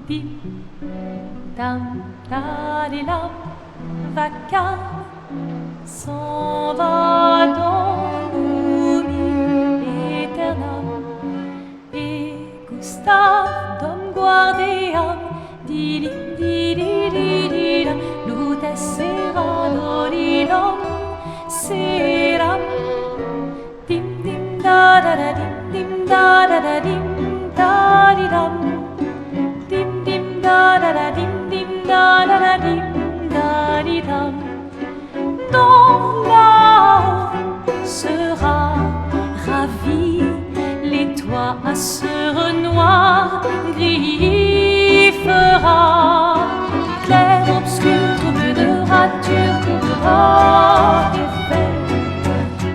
Dim, dam, da, di, lam, vacarme s'en va dans l'oubli éternel. Et Gustave, dom guardiam, didim, dididididam, lutes serrano didom, seram. Dim, dim, da, da, da, dim, da, da, da, dim, da, di, dam. Dim, dim, da, da, da, dim, da, da, da, dim, da, di, dam. Dans là-haut sera ravi, les toits à sœur noir gris fera. Clair obscur, trouble de rature, trouvera effet.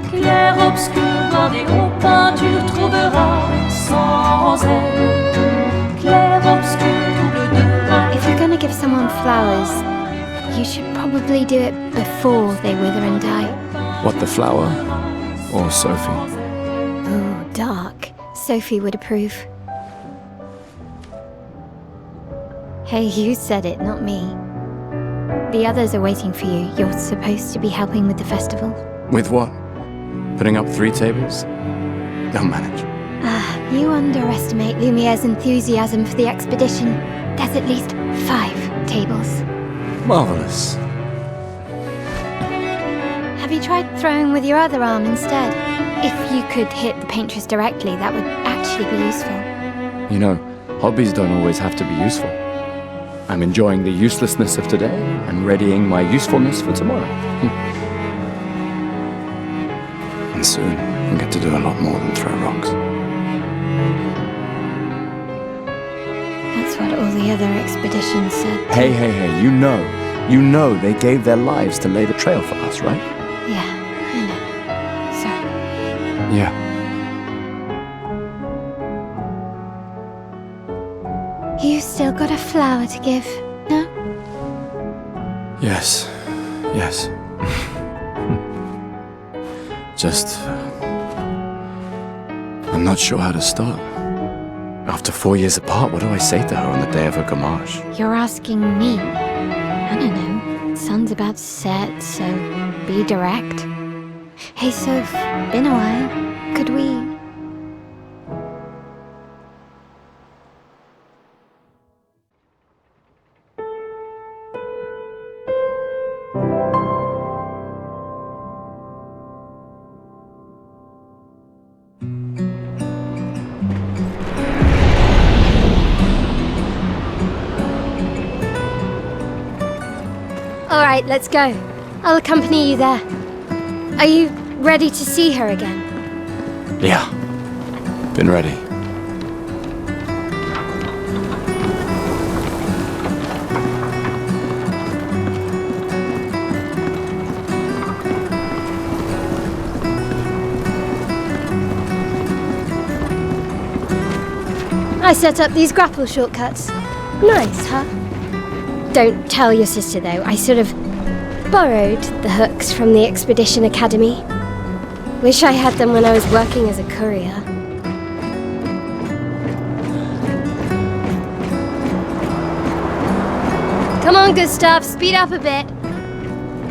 Clair obscur, bordé aux peintures, trouvera sans elle. Clair obscur, trouble de rature. If you're gonna give someone flowers, you should probably do it before they wither and die. What, the flower? Or Sophie? Ooh, dark. Sophie would approve. Hey, you said it, not me. The others are waiting for you. You're supposed to be helping with the festival. With what? Putting up 3 tables? They'll manage. You underestimate Lumiere's enthusiasm for the expedition. There's at least 5 tables. Marvelous. Have you tried throwing with your other arm instead? If you could hit the paintress directly, that would actually be useful. You know, hobbies don't always have to be useful. I'm enjoying the uselessness of today and readying my usefulness for tomorrow. And soon, I'll get to do a lot more than throw rocks. That's what all the other expeditions said. Hey, you know they gave their lives to lay the trail for us, right? Yeah, I know. Sorry. Yeah. You still got a flower to give, no? Yes. Just... I'm not sure how to start. After 4 years apart, what do I say to her on the day of her gamage? You're asking me? I don't know. Sun's about to set, so be direct. Hey, Soph, been a while. Could we... Alright, let's go. I'll accompany you there. Are you ready to see her again? Yeah. Been ready. I set up these grapple shortcuts. Nice, huh? Don't tell your sister, though. I sort of borrowed the hooks from the Expedition Academy. Wish I had them when I was working as a courier. Come on, Gustav, speed up a bit.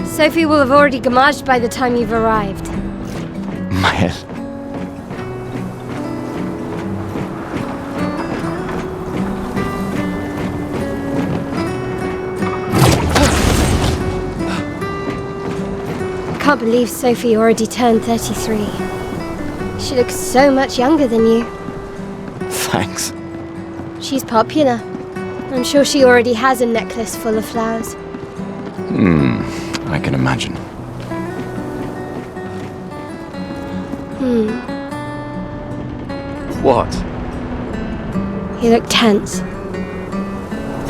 Sophie will have already gamaged by the time you've arrived. My head. I can't believe Sophie already turned 33. She looks so much younger than you. Thanks. She's popular. I'm sure she already has a necklace full of flowers. I can imagine. What? You look tense.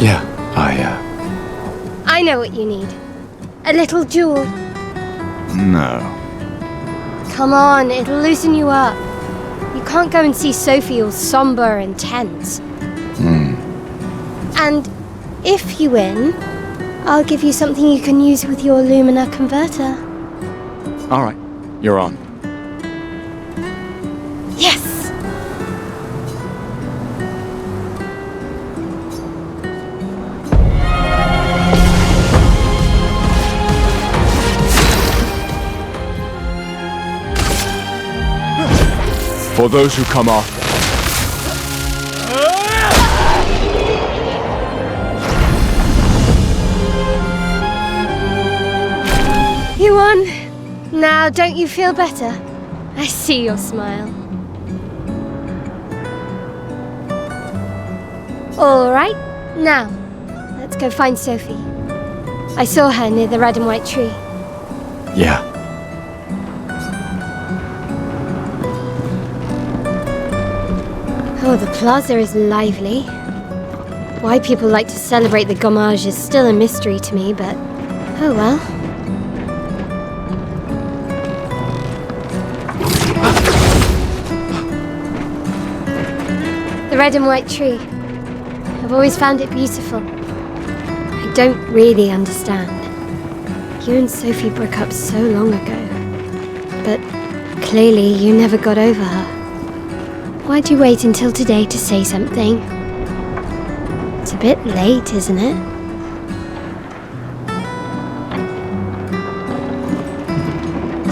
Yeah, I know what you need. A little jewel. No. Come on, it'll loosen you up. You can't go and see Sophie all somber and tense. And if you win, I'll give you something you can use with your Lumina converter. All right, you're on. for those who come after. You won. Now, don't you feel better? I see your smile. All right, now, let's go find Sophie. I saw her near the red and white tree. Yeah. Oh, the plaza is lively. Why people like to celebrate the gommage is still a mystery to me, but oh well. The red and white tree. I've always found it beautiful. I don't really understand. You and Sophie broke up so long ago, but clearly you never got over her. Why'd you wait until today to say something? It's a bit late, isn't it?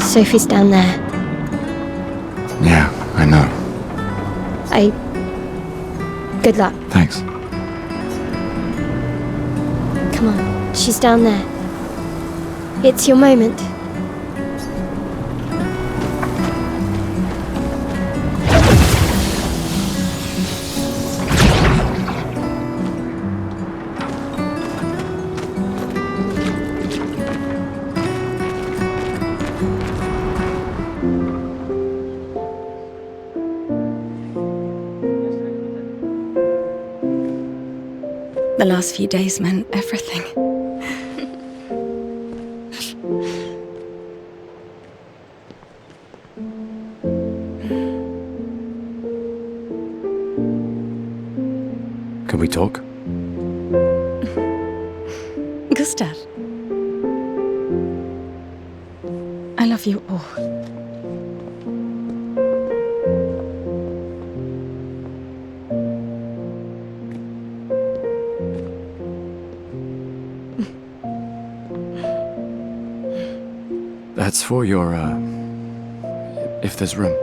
Sophie's down there. Yeah, I know. Good luck. Thanks. Come on, she's down there. It's your moment. The last few days meant everything. Can we talk? Gustav. I love you all. That's for your, if there's room.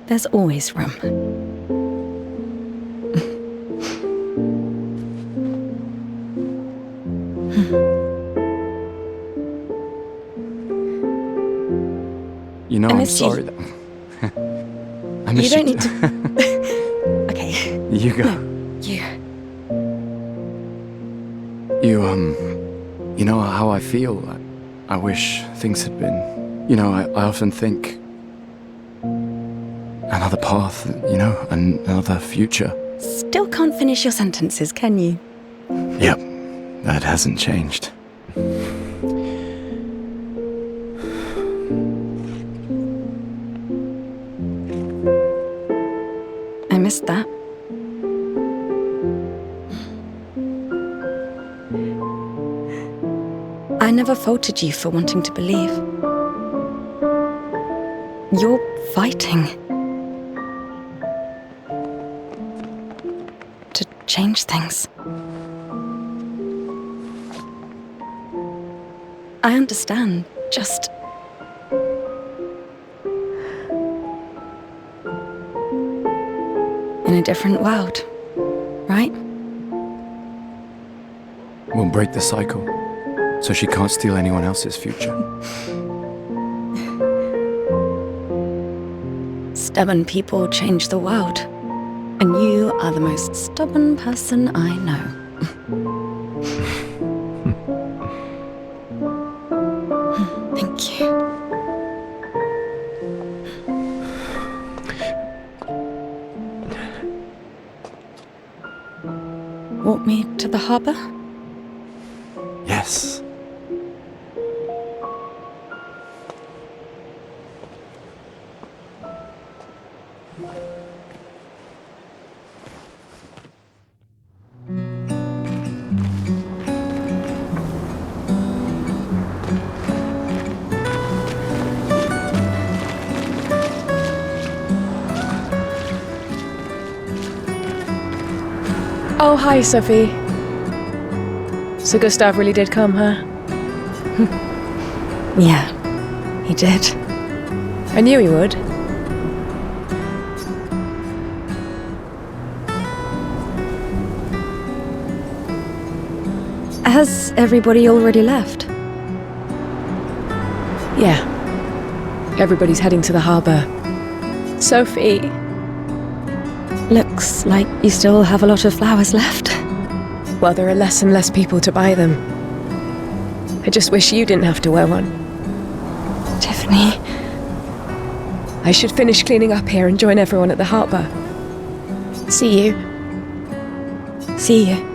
There's always room. You know, I I'm miss you. sorry that... I miss You don't need to... Okay. You go. No, you. You know how I feel. I wish things had been... You know, I often think... Another path, you know, another future. Still can't finish your sentences, can you? Yep, that hasn't changed. I missed that. I never faulted you for wanting to believe. You're fighting to change things. I understand, just... in a different world, right? We'll break the cycle, so she can't steal anyone else's future. Stubborn people change the world, and you are the most stubborn person I know. Thank you. Walk me to the harbour? Yes. Oh, hi, Sophie. So Gustav really did come, huh? Yeah, he did. I knew he would. Has everybody already left? Yeah. Everybody's heading to the harbour. Sophie. Looks like you still have a lot of flowers left. Well, there are less and less people to buy them. I just wish you didn't have to wear one. Tiffany. I should finish cleaning up here and join everyone at the harbour. See you. See you.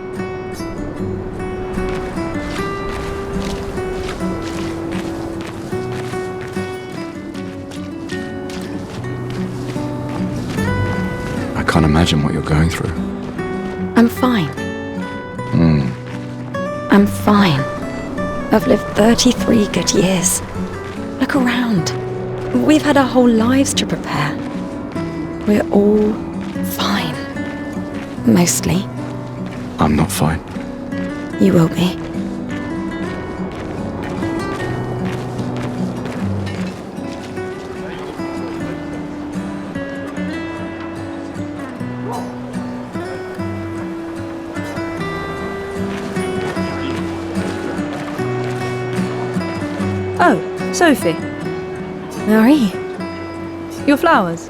I can't imagine what you're going through. I'm fine. I'm fine. I've lived 33 good years. Look around. We've had our whole lives to prepare. We're all fine. Mostly. I'm not fine. You will be. Oh, Sophie. Marie. Your flowers?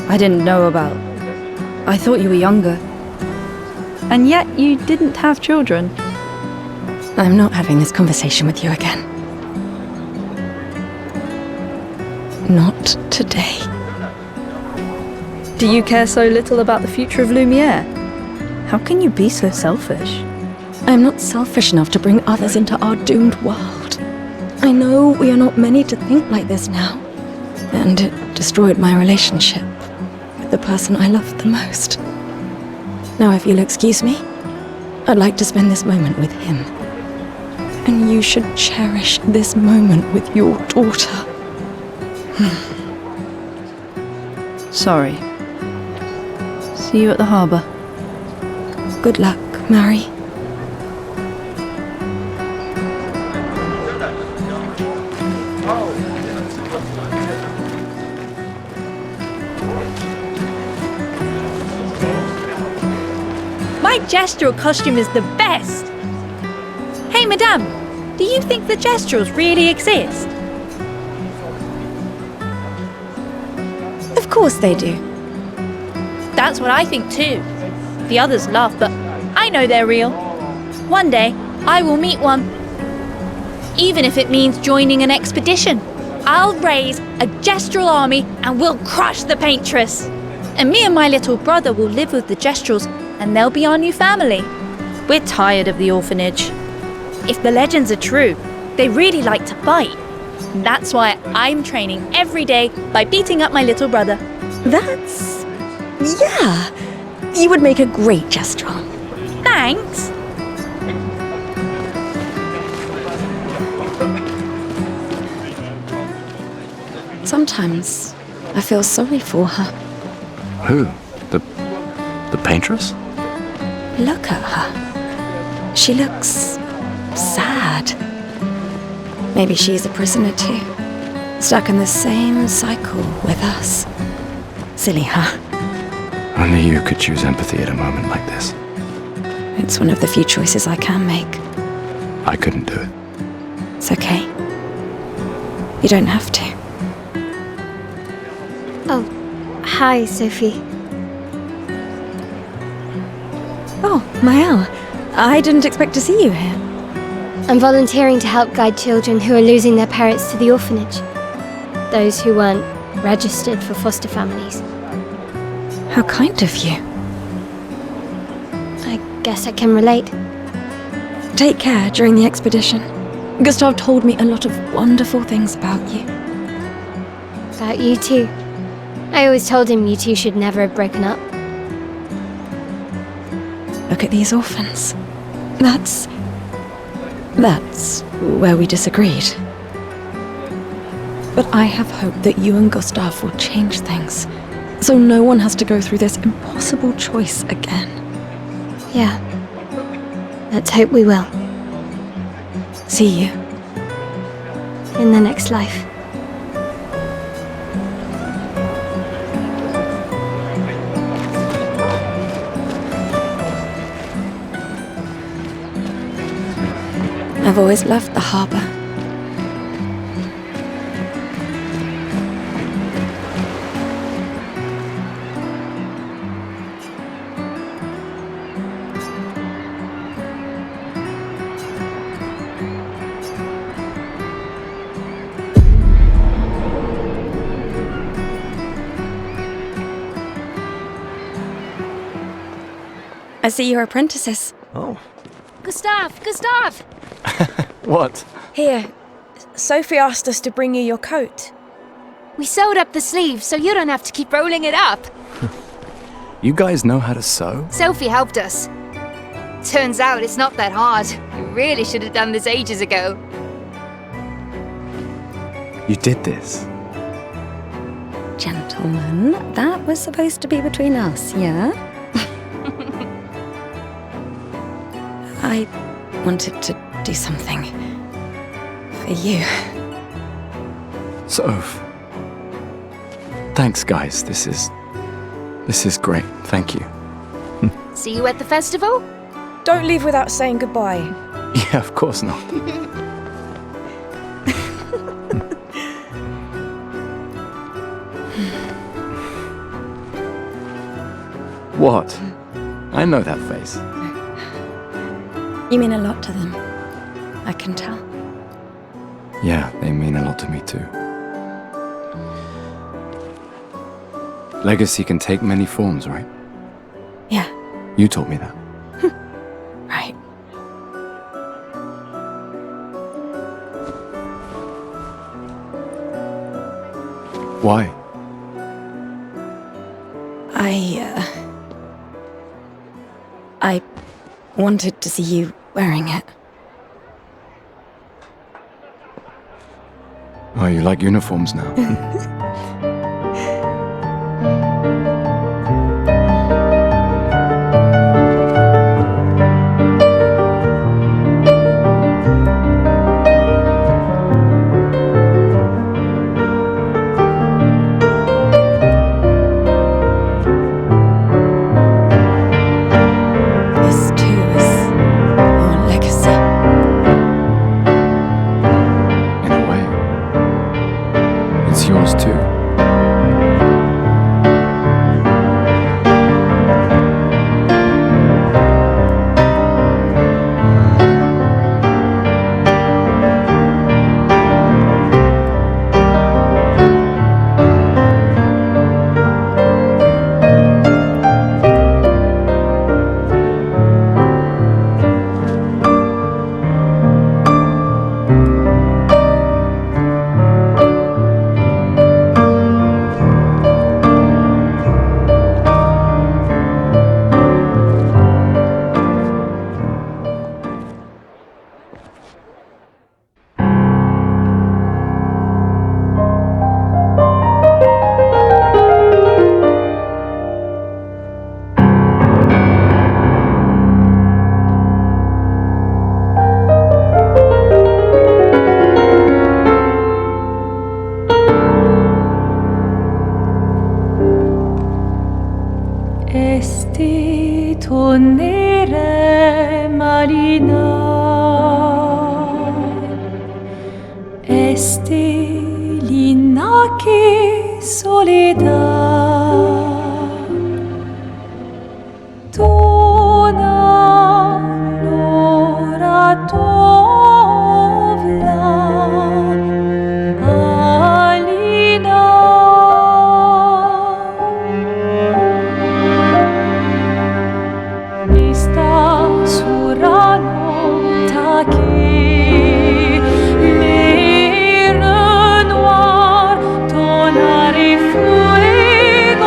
I didn't know about. I thought you were younger. And yet you didn't have children. I'm not having this conversation with you again. Not today. Do you care so little about the future of Lumiere? How can you be so selfish? I'm not selfish enough to bring others into our doomed world. I know we are not many to think like this now. And it destroyed my relationship with the person I loved the most. Now, if you'll excuse me, I'd like to spend this moment with him. And you should cherish this moment with your daughter. Sorry. See you at the harbour. Good luck, Mary. My gestural costume is the best! Hey, madame, do you think the gestrals really exist? Of course they do. That's what I think too. The others laugh, but I know they're real. One day, I will meet one. Even if it means joining an expedition. I'll raise a gestral army and we'll crush the paintress. And me and my little brother will live with the gestrals and they'll be our new family. We're tired of the orphanage. If the legends are true, they really like to bite. That's why I'm training every day by beating up my little brother. That's... yeah. You would make a great gestural. Thanks. Sometimes I feel sorry for her. Who? The paintress? Look at her. She looks sad. Maybe she's a prisoner too. Stuck in the same cycle with us. Silly her. Only you could choose empathy at a moment like this. It's one of the few choices I can make. I couldn't do it. It's okay. You don't have to. Oh, hi, Sophie. Oh, Mael. I didn't expect to see you here. I'm volunteering to help guide children who are losing their parents to the orphanage. Those who weren't registered for foster families. How kind of you. I guess I can relate. Take care during the expedition. Gustav told me a lot of wonderful things about you. About you too. I always told him you two should never have broken up. Look at these orphans. That's where we disagreed. But I have hope that you and Gustav will change things, so no one has to go through this impossible choice again. Yeah. Let's hope we will. See you. In the next life. I've always loved the harbour. I see you're apprentices. Oh. Gustav! What? Here, Sophie asked us to bring you your coat. We sewed up the sleeves so you don't have to keep rolling it up. You guys know how to sew? Sophie helped us. Turns out it's not that hard. You really should have done this ages ago. You did this? Gentlemen, that was supposed to be between us, yeah? I wanted to do something for you. Soph. Thanks, guys. This is great. Thank you. See you at the festival? Don't leave without saying goodbye. Yeah, of course not. What? I know that face. You mean a lot to them. I can tell. Yeah, they mean a lot to me too. Legacy can take many forms, right? Yeah, You told me that. right. Why? I wanted to see you wearing it. Oh, you like uniforms now? This too is your legacy. In a way. It's yours too. Esti tonnere marina, esti l'inaki soledad, dona l'ora tovla, alina. Esta surano taki, les noir, ton arrière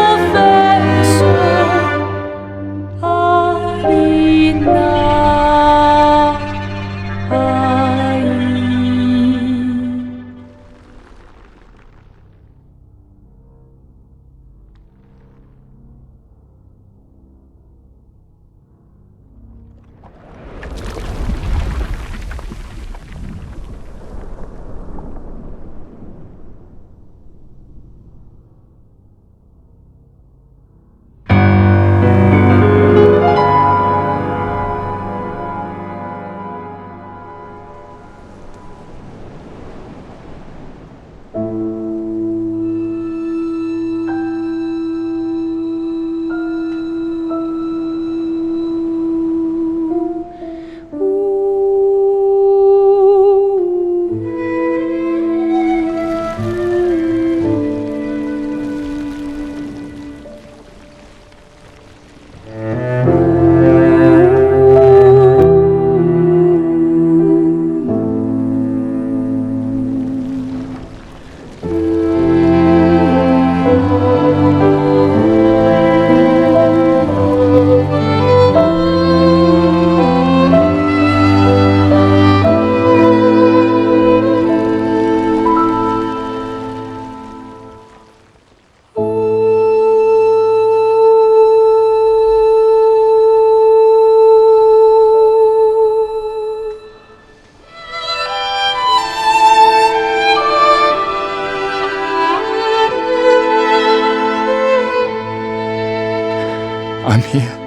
I'm here.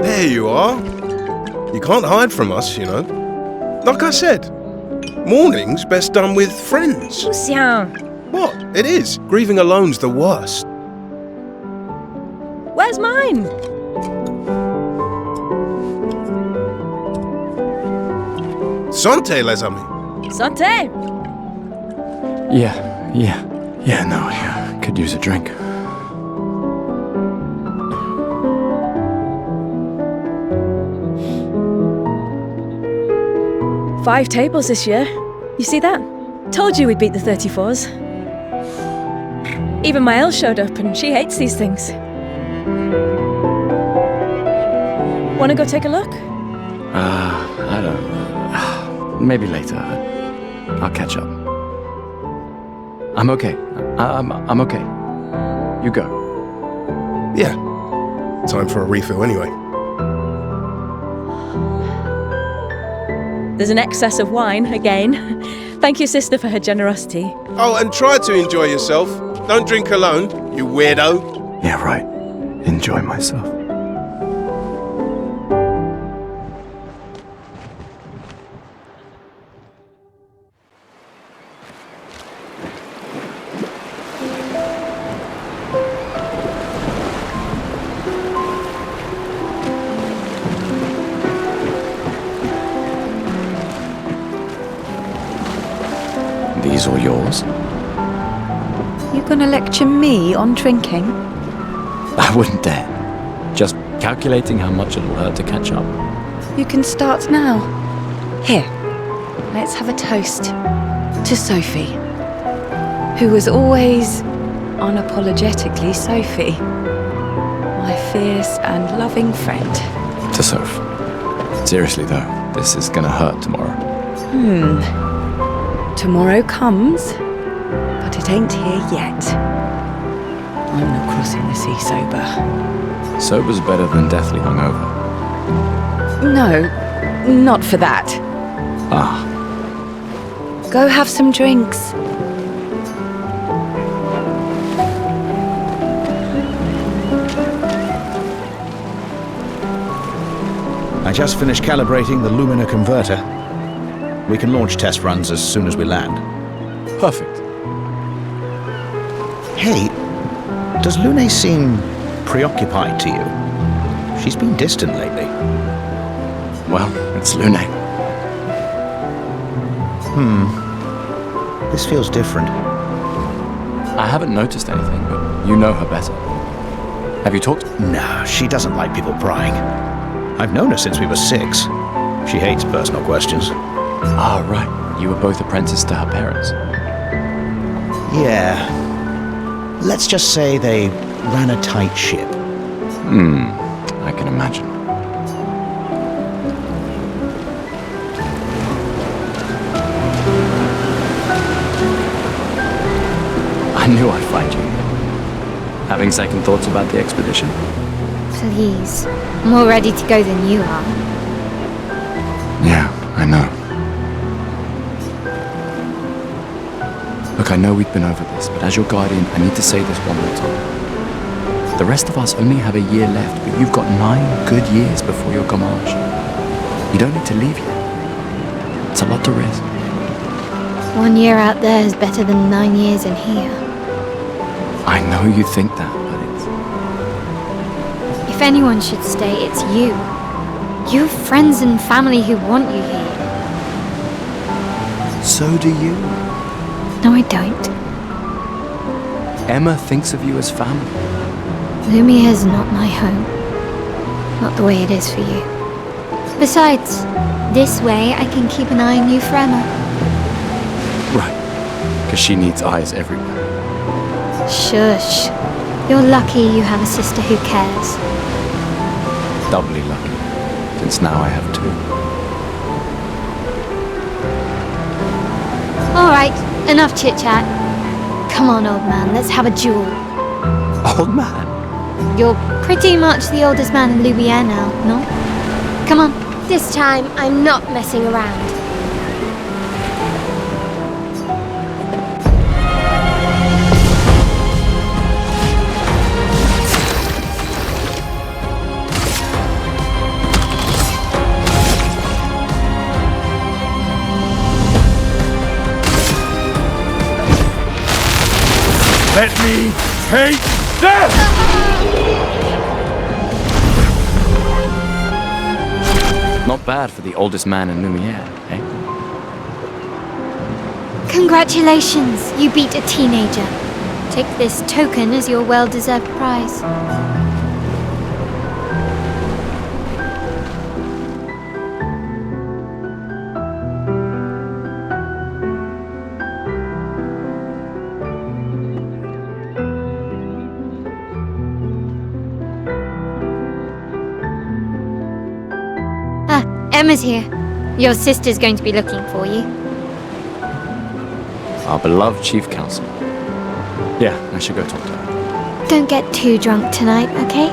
There you are. You can't hide from us, you know. Like I said, mourning's best done with friends. Lucien, What? It is. Grieving alone's the worst. where's mine? Santé, les amis. Santé! Yeah, no, I could use a drink. Five tables this year. You see that? Told you we'd beat the 34s. Even my Elle showed up and she hates these things. Wanna go take a look? I don't. Maybe later. I'll catch up. I'm okay. I'm okay. You go. Yeah. Time for a refill anyway. There's an excess of wine, again. Thank you, sister, for her generosity. Oh, and try to enjoy yourself. Don't drink alone, you weirdo. Yeah, right. Enjoy myself. These are yours? You gonna lecture me on drinking? I wouldn't dare. Just calculating how much it'll hurt to catch up. You can start now. Here, let's have a toast to Sophie, who was always unapologetically Sophie, my fierce and loving friend. To Soph. Seriously though, this is gonna hurt tomorrow. Tomorrow comes, but it ain't here yet. I'm not crossing the sea sober. Sober's better than deathly hungover. No, not for that. Ah, Go have some drinks. I just finished calibrating the Lumina converter. We can launch test runs as soon as we land. perfect. Hey, does Lune seem preoccupied to you? She's been distant lately. Well, it's Lune. This feels different. I haven't noticed anything, but you know her better. Have you talked? No, she doesn't like people prying. I've known her since we were 6. She hates personal questions. Ah, right. You were both apprenticed to her parents. Yeah. Let's just say they ran a tight ship. I can imagine. I knew I'd find you. Having second thoughts about the expedition? Please. I'm more ready to go than you are. Yeah, I know. Look, I know we've been over this, but as your guardian, I need to say this one more time. The rest of us only have a year left, but you've got 9 good years before your gamage. You don't need to leave yet. It's a lot to risk. 1 year out there is better than 9 years in here. I know you think that, but If anyone should stay, it's you. You have friends and family who want you here. so do you. No, I don't. Emma thinks of you as family. Lumiere's not my home. Not the way it is for you. Besides, this way I can keep an eye on you for Emma. Right, because she needs eyes everywhere. Shush. You're lucky you have a sister who cares. Doubly lucky, since now I have 2. Alright, enough chit-chat. Come on, old man, let's have a duel. Old man? You're pretty much the oldest man in Lumiere now, no? Come on. This time, I'm not messing around. Let me take this! Not bad for the oldest man in Lumiere, eh? Congratulations, you beat a teenager. Take this token as your well-deserved prize. Emma's here. Your sister's going to be looking for you. Our beloved chief counselor. Yeah, I should go talk to her. Don't get too drunk tonight, okay?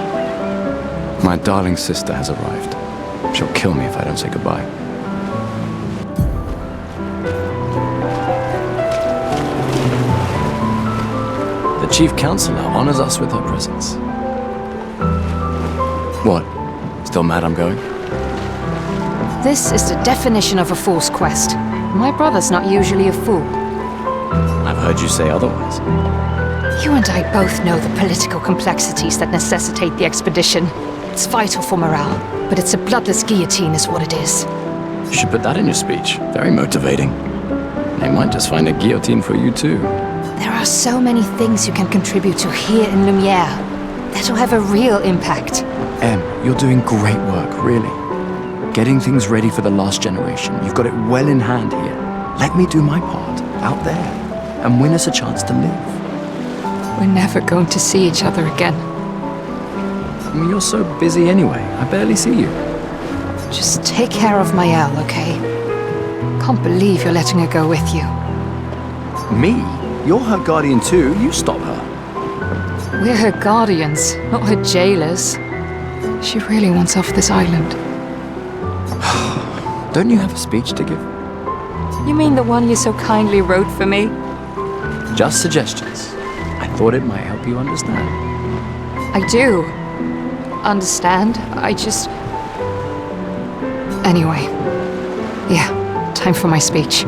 My darling sister has arrived. She'll kill me if I don't say goodbye. The chief counselor honors us with her presence. What? Still mad I'm going? This is the definition of a fool's quest. My brother's not usually a fool. I've heard you say otherwise. You and I both know the political complexities that necessitate the expedition. It's vital for morale, but it's a bloodless guillotine is what it is. You should put that in your speech. Very motivating. They might just find a guillotine for you too. There are so many things you can contribute to here in Lumiere that'll have a real impact. Em, you're doing great work, really. Getting things ready for the last generation. You've got it well in hand here. Let me do my part, out there, and win us a chance to live. We're never going to see each other again. I mean, you're so busy anyway. I barely see you. Just take care of Maëlle, okay? Can't believe you're letting her go with you. Me? You're her guardian too. You stop her. We're her guardians, not her jailers. She really wants off this island. Don't you have a speech to give? You mean the one you so kindly wrote for me? Just suggestions. I thought it might help you understand. I do. Understand? I just... Anyway. Yeah, time for my speech.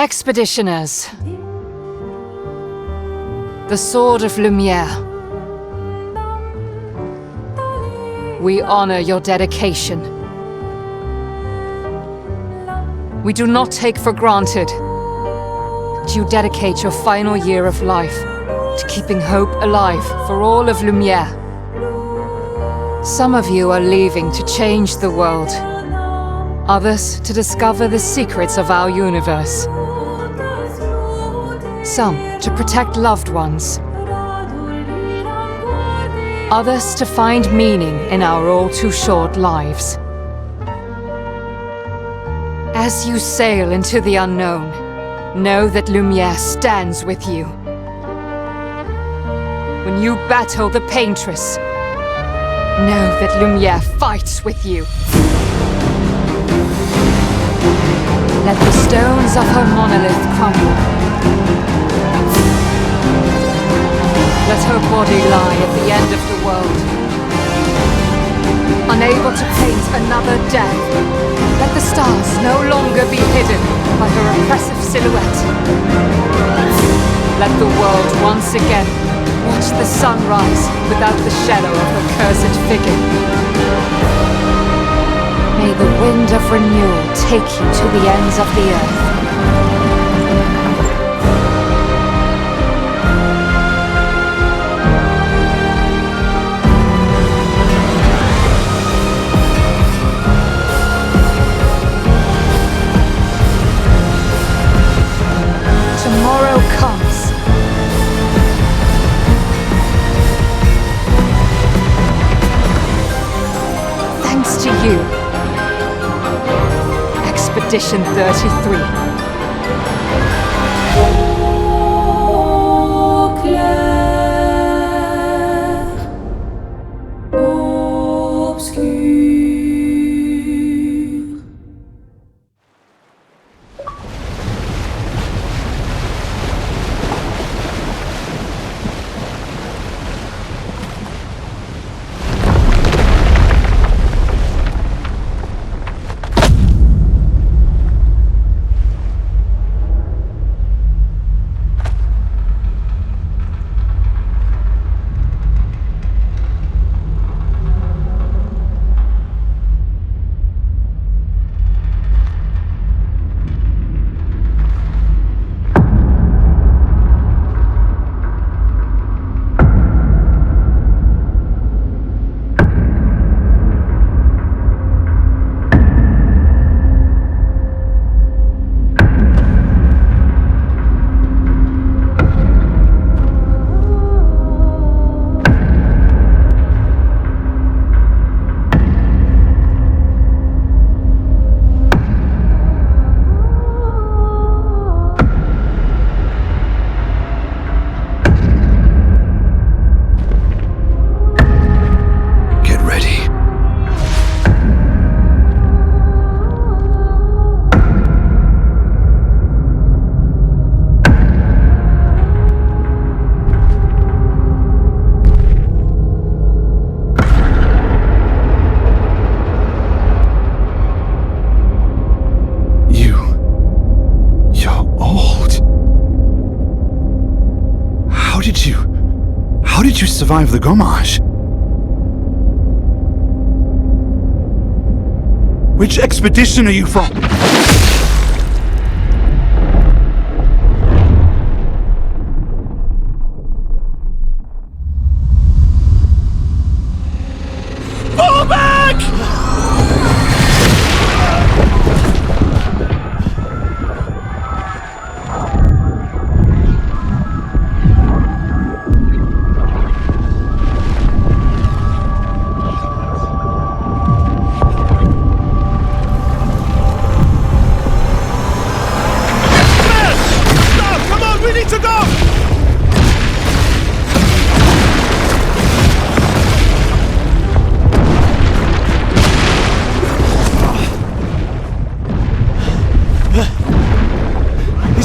Expeditioners. The Sword of Lumiere. We honor your dedication. We do not take for granted that you dedicate your final year of life to keeping hope alive for all of Lumiere. Some of you are leaving to change the world. Others to discover the secrets of our universe. Some to protect loved ones. Others to find meaning in our all too short lives. As you sail into the unknown, know that Lumiere stands with you. When you battle the Paintress, know that Lumiere fights with you. Let the stones of her monolith crumble. Let her body lie at the end of the world. Unable to paint another death, let the stars no longer be hidden by her oppressive silhouette. Let the world once again watch the sun rise without the shadow of her cursed figure. May the wind of renewal take you to the ends of the earth. Tomorrow comes. Thanks to you. Expedition 33. Clair Obscur. How did you survive the Gommage? Which expedition are you from? Fall back!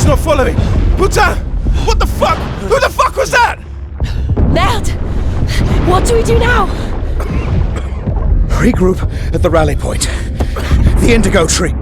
Not following! Putain! What the fuck? Who the fuck was that? Merde! What do we do now? Regroup at the rally point. The Indigo Tree.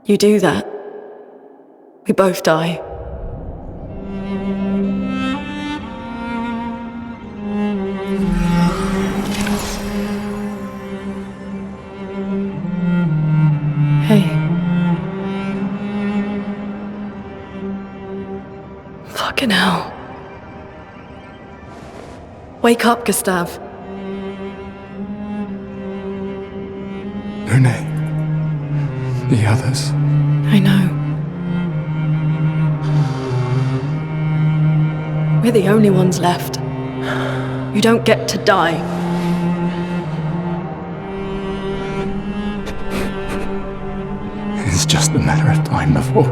You do that, we both die. Hey. Fucking hell. Wake up, Gustav. Lune. The others. I know. We're the only ones left. You don't get to die. It's just a matter of time before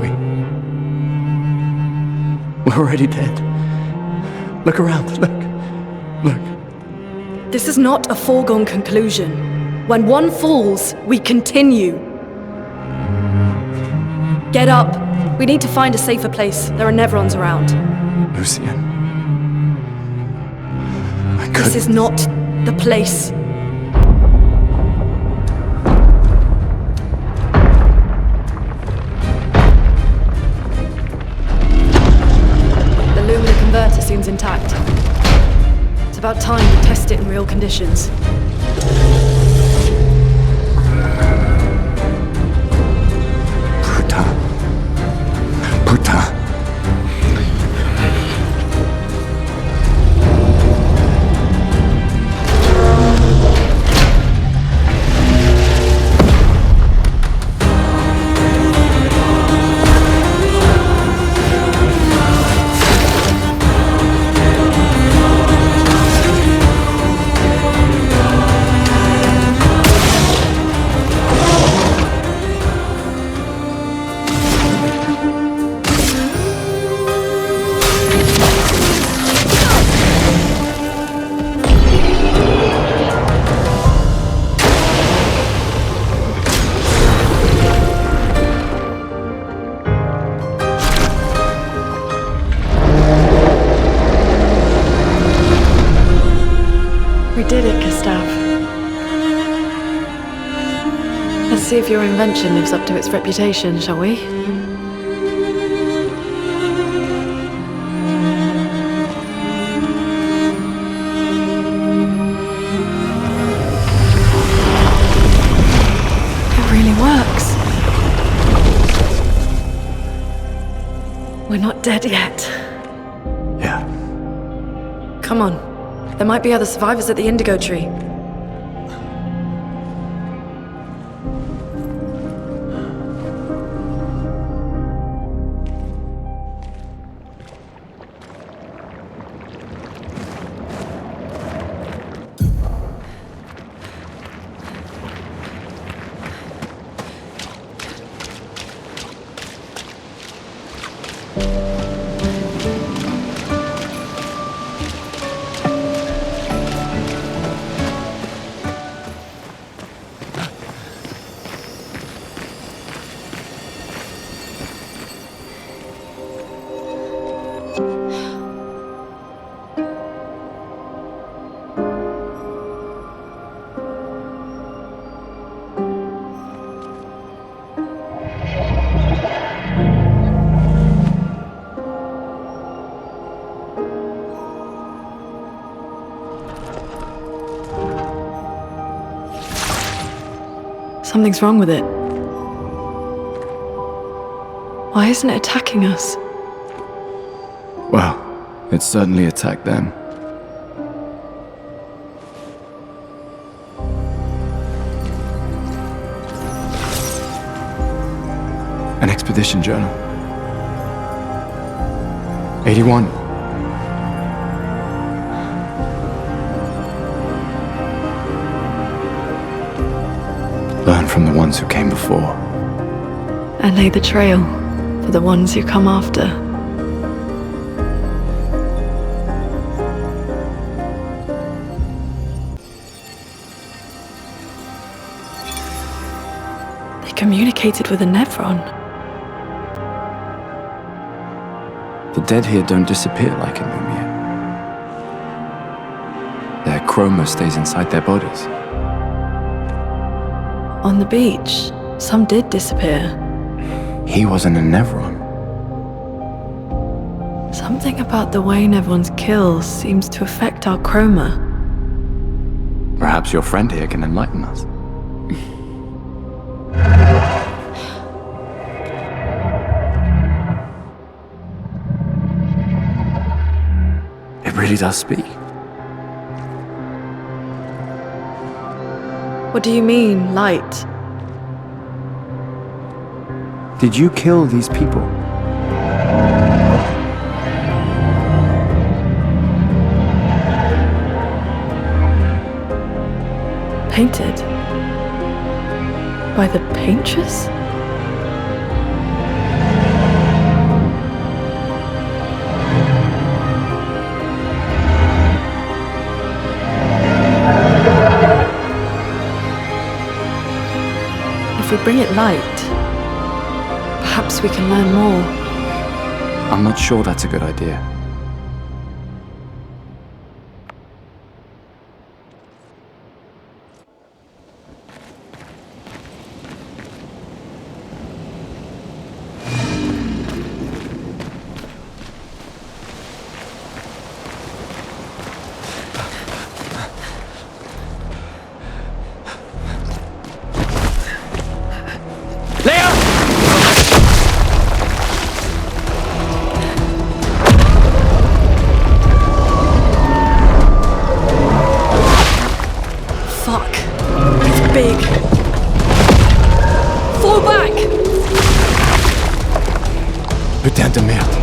we're already dead. Look around, look. This is not a foregone conclusion. When one falls, we continue. Get up. We need to find a safer place. There are Nevrons around. Lucian. This is not the place. The Lumina converter seems intact. It's about time we test it in real conditions. Putain. We did it, Gustav. Let's see if your invention lives up to its reputation, shall we? It really works. We're not dead yet. Yeah. Come on. There might be other survivors at the Indigo Tree. Something's wrong with it. Why isn't it attacking us? Well, it certainly attacked them. An expedition journal. 81. Learn from the ones who came before. And lay the trail for the ones who come after. They communicated with a Nevron. The dead here don't disappear like in Lumia. Their chroma stays inside their bodies. On the beach, some did disappear. He wasn't a Nevron. Something about the way Nevron's kills seems to affect our chroma. Perhaps your friend here can enlighten us. It really does speak. What do you mean, light? Did you kill these people? Painted? By the paintress? If we bring it light, perhaps we can learn more. I'm not sure that's a good idea. Putain de merde.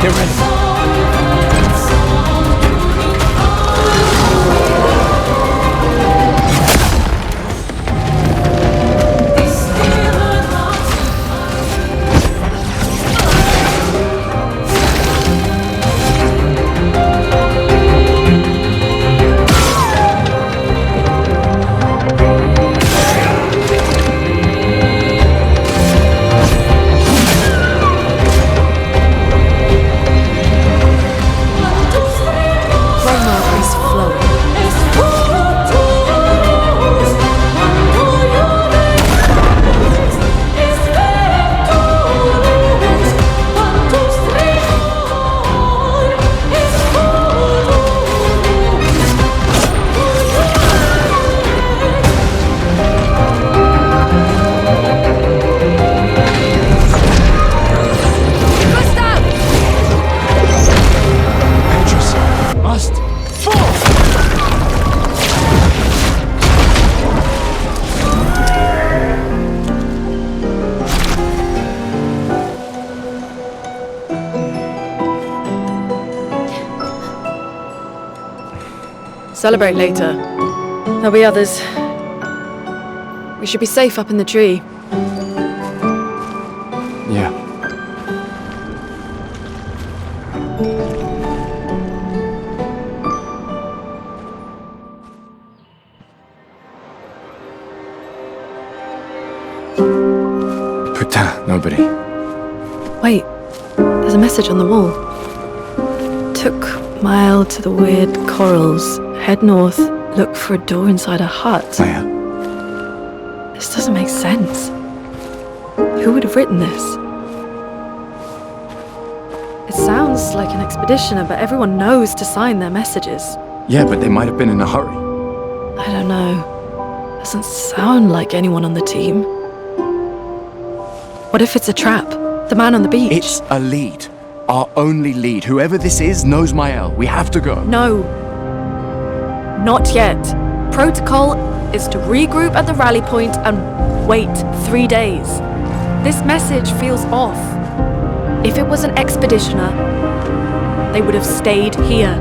Get ready. Celebrate later. There'll be others. We should be safe up in the tree. Yeah. Putain, nobody. Wait, there's a message on the wall. Took mile to the weird corals. Head north, look for a door inside a hut. Oh, yeah. This doesn't make sense. Who would have written this? It sounds like an expeditioner, but everyone knows to sign their messages. Yeah, but they might have been in a hurry. I don't know. Doesn't sound like anyone on the team. What if it's a trap? The man on the beach? It's a lead. Our only lead. Whoever this is knows Mael. We have to go. No. Not yet. Protocol is to regroup at the rally point and wait 3 days. This message feels off. If it was an expeditioner, they would have stayed here.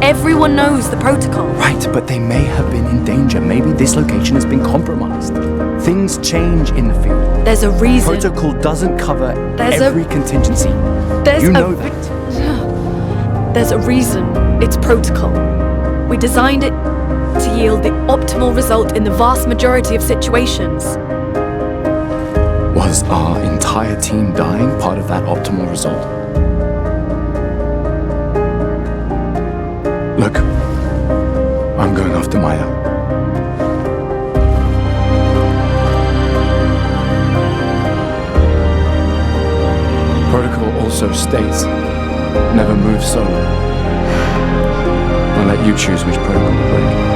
Everyone knows the protocol. Right, but they may have been in danger. Maybe this location has been compromised. Things change in the field. There's a reason. Protocol doesn't cover every contingency. You know that. There's a reason it's protocol. We designed it to yield the optimal result in the vast majority of situations. What? Was our entire team dying part of that optimal result? Look, I'm going after Maya. Protocol also states, never move solo. I'll let you choose which protocol to break.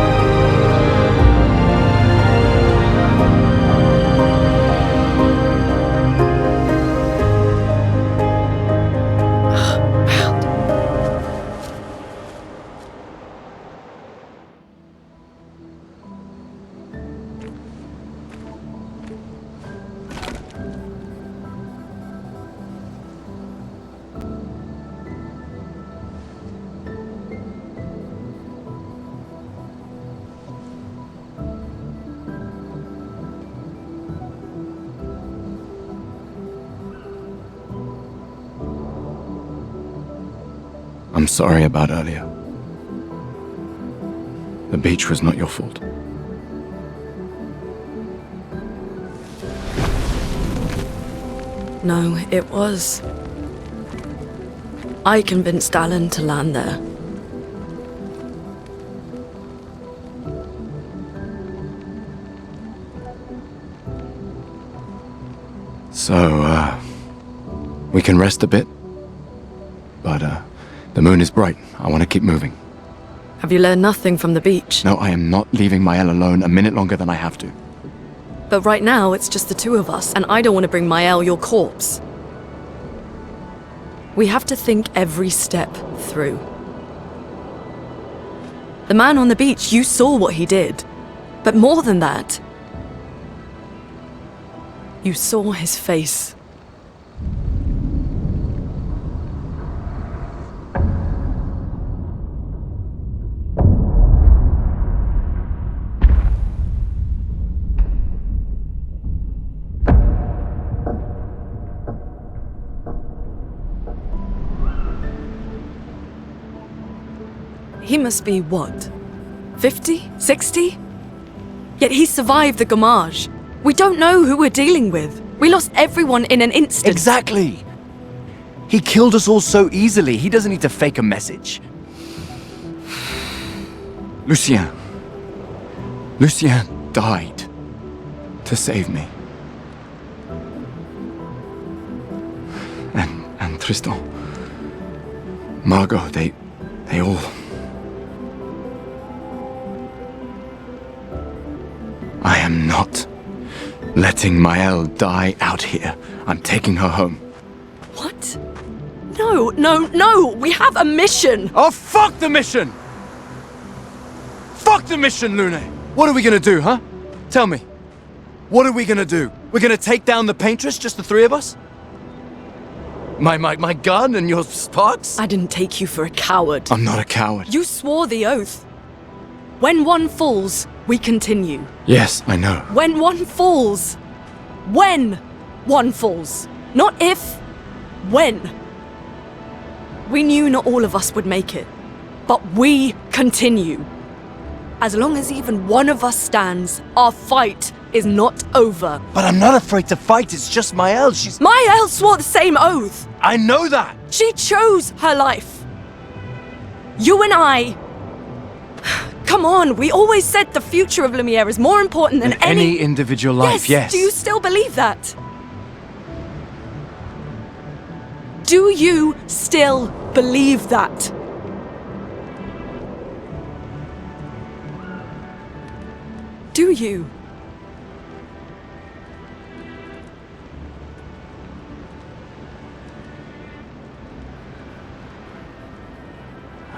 I'm sorry about earlier. The beach was not your fault. No, it was. I convinced Alan to land there. So, we can rest a bit. But, the moon is bright. I want to keep moving. Have you learned nothing from the beach? No, I am not leaving Mael alone a minute longer than I have to. But right now, it's just the two of us, and I don't want to bring Mael your corpse. We have to think every step through. The man on the beach, you saw what he did. But more than that, you saw his face. He must be, what, 50? 60? Yet he survived the Gommage. We don't know who we're dealing with. We lost everyone in an instant. Exactly! He killed us all so easily. He doesn't need to fake a message. Lucien. Lucien died to save me. And Tristan. Margot, they all... I am not letting Mael die out here. I'm taking her home. What? No! We have a mission! Oh, fuck the mission! Fuck the mission, Lune! What are we gonna do, huh? Tell me. What are we gonna do? We're gonna take down the paintress, just the three of us? My gun and your sparks? I didn't take you for a coward. I'm not a coward. You swore the oath. When one falls, we continue. Yes, I know. When one falls. When one falls. Not if. When. We knew not all of us would make it. But we continue. As long as even one of us stands, our fight is not over. But I'm not afraid to fight, it's just Mael, Mael swore the same oath! I know that! She chose her life. You and I... Come on, we always said the future of Lumiere is more important than any individual life, yes. Do you still believe that? Do you still believe that? Do you?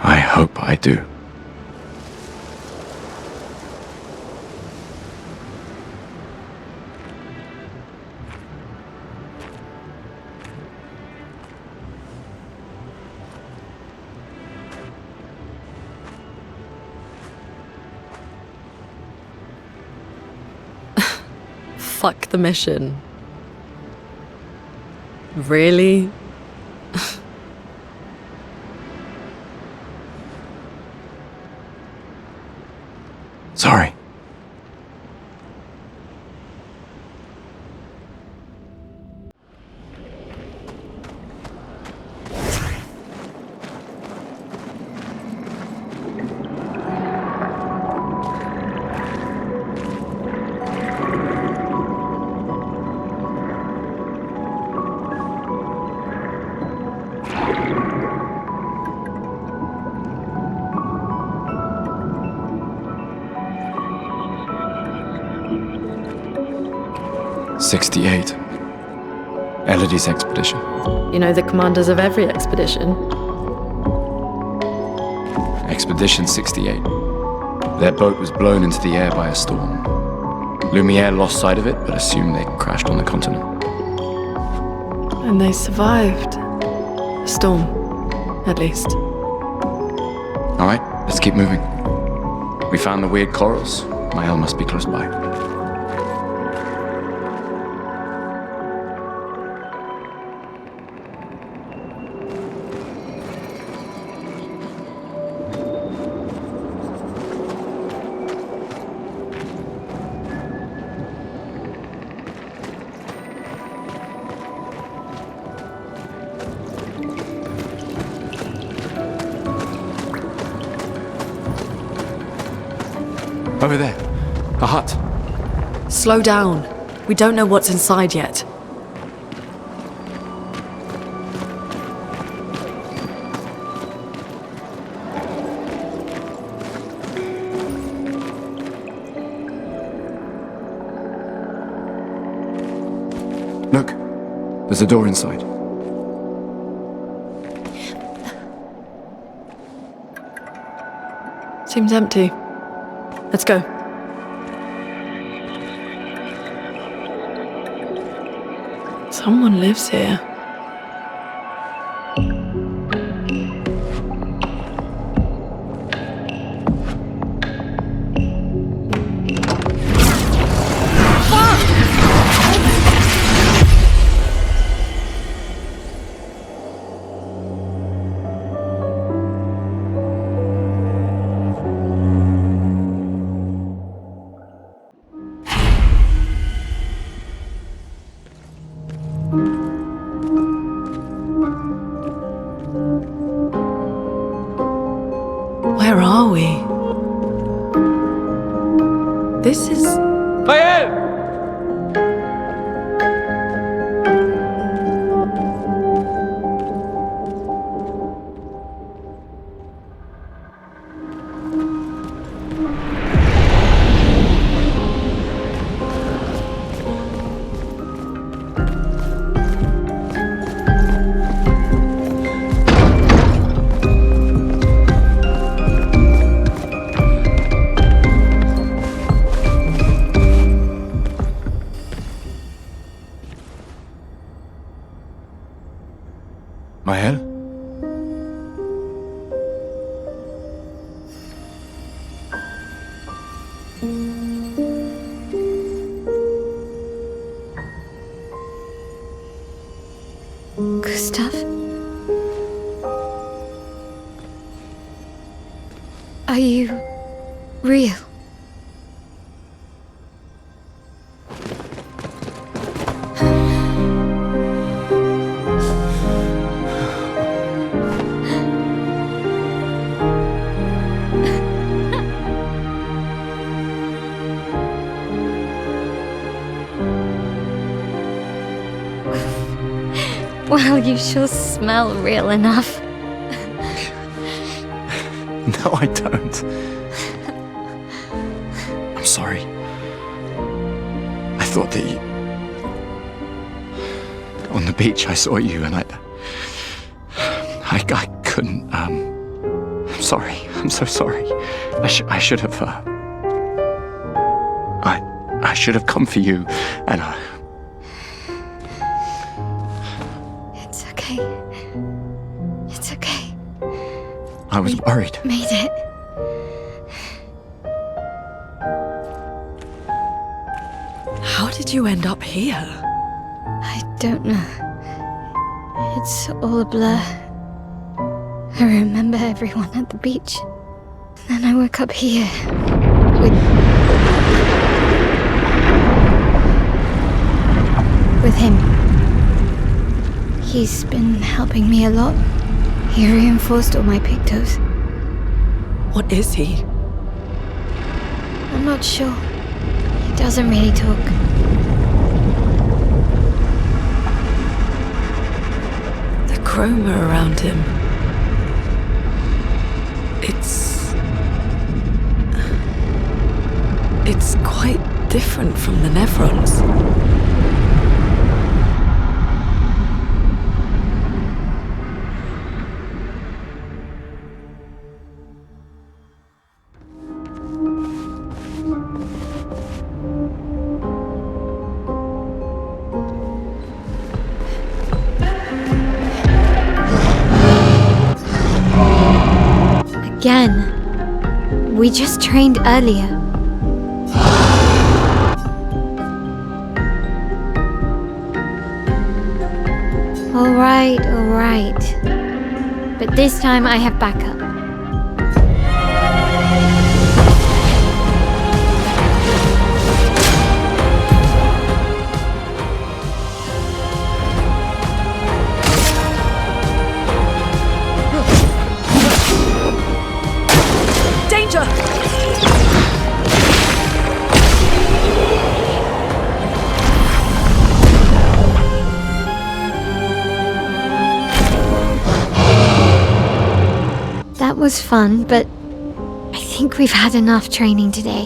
I hope I do. Fuck the mission. Really? Sorry. 68. Elodie's expedition. You know the commanders of every expedition. Expedition 68. Their boat was blown into the air by a storm. Lumiere lost sight of it, but assumed they crashed on the continent. And they survived. The storm, at least. All right, let's keep moving. We found the weird corals. Mael must be close by. Over there. A hut. Slow down. We don't know what's inside yet. Look. There's a door inside. Seems empty. Let's go. Someone lives here. Where are we? This is... Mael? Gustav? Are you real? Well, you sure smell real enough. No, I don't. I'm sorry. I thought that you... On the beach, I saw you and I couldn't, I'm sorry. I'm so sorry. I should have, I should have come for you and It's okay. It's okay. I was worried. Made it. How did you end up here? I don't know. It's all a blur. I remember everyone at the beach. Then I woke up here. With him. He's been helping me a lot. He reinforced all my pictos. What is he? I'm not sure. He doesn't really talk. The chroma around him. It's quite different from the Nevrons. again. We just trained earlier. All right. But this time I have backup. Danger! That was fun, but I think we've had enough training today.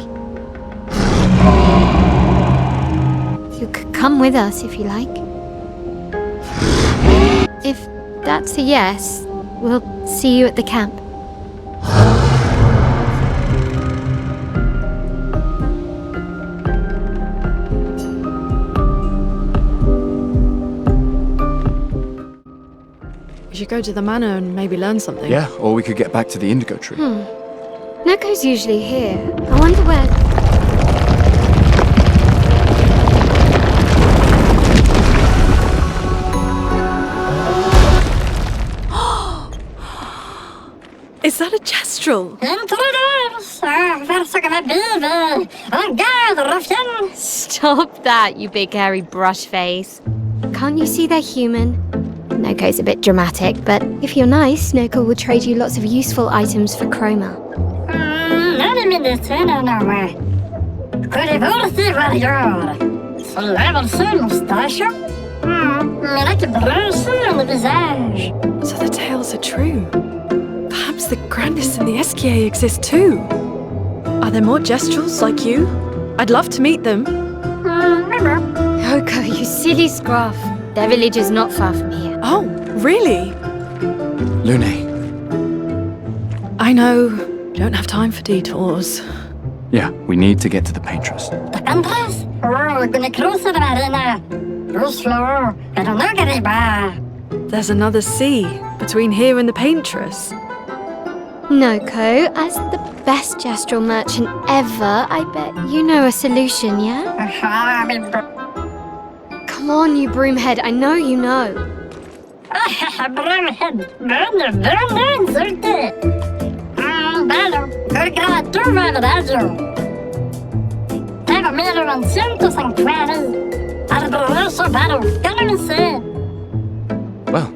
You could come with us if you like. If that's a yes, we'll see you at the camp. We should go to the manor and maybe learn something. Yeah, or we could get back to the indigo tree. Neko's usually here. I wonder where... Is that a Jestrel? Stop that, you big hairy brush face. Can't you see they're human? Noko's a bit dramatic, but if you're nice, Noko will trade you lots of useful items for Chroma. So the tales are true. Perhaps the grandest in the SKA exist too. Are there more Jestrels like you? I'd love to meet them. Noko, you silly scruff. Their village is not far from here. Oh, really? Lune. I know. Don't have time for detours. Yeah, we need to get to the paintress. There's another sea between here and the paintress. Noko, as the best Jestrel merchant ever, I bet you know a solution, yeah? Come on, you broomhead, I know you know. Well,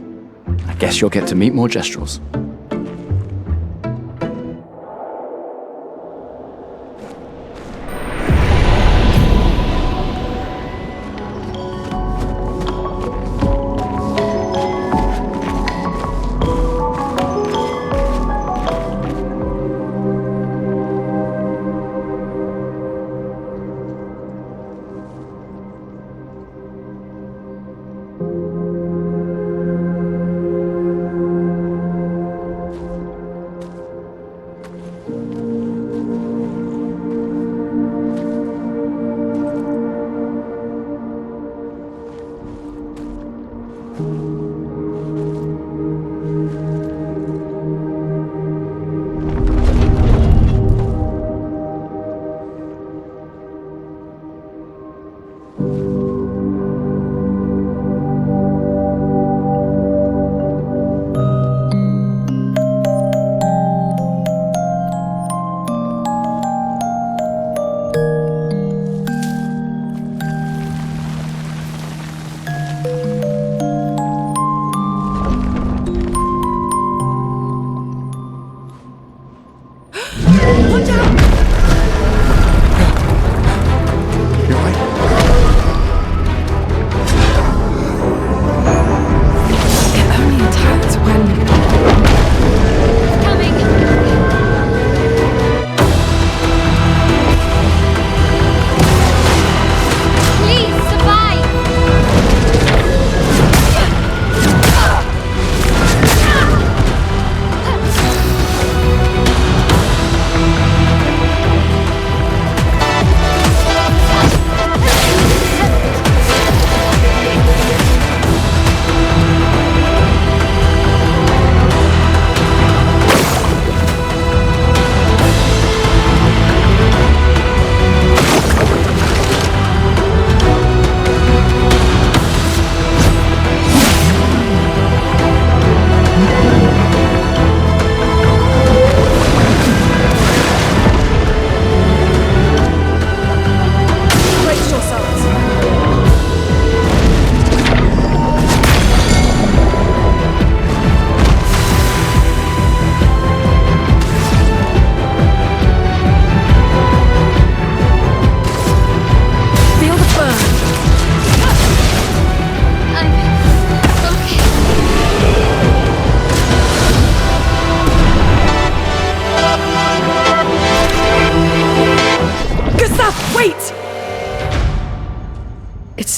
I guess you'll get to meet more Jestrels.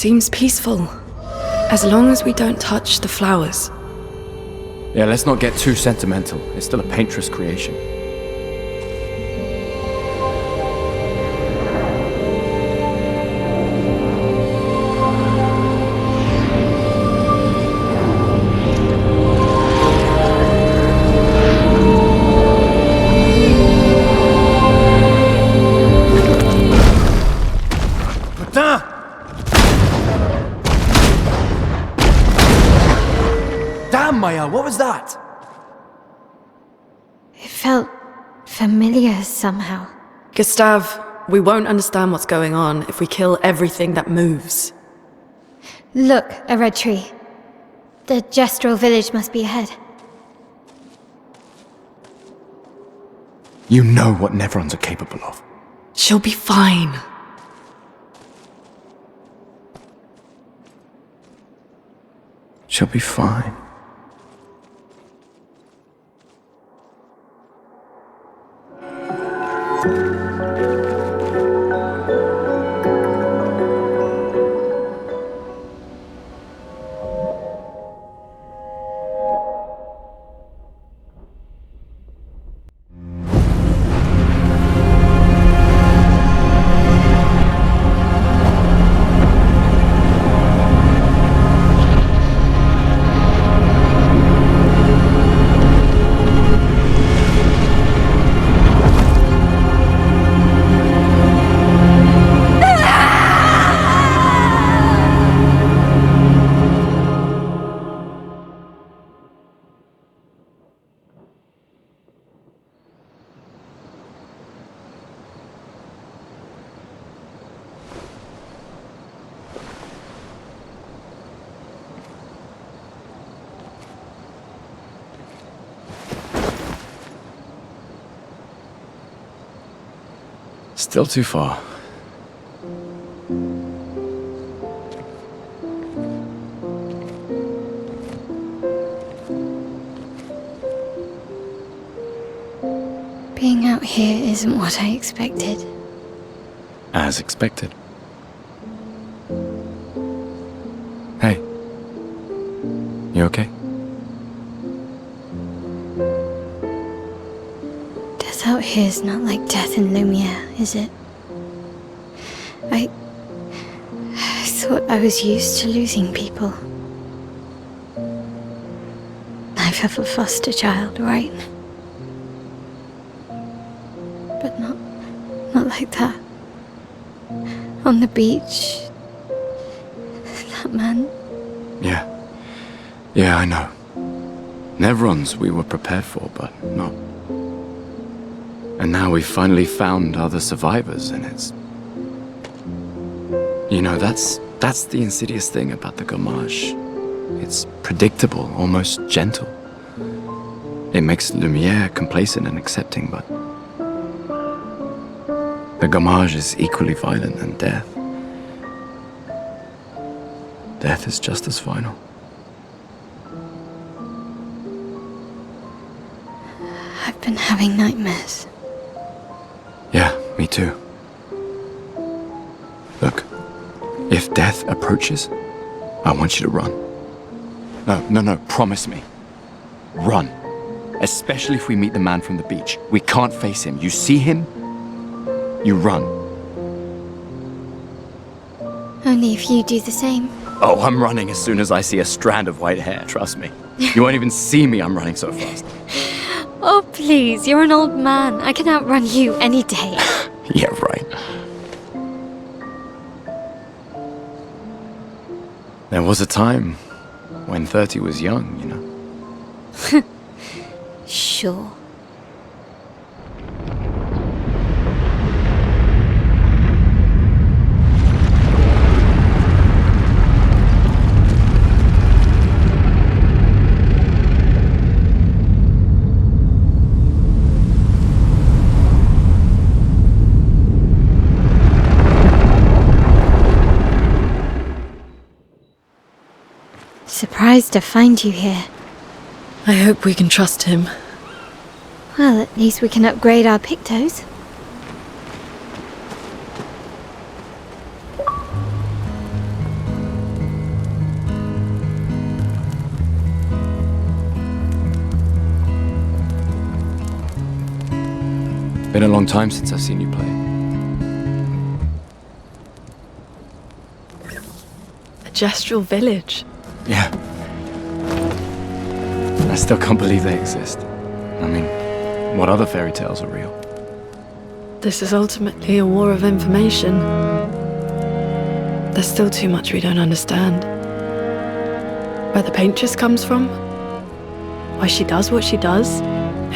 seems peaceful. As long as we don't touch the flowers. Yeah, let's not get too sentimental. It's still a painter's creation. Damn, Maya, what was that? It felt familiar somehow. Gustave, we won't understand what's going on if we kill everything that moves. Look, a red tree. The gestural village must be ahead. You know what Nevrons are capable of. She'll be fine. She'll be fine. Still too far. Being out here isn't what I expected. As expected. Hey. You okay? Death out here's not like death in Lumiere, is it? I thought I was used to losing people. Life of a foster child, right? But not like that. On the beach. That man. Yeah, I know. Nevrons we were prepared for, but not. And now we've finally found other survivors, and it's... You know, that's the insidious thing about the Gommage. It's predictable, almost gentle. It makes Lumiere complacent and accepting, but... The Gommage is equally violent than death. Death is just as final. I've been having nightmares. Yeah, me too. Look, if death approaches, I want you to run. No, promise me. Run. Especially if we meet the man from the beach. We can't face him. You see him, you run. Only if you do the same. Oh, I'm running as soon as I see a strand of white hair, trust me. You won't even see me, I'm running so fast. Oh, please, you're an old man. I can outrun you any day. Yeah, right. There was a time when 30 was young, you know. Sure. Surprised to find you here. I hope we can trust him. Well, at least we can upgrade our Pictos. been a long time since I've seen you play. A gestural village. Yeah. I still can't believe they exist. I mean, what other fairy tales are real? This is ultimately a war of information. There's still too much we don't understand. Where the paintress comes from? Why she does what she does?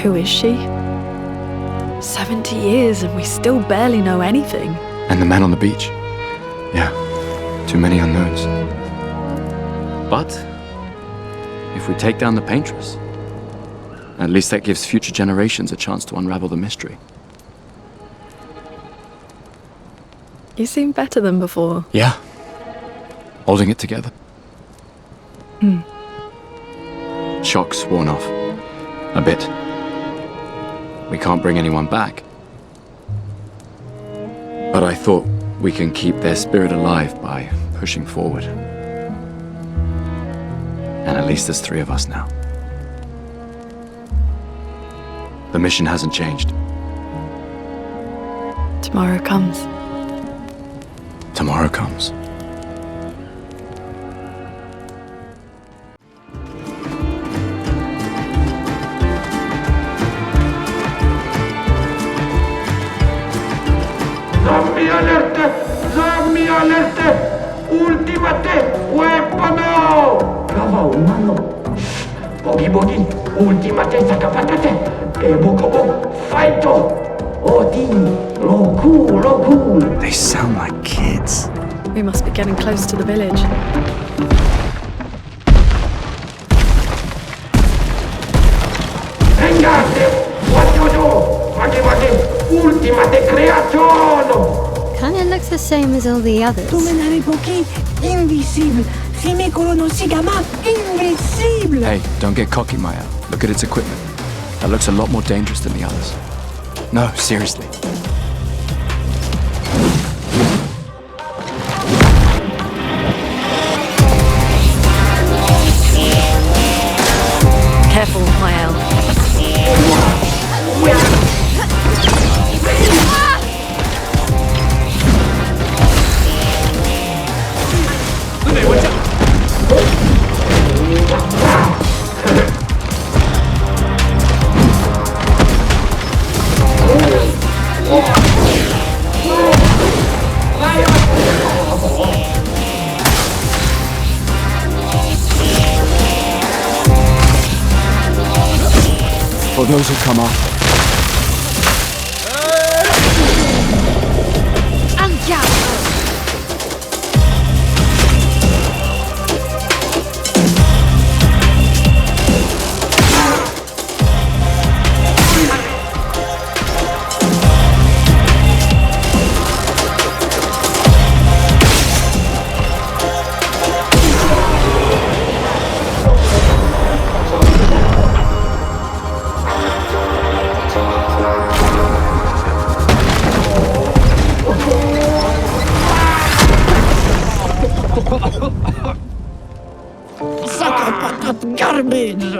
Who is she? 70 years and we still barely know anything. And the man on the beach. Yeah, too many unknowns. But if we take down the paintress, at least that gives future generations a chance to unravel the mystery. You seem better than before. Yeah. Holding it together. Shock's worn off. A bit. We can't bring anyone back. But I thought we can keep their spirit alive by pushing forward. And at least there's 3 of us now. The mission hasn't changed. Tomorrow comes. Tomorrow comes. Zombie alerte! Zombie alerte! Ultimate weapono! Kawa umano. Bogi bogi. Ultimate sakapatate. Ebokobo. Fighto. Odin. Roku. They sound like kids. We must be getting close to the village. Engate! What you do? Wagi. Ultimate creazione! Kinda looks the same as all the others. Hey, don't get cocky, Maya. Look at its equipment. That looks a lot more dangerous than the others. No, seriously. Careful, Mael. For those who come after. Garbage!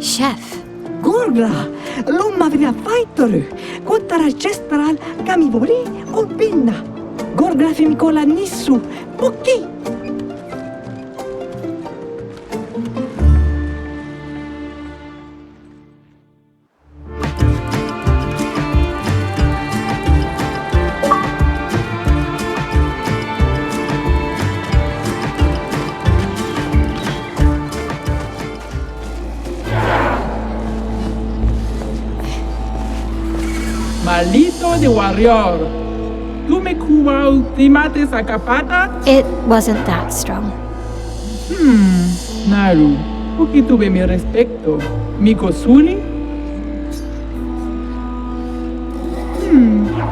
Chef. Gorgla, lumma vina faitoru, kottara chestral kamivori o pinna. Gorgla femikola nissu, pukki. Malito de warrior. ¿Tú me cuba ultimate sacapata? It wasn't that strong. Naru, pochi tuve mi respecto. Mi cosuli?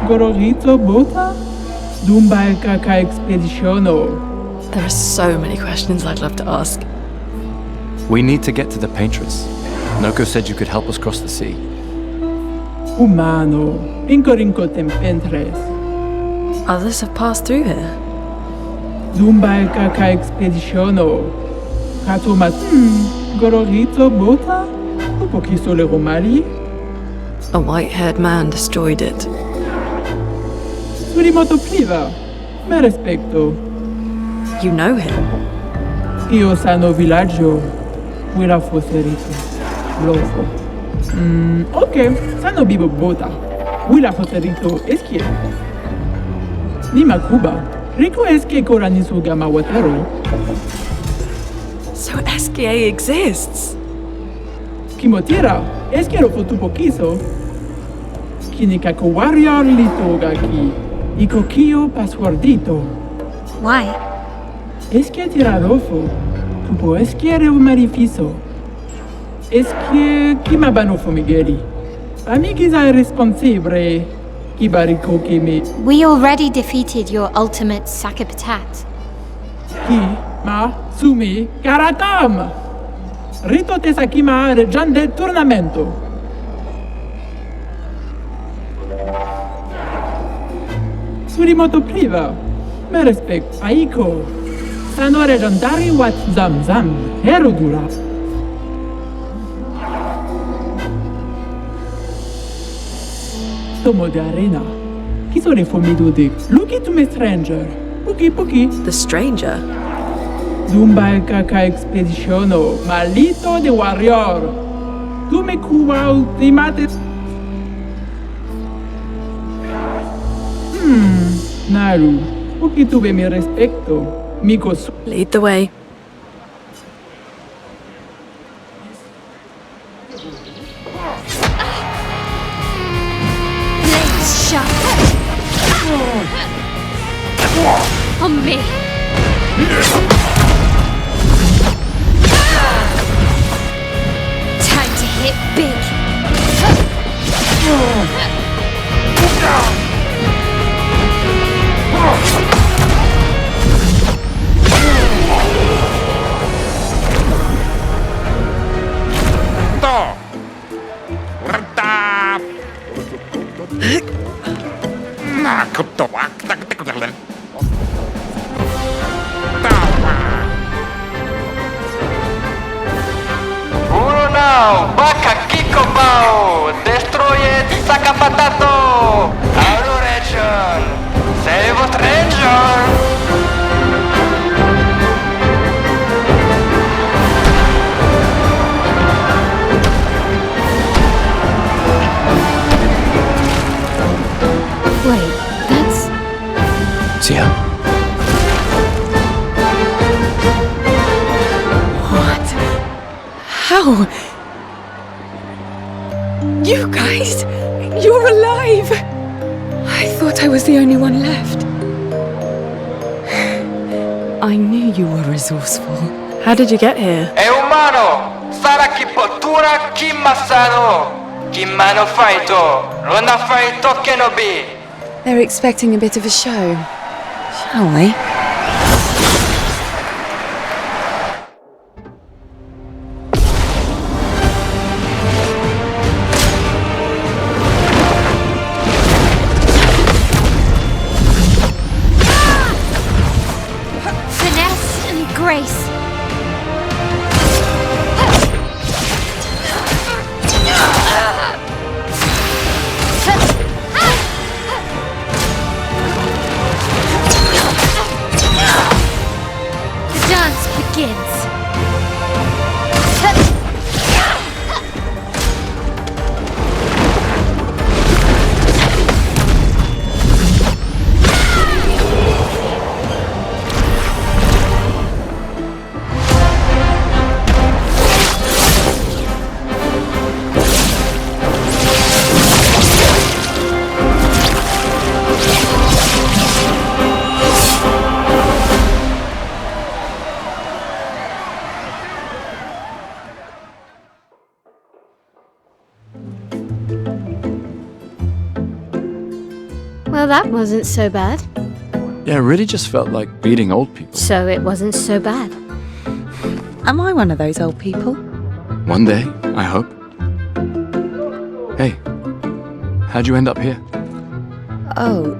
Gororito bota? Dumba el caca expeditiono. There are so many questions I'd love to ask. We need to get to the paintress. Noko said you could help us cross the sea. Humano, incorinco tempentres. Others have passed through here. Dumba el caca expeditiono. Katumat. Gororito bota? Upokiso le romali? A white-haired man destroyed it. Surimoto pliva. Me respecto. You know him? Io sano villaggio. Wila foserito. Lofo. Ok. Sano bibo bota. Wila foserito eskie. Nima Cuba. Rico eskie koranisu gama watero. So SKA exists? Kimotira. Eskie ro fotupokiso. Kinikako warrior litoga ki. Iko kio passwordito. Why? Eskie tiradofo. Tupo eskie reumarifiso. Eskie kimabanofo migeri. Amigiza irresponsibre. Kibariko kimi. We already defeated your ultimate Sakapatat. Ki ma sumi karatam. Rito tesakima rejan del turnamento. Surimoto priva. Me respect aiko. Sano regendari wat zam zam. Herudura. Tomo de arena. Kiso le fomido de. Look to me stranger. Puki. The stranger? Zumba el caca expediciono. Malito de warrior. Tu me cuba ultimate. Naru. Puki tuve mi respecto. Mikos. Lead the way. Blades sharp. On me. Time to hit big. Uno now, Baka Kiko Bao, destroyed Sakapatato, Auru region, save us region. Wait, that's... See her? What? How? You guys? You're alive! I thought I was the only one left. I knew you were resourceful. How did you get here? E umano, Sara Kipotura Kimasano, Kimano Faito, Rona Faito Kenobi. They're expecting a bit of a show. Shall we? finesse and grace. The dance begins. Well, that wasn't so bad. Yeah, it really just felt like beating old people. So it wasn't so bad. Am I one of those old people? One day, I hope. Hey, how'd you end up here? Oh,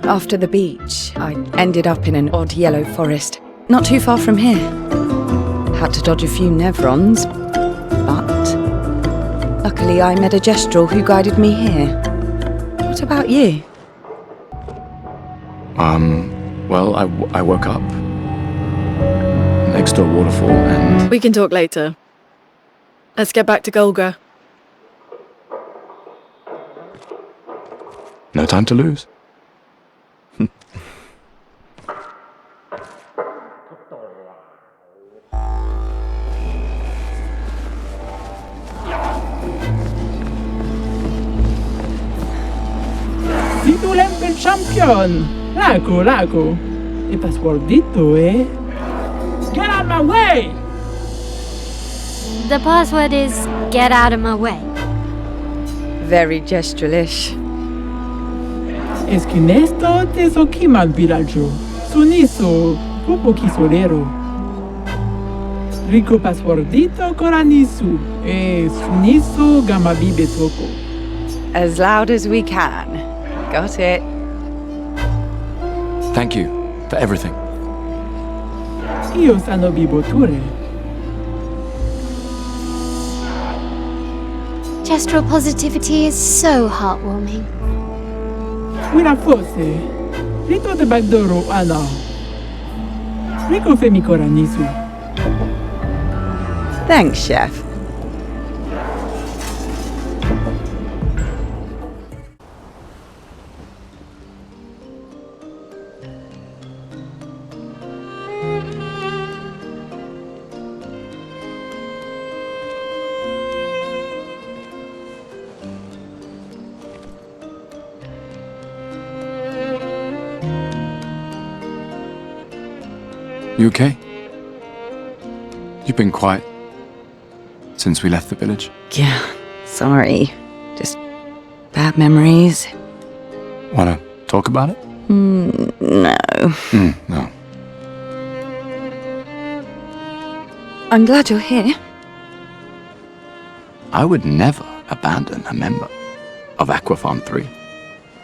after the beach, I ended up in an odd yellow forest, not too far from here. Had to dodge a few Nevrons, but luckily I met a Gestrel who guided me here. What about you? Well, I woke up next to a waterfall and... We can talk later. Let's get back to Golgra. No time to lose. Titulem champion! Laco. E passwordito, eh? Get out of my way! The password is get out of my way. Very Gestrelish. Esquinesto te soquimal villaggio. Suniso, popo chisolero. Rico passwordito coranisu. E suniso gamma bibe topo. As loud as we can. Got it. Thank you for everything. Io sano biboture. Gestural positivity is so heartwarming. Mira fosse. Rito de bagdoro ana. Rico femi coranisu. Thanks, Chef. You okay? You've been quiet since we left the village. Yeah, sorry. Just bad memories. Wanna talk about it? No. No. I'm glad you're here. I would never abandon a member of Aquafarm 3.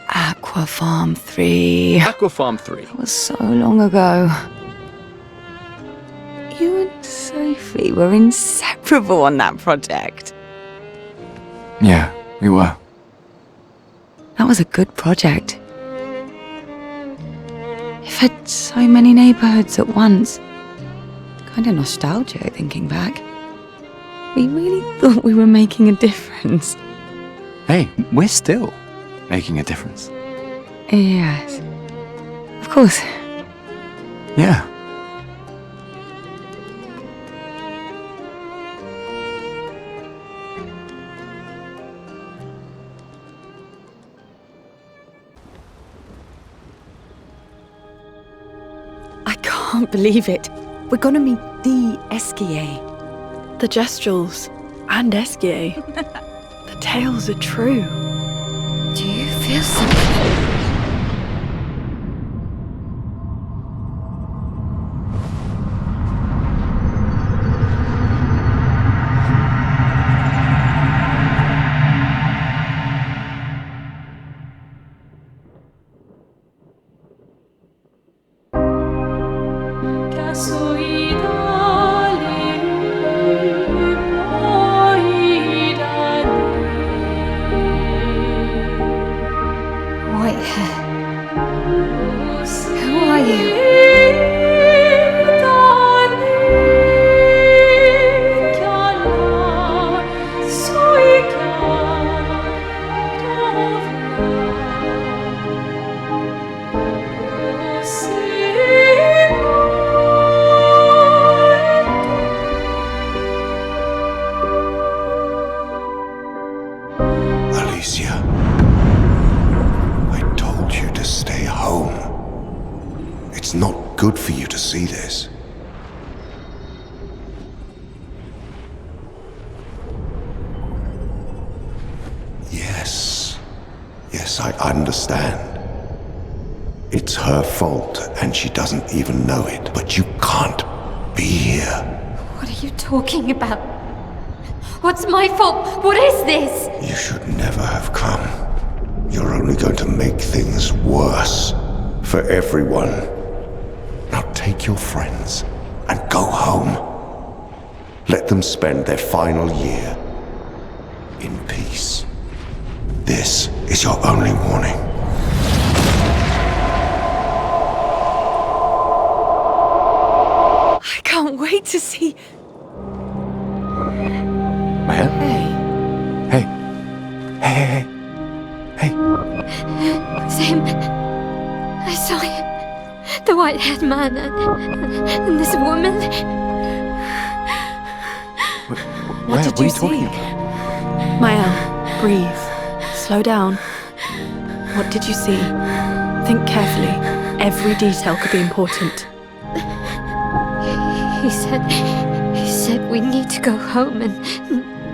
Aquafarm 3. Aquafarm 3. That was so long ago. You and Sophie were inseparable on that project. Yeah, we were. That was a good project. It fed so many neighborhoods at once. Kinda nostalgic thinking back. We really thought we were making a difference. Hey, we're still making a difference. Yes. Of course. Yeah. I can't believe it. We're gonna meet the Esquier. The Gestrels and Esquier. The tales are true. Do you feel something? White hair. Who are you? Alicia, I told you to stay home. It's not good for you to see this. Yes, I understand. It's her fault, and she doesn't even know it. But you can't be here. What are you talking about? What's my fault? What is this? You should never have come. You're only going to make things worse for everyone. Now take your friends and go home. Let them spend their final year in peace. This is your only warning. I can't wait to see. Maya? Hey. Hey. Hey, hey, hey. It was him. I saw him. The white-haired man and this woman. What did are you you talking see? about? Mael, breathe. Slow down. What did you see? Think carefully. Every detail could be important. He said we need to go home and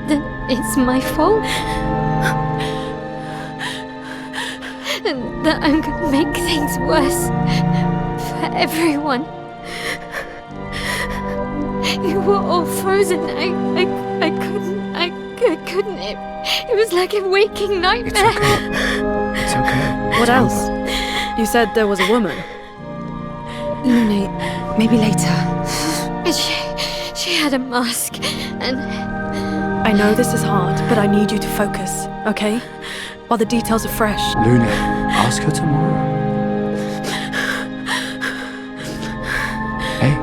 that it's my fault. And that I'm gonna make things worse for everyone. You were all frozen. I couldn't. It was like a waking nightmare. It's okay. What else? You said there was a woman. Lune, maybe later. She had a mask and... I know this is hard, but I need you to focus, okay? While the details are fresh. Lune, ask her tomorrow. Hey,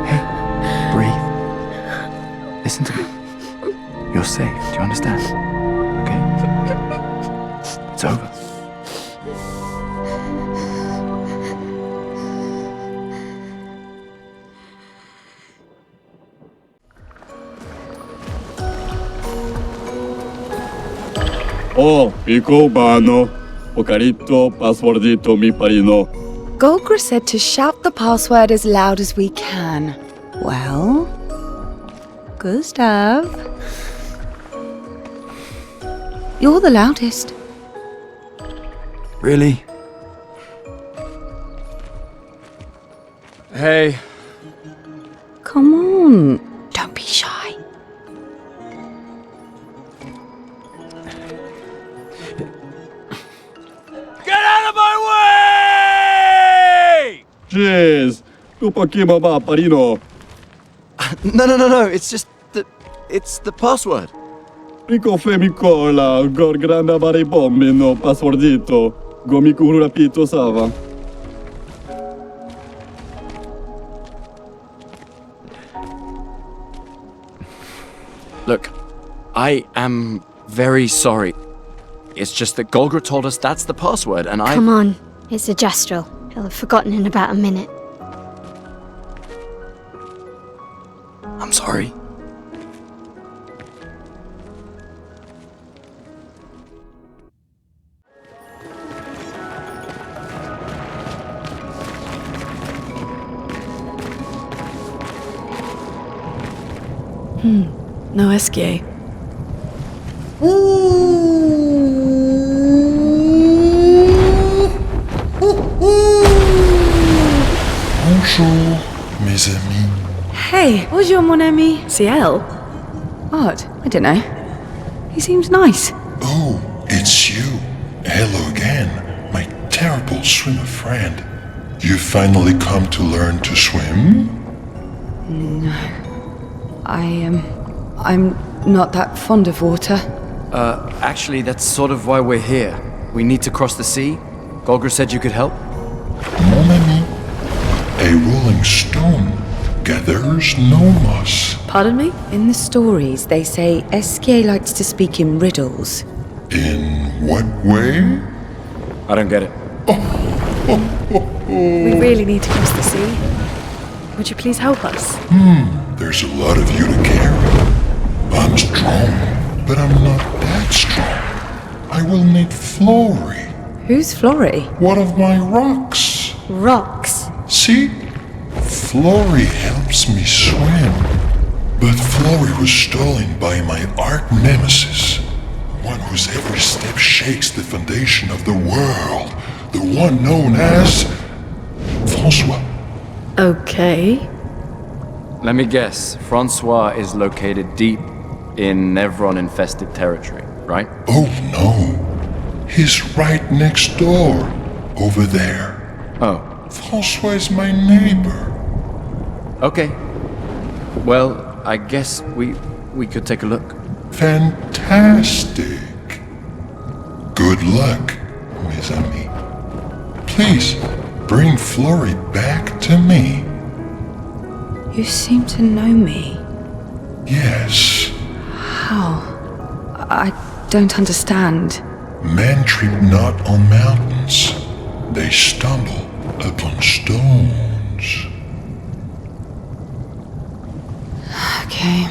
breathe. Listen to me. You're safe, do you understand? Okay? It's over. Pico Bano, Ocarito, Passwordito, mi parino. Golgra said to shout the password as loud as we can. Well, Gustav, you're the loudest. Really? Hey. Come on, don't be shy. Jeez, tu pochino ba parino. No, it's just that it's the password. Pico femicola, gorgranda bari bombino, passwordito, gomiku rapito sava. Look, I am very sorry. It's just that Golgra told us that's the password, and I... Come on, it's a gestural. He'll have forgotten in about a minute. I'm sorry. No SK. Bonjour, mes amis. Hey, bonjour mon ami. Ciel? Odd, I don't know. He seems nice. Oh, it's you. Hello again, my terrible swimmer friend. You finally come to learn to swim? No. I'm not that fond of water. Actually, that's sort of why we're here. We need to cross the sea. Golgra said you could help. Mon ami, a rolling stone gathers no moss. Pardon me? In the stories, they say SK likes to speak in riddles. In what way? I don't get it. We really need to cross the sea. Would you please help us? There's a lot of you to carry. I'm strong, but I'm not that strong. I will need Flory. Who's Flory? One of my rocks. Rocks? See? Flory helps me swim. But Flory was stolen by my arch nemesis. One whose every step shakes the foundation of the world. The one known as... François. Okay. Let me guess. Francois is located deep in Nevron-infested territory, right? Oh no. He's right next door. Over there. Oh. François is my neighbor. Okay. Well, I guess we we could take a look. Fantastic. Good luck, mes amis. Please, bring Flory back to me. You seem to know me. Yes. How? I don't understand. Men trip not on mountains. They stumble upon stones. Okay.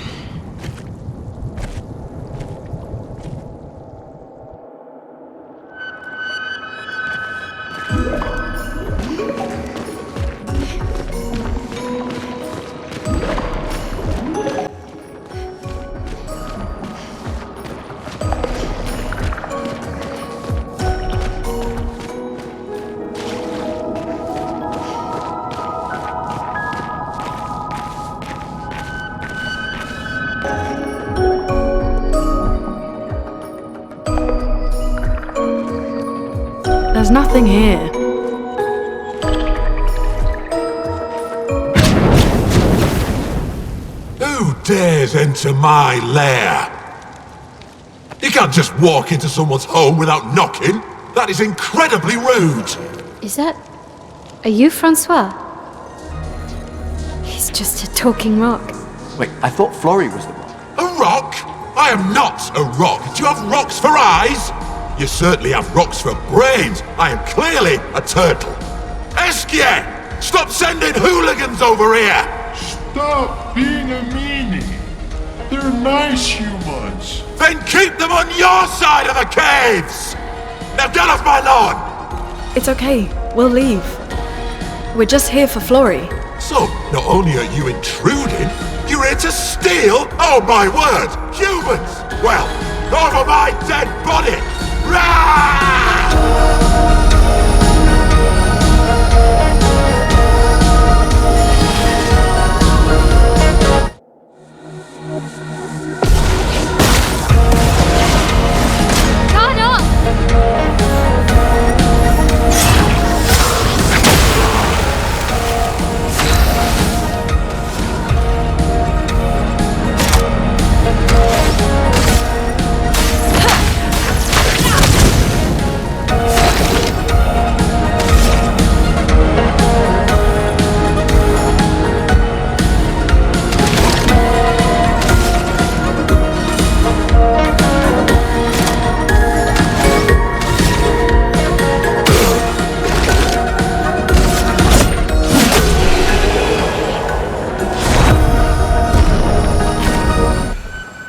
There's nothing here. Who dares enter my lair? You can't just walk into someone's home without knocking. That is incredibly rude. Is that... Are you Francois? He's just a talking rock. Wait, I thought Flory was the rock. A rock? I am not a rock. Do you have rocks for eyes? You certainly have rocks for brains. I am clearly a turtle. Esquier! Stop sending hooligans over here! Stop being a meanie. They're nice humans. Then keep them on your side of the caves! Now get off my lawn! It's okay. We'll leave. We're just here for Flory. So, not only are you intruding, you're here to steal? Oh my word! Humans! Well, over my dead body!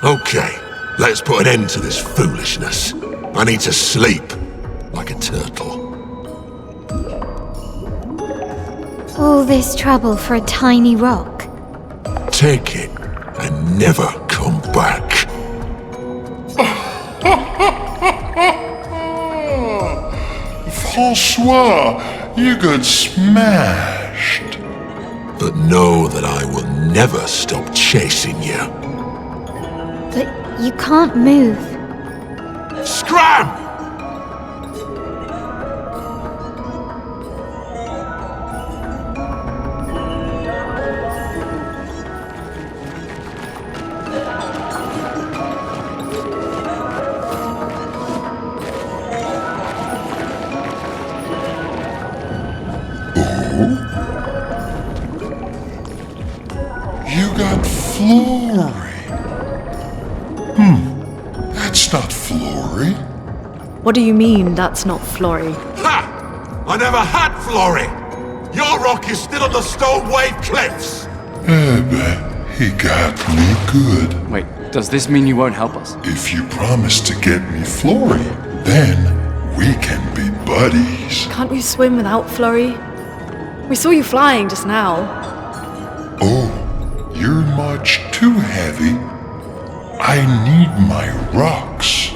Okay, let's put an end to this foolishness. I need to sleep like a turtle. All this trouble for a tiny rock. Take it and never come back. Francois, you got smashed. But know that I will never stop chasing you. But you can't move. Scram! You got Flory. That's not Flory. What do you mean, that's not Flory? Ha! I never had Flory! Your rock is still on the Stone Wave Cliffs! He got me good. Wait, does this mean you won't help us? If you promise to get me Flory, then we can be buddies. Can't you swim without Flory? We saw you flying just now. Oh, you're much too heavy. I need my rocks.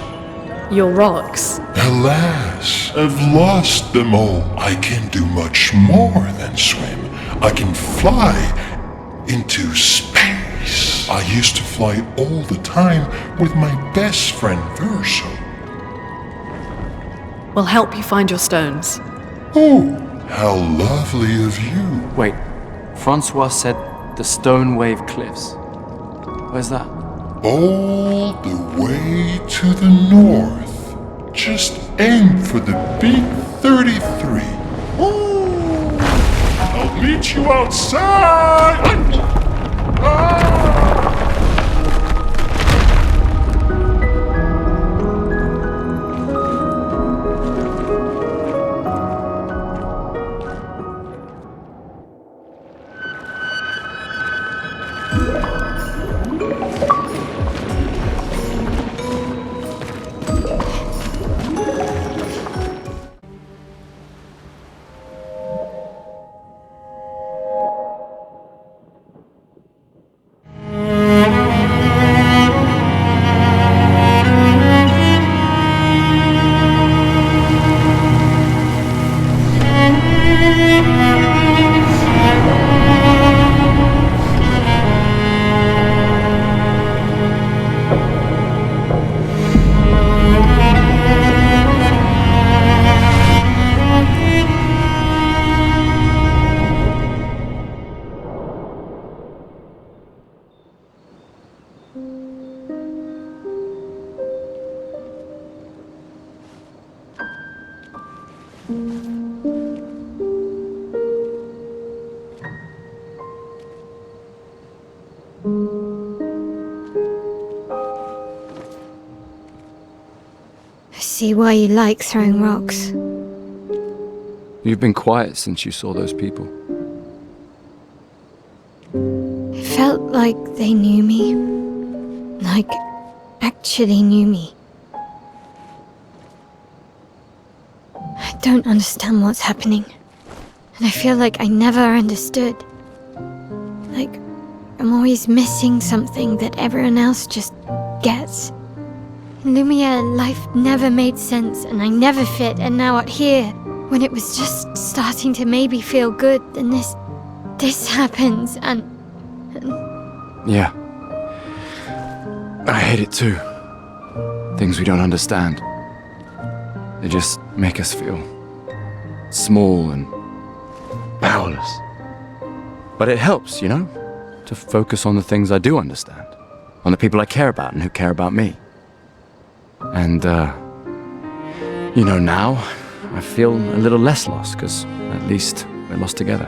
Your rocks? Alas, I've lost them all. I can do much more than swim. I can fly into space. I used to fly all the time with my best friend Verso. We'll help you find your stones. Oh, how lovely of you. Wait, Francois said the Stone Wave Cliffs. Where's that? all the way to the north. Just aim for the big 33. Ooh, I'll meet you outside. I see why you like throwing rocks. You've been quiet since you saw those people. It felt like they knew me. Like, actually knew me. I don't understand what's happening. And I feel like I never understood. Like, I'm always missing something that everyone else just gets. In Lumiere, life never made sense, and I never fit, and now out here, when it was just starting to maybe feel good, then this happens, and... Yeah. I hate it too. Things we don't understand. They just make us feel small and powerless. But it helps, you know, to focus on the things I do understand, on the people I care about and who care about me. And, you know, now I feel a little less lost, because at least we're lost together.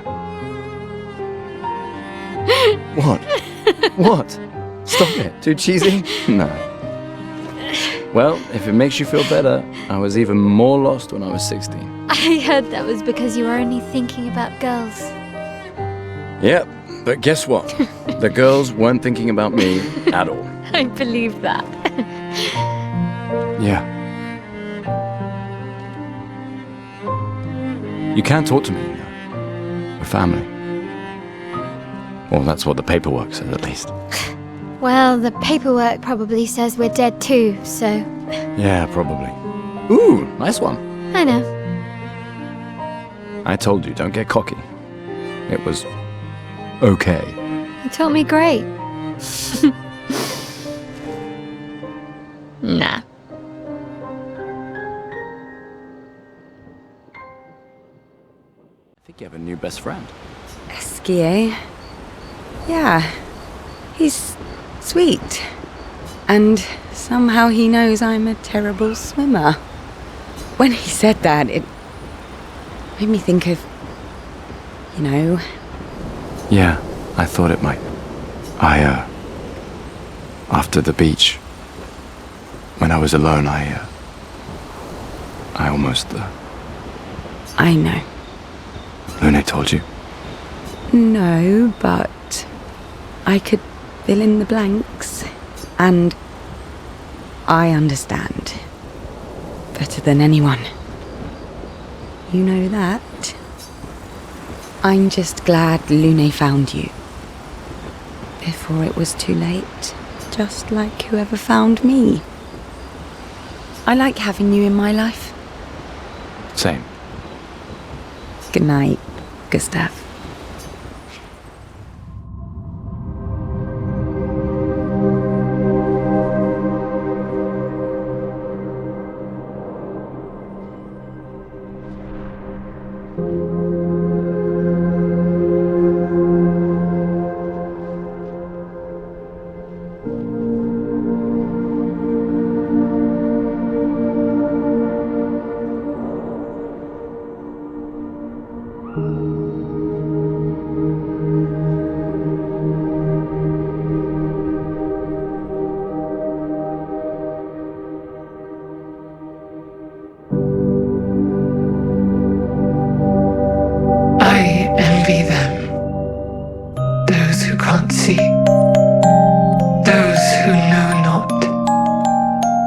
What? What? Stop it. Too cheesy? No. Well, if it makes you feel better, I was even more lost when I was 16. I heard that was because you were only thinking about girls. Yep, but guess what? The girls weren't thinking about me at all. I believe that. Yeah. You can't talk to me, you know. We're family. Well, that's what the paperwork says, at least. Well, the paperwork probably says we're dead too, so... Yeah, probably. Ooh, nice one. I know. I told you, don't get cocky. It was okay. You taught me great. Nah. I think you have a new best friend. Esquier? Yeah. He's sweet. And somehow he knows I'm a terrible swimmer. When he said that, it made me think of, you know... Yeah, I thought it might. After the beach, when I was alone, I almost, I know. Lune told you? No, but I could fill in the blanks. And I understand. Better than anyone. You know that. I'm just glad Lune found you. Before it was too late. Just like whoever found me. I like having you in my life. Same. Good night, Gustav. I envy them, those who can't see, those who know not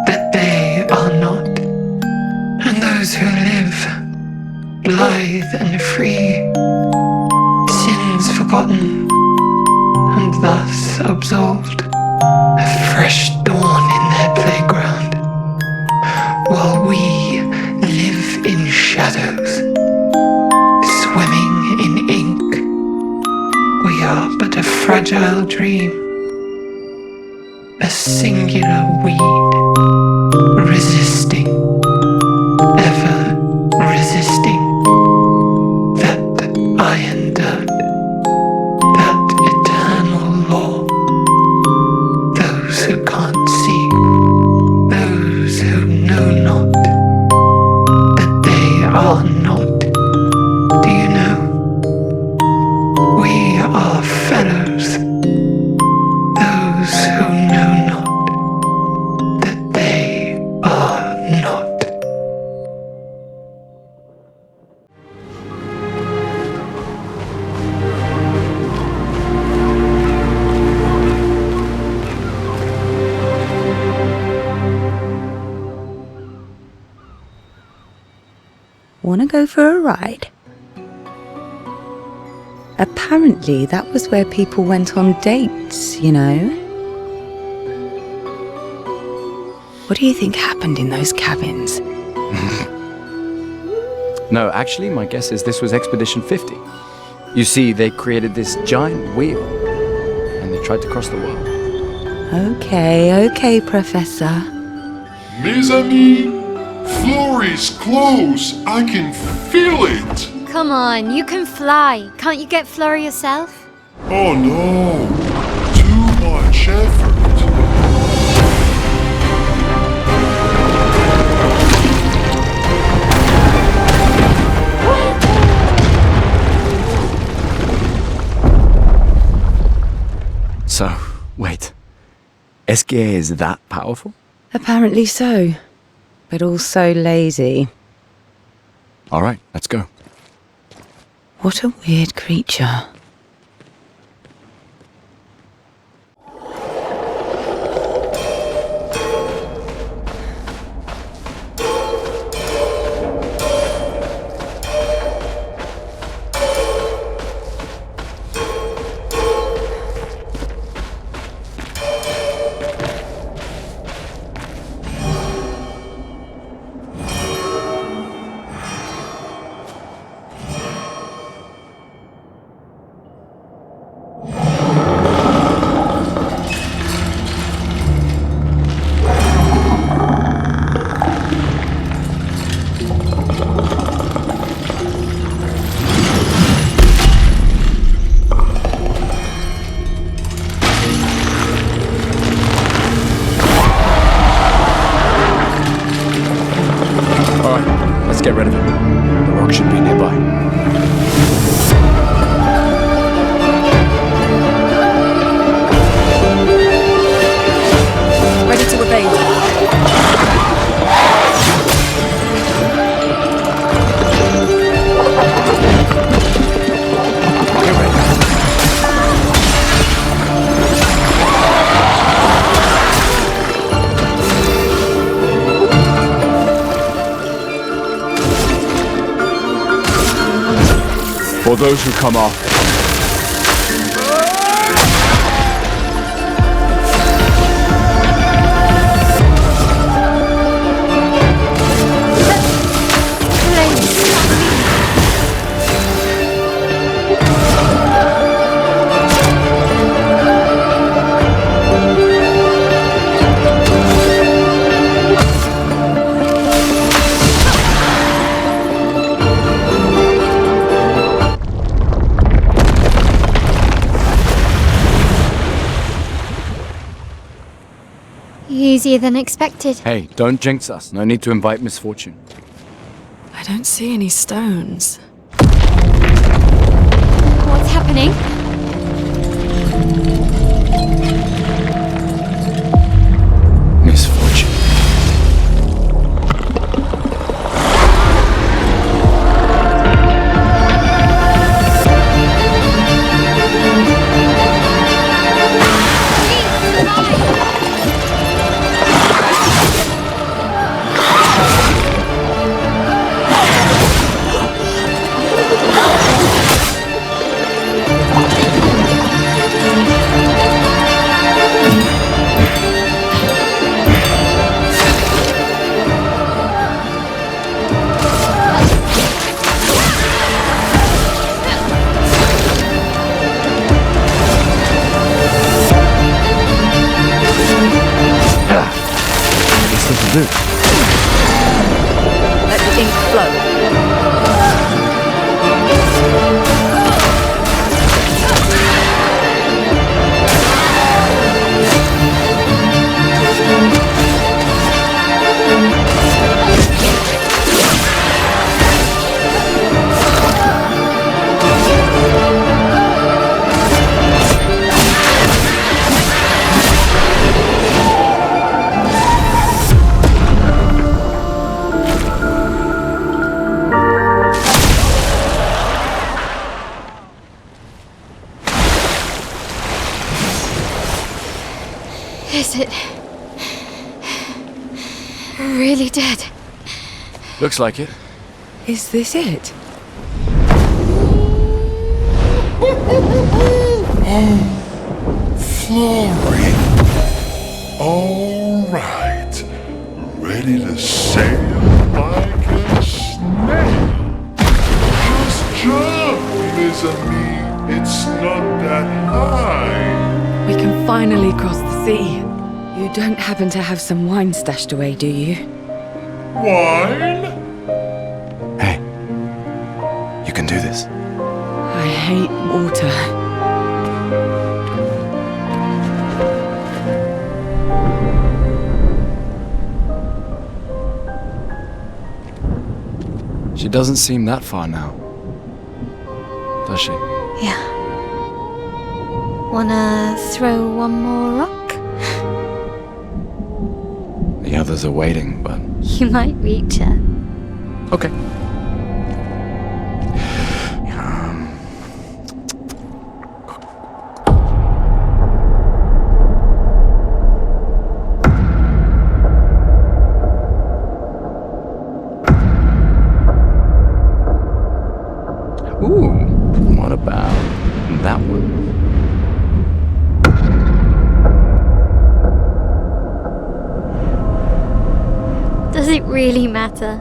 that they are not, and those who live blithe and free, sins forgotten, and thus absolved, a fresh dawn in their playground, while we live in shadows, swimming in ink. We are but a fragile dream, a singular weed, resisting, ever resisting that iron dirt, that eternal law. Those who can't see, those who know not that they are not. Do you know? We are fellows, those who know not that they are not. Wanna go for a ride? Apparently that was where people went on dates, you know? What do you think happened in those cabins? No, actually, my guess is this was Expedition 50. You see, they created this giant wheel, and they tried to cross the world. Okay, Professor. Mes amis, Florey's close. I can feel it. Come on, you can fly. Can't you get Florey yourself? Oh no, too much effort. So, wait. Esquier is that powerful? Apparently so, but also lazy. All right, let's go. What a weird creature. Let's get rid of it. The rock should be nearby. Ready to evade. For those who come off. Easier than expected. Hey, don't jinx us. No need to invite misfortune. I don't see any stones. What's happening? Misfortune. Let the ink flow. Is it really dead? Looks like it. Is this it? Flory. All right. Ready to sail like a snail. Just jump, mes amis. It's not that high. We can finally cross the sea. You don't happen to have some wine stashed away, do you? Wine? Hey, you can do this. I hate water. She doesn't seem that far now, does she? Yeah. Wanna throw one more rock? The others are waiting, but... You might reach her. Okay. Ooh, what about that one? Does it really matter?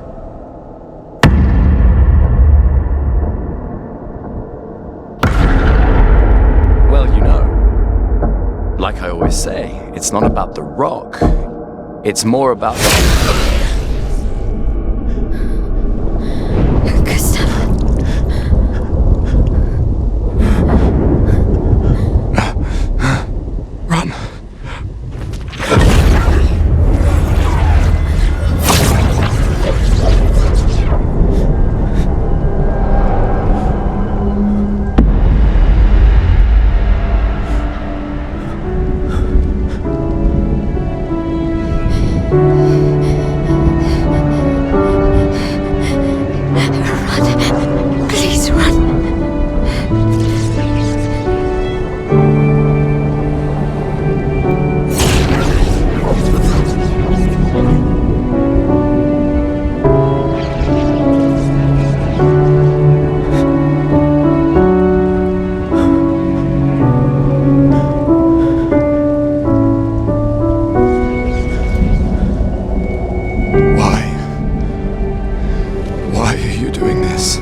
Well, you know, like I always say, it's not about the rock. It's more about... Run. Please run. Why are you doing this?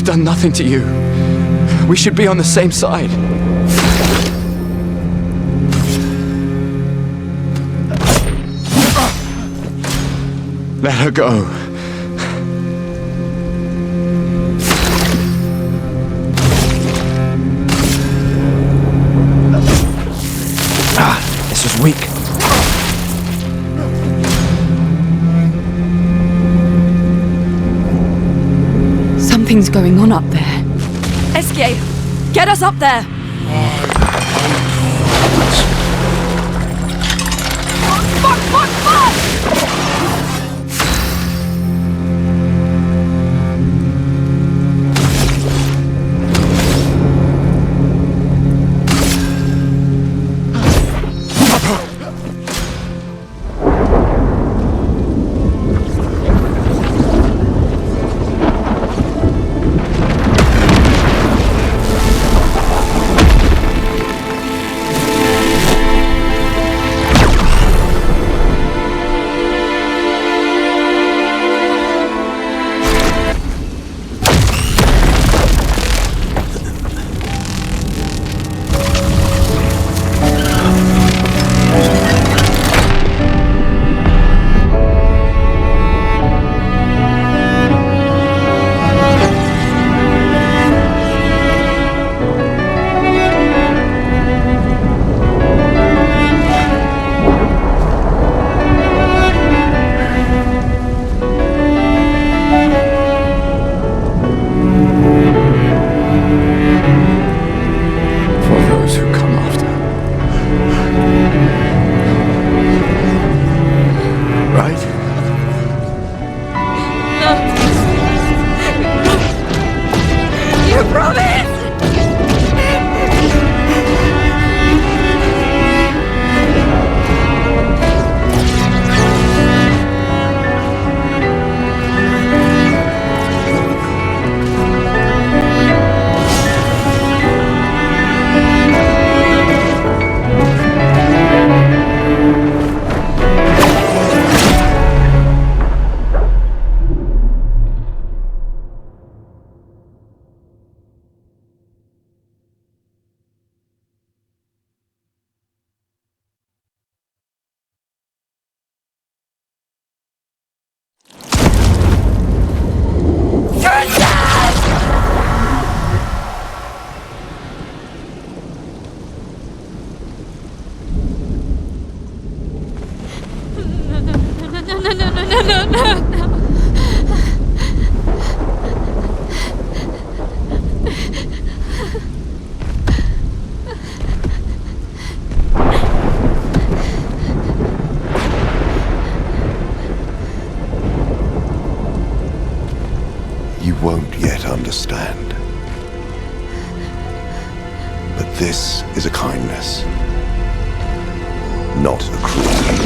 done nothing to you. We should be on the same side. Let her go. This was weak. Something's going on up there. Esquier, get us up there! Fuck! You won't yet understand. But this is a kindness, not a cruelty.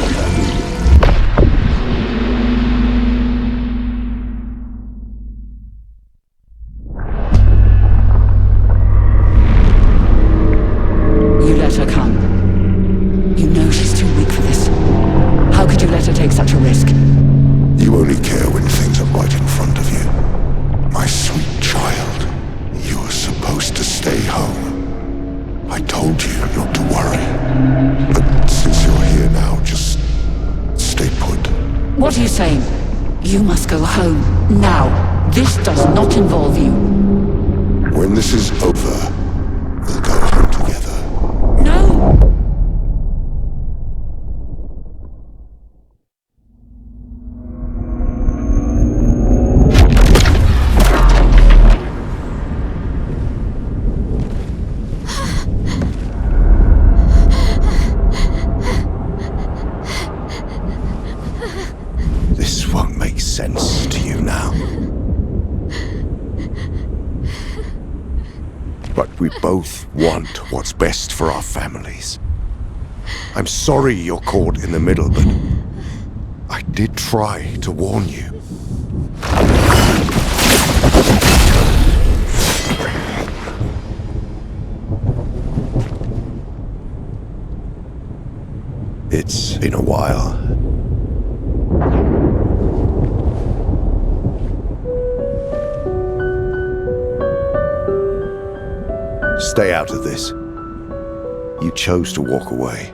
You let her come. You know she's too weak for this. How could you let her take such a risk? You only care when things are right in front of you. My sweet child, you are supposed to stay home. I told you not to worry. But since you're here now, just stay put. What are you saying? You must go home, now. This does not involve you. When this is over, we'll go home together. No! This won't make sense to you now. But we both want what's best for our families. I'm sorry you're caught in the middle, but I did try to warn you. It's been a while. stay out of this. You chose to walk away.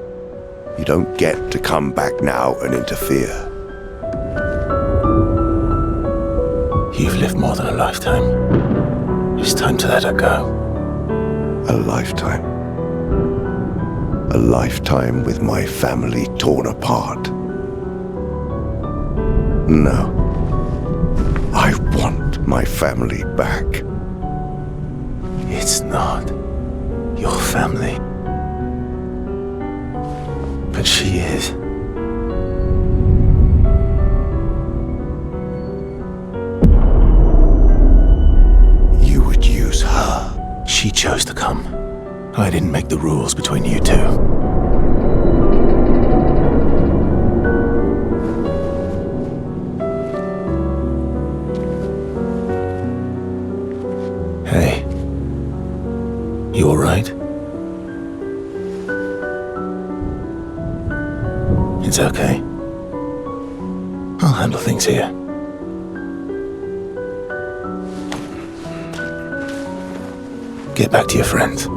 You don't get to come back now and interfere. You've lived more than a lifetime. It's time to let her go. A lifetime. A lifetime with my family torn apart. No. I want my family back. It's not your family. But she is. You would use her. She chose to come. I didn't make the rules between you two. Hey. You alright? It's okay. I'll handle things here. Get back to your friends.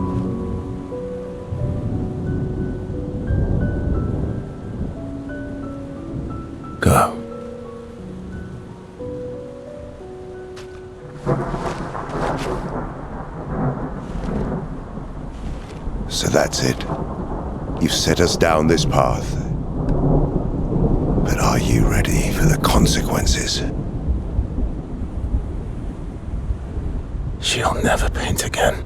Go. So that's it. You've set us down this path. But are you ready for the consequences? She'll never paint again.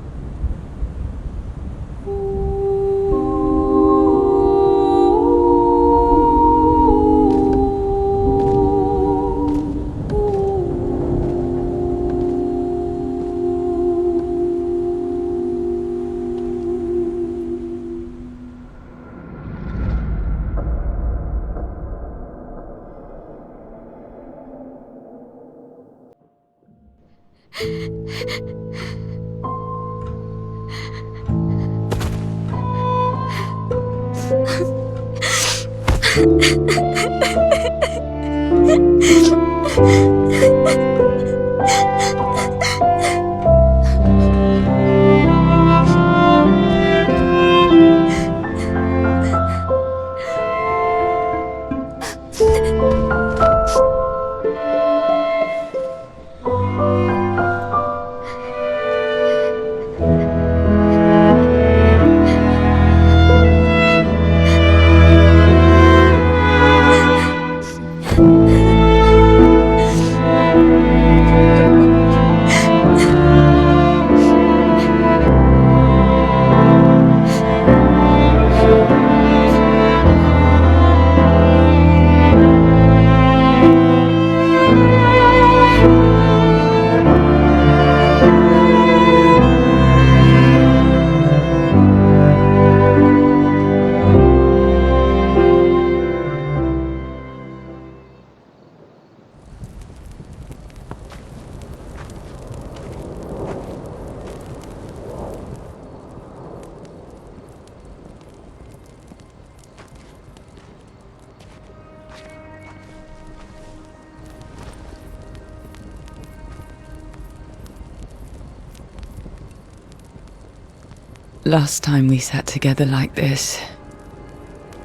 Last time we sat together like this.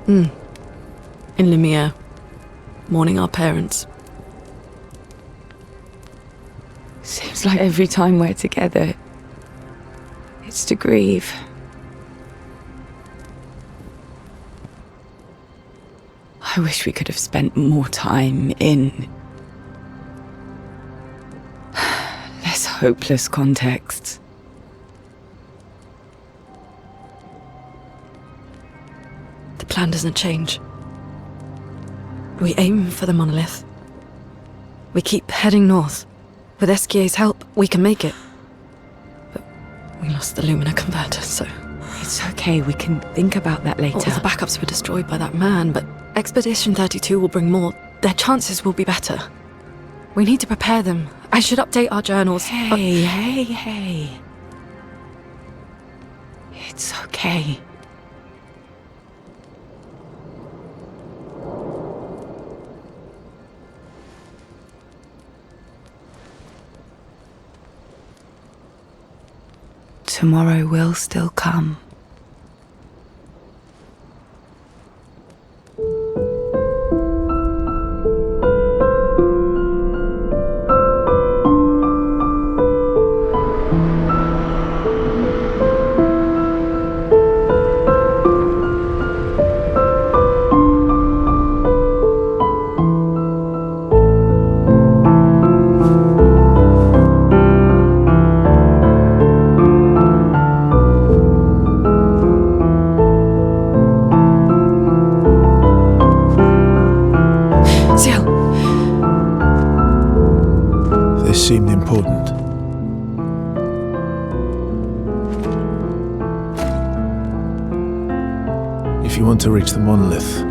In Lumiere, mourning our parents. Seems like every time we're together, it's to grieve. I wish we could have spent more time in less hopeless contexts. The plan doesn't change. We aim for the monolith. We keep heading north. With Esquier's help, we can make it. But we lost the Lumina converter, so... It's okay, we can think about that later. All the backups were destroyed by that man, but Expedition 32 will bring more. Their chances will be better. We need to prepare them. I should update our journals. Hey. It's okay. tomorrow will still come. This seemed important. If you want to reach the monolith,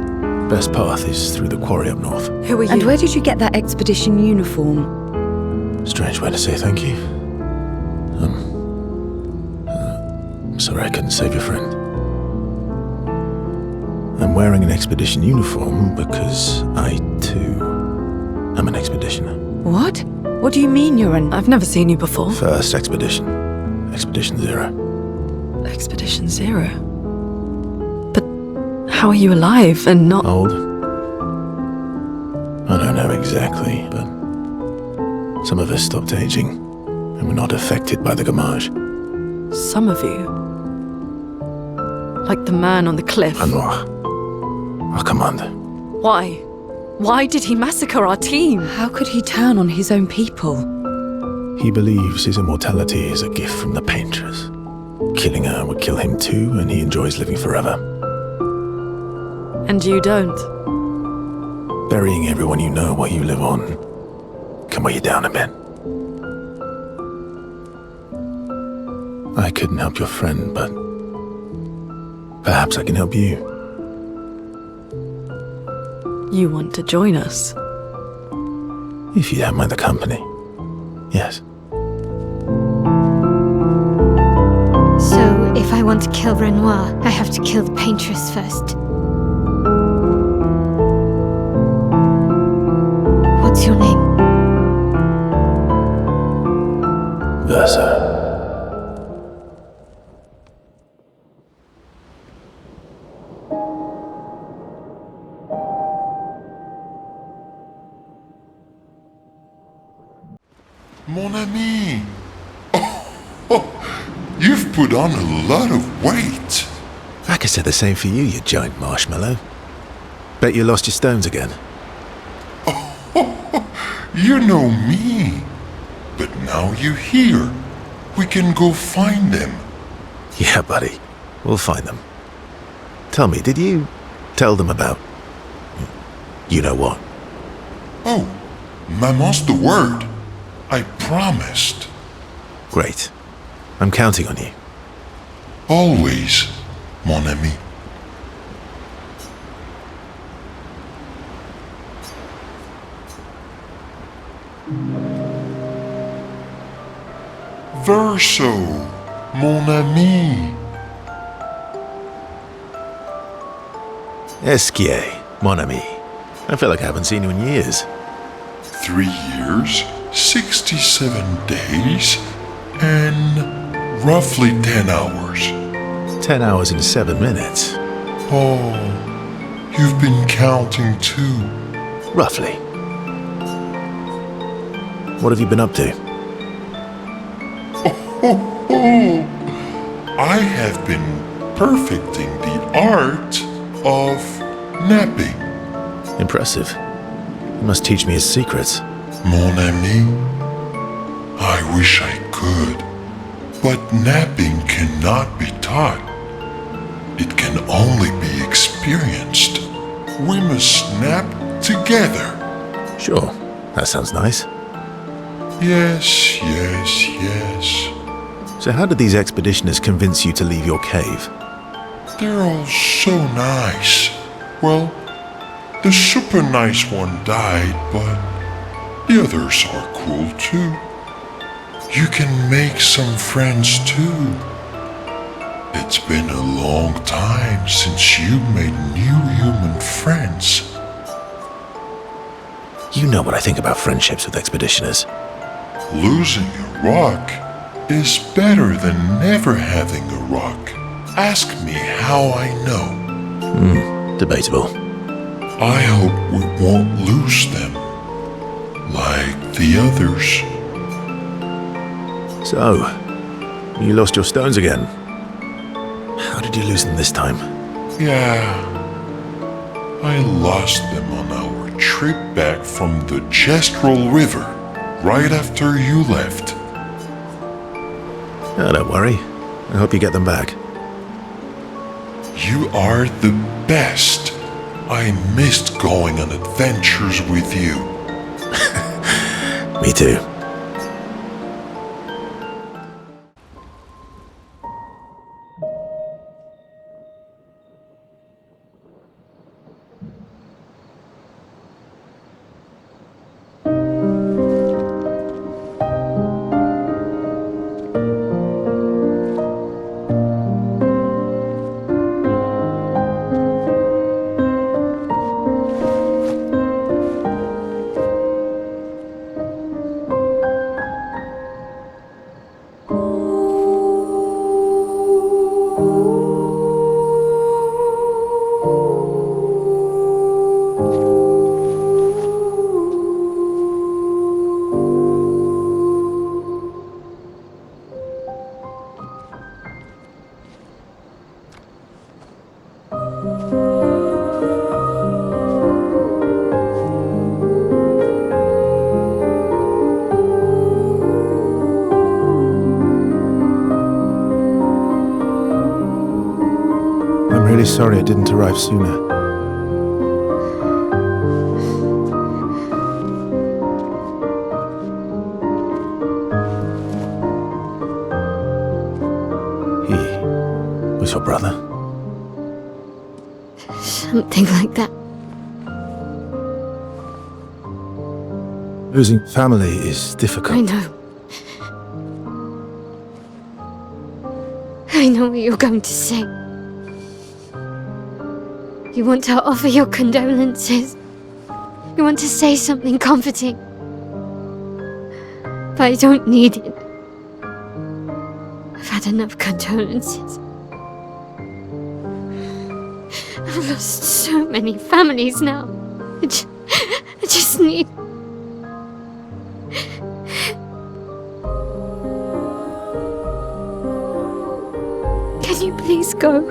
best path is through the quarry up north. Who are you? And where did you get that expedition uniform? Strange way to say thank you. I'm sorry I couldn't save your friend. I'm wearing an expedition uniform because I, too, am an expeditioner. What? What do you mean you're an... I've never seen you before. First expedition. Expedition Zero. Expedition Zero? But how are you alive and not... Old? I don't know exactly, but some of us stopped aging and were not affected by the Gamage. Some of you? Like the man on the cliff? Anwar, our commander. Why? Why did he massacre our team? How could he turn on his own people? He believes his immortality is a gift from the painters. Killing her would kill him too, and he enjoys living forever. And you don't? Burying everyone you know while you live on can weigh you down a bit. I couldn't help your friend, but perhaps I can help you. You want to join us? If you don't mind the company, yes. So, if I want to kill Renoir, I have to kill the paintress first. What's your name? Versa. Mon ami! Oh, you've put on a lot of weight. I could say the same for you, you giant marshmallow. Bet you lost your stones again. You know me. But now you're here. We can go find them. Yeah, buddy. We'll find them. Tell me, did you tell them about... you know what? Oh, Maman's the word. I promised. Great. I'm counting on you. Always, mon ami. Verso, mon ami. Esquier, mon ami. I feel like I haven't seen you in years. 3 years, 67 days, and roughly 10 hours. 10 hours and 7 minutes. Oh, you've been counting too. Roughly. What have you been up to? Oh, I have been perfecting the art of napping. Impressive. You must teach me his secrets. Mon ami, I wish I could, but napping cannot be taught. It can only be experienced. We must nap together. Sure, that sounds nice. Yes, yes, yes. So how did these expeditioners convince you to leave your cave? They're all so nice. Well, the super nice one died, but the others are cool too. You can make some friends too. It's been a long time since you made new human friends. You know what I think about friendships with expeditioners. Losing a rock is better than never having a rock. Ask me how I know. Debatable. I hope we won't lose them, like the others. So, you lost your stones again. How did you lose them this time? Yeah, I lost them on our trip back from the Jestrel River, right after you left. Oh, don't worry. I hope you get them back. You are the best. I missed going on adventures with you. Me too. I'm really sorry it didn't arrive sooner. He was your brother? Something like that. Losing family is difficult. I know. I know what you're going to say. You want to offer your condolences. You want to say something comforting. But I don't need it. I've had enough condolences. I've lost so many families now. I just need... Can you please go?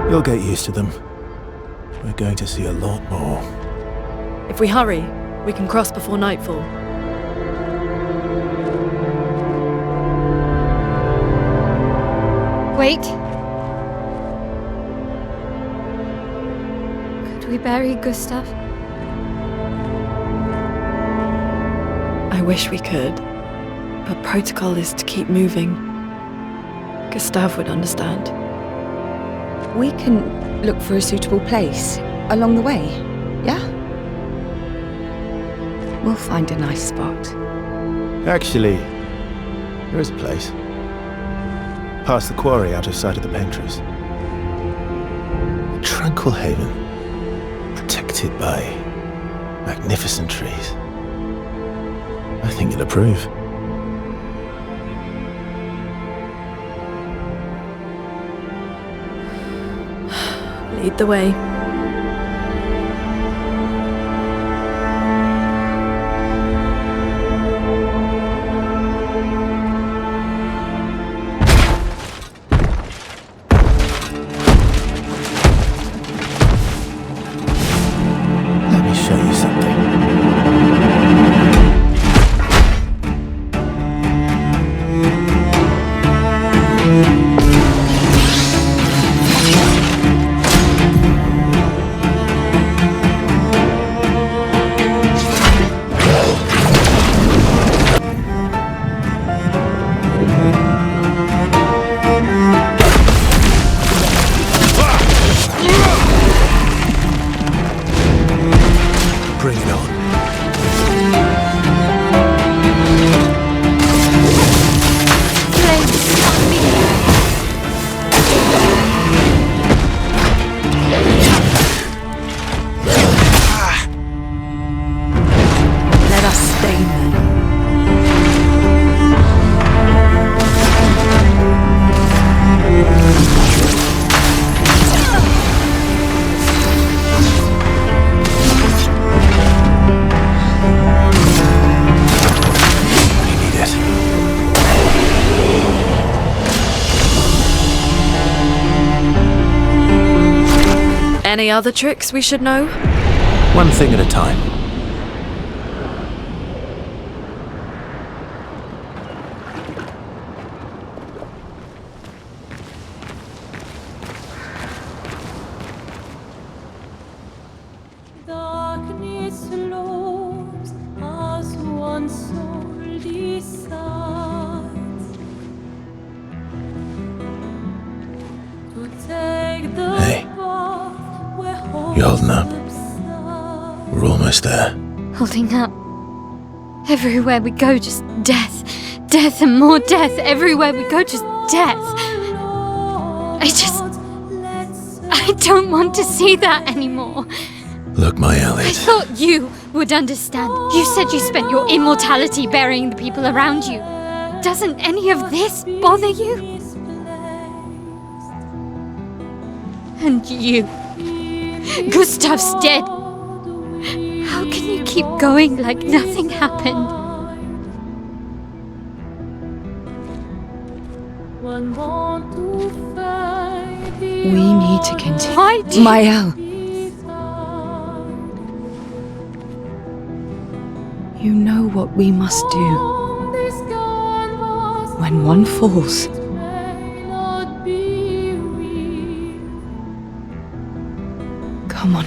You'll get used to them. We're going to see a lot more. If we hurry, we can cross before nightfall. Wait. Could we bury Gustav? I wish we could, but protocol is to keep moving. Gustav would understand. We can look for a suitable place along the way, yeah? We'll find a nice spot. Actually, there is a place. Past the quarry, out of sight of the paint trees. A tranquil haven, protected by magnificent trees. I think you'll approve. Lead the way. Any other tricks we should know? One thing at a time. Darkness looms as one soul decides to take the path where hope You holding up? We're almost there. Holding up. Everywhere we go, just death. Death and more death. Everywhere we go, just death. I don't want to see that anymore. Look, my I Elliot. thought you would understand. You said you spent your immortality burying the people around you. Doesn't any of this bother you? And you. Gustav's dead. How can you keep going like nothing happened? We need to continue. Why do Mael. You know what we must do. When one falls, come on.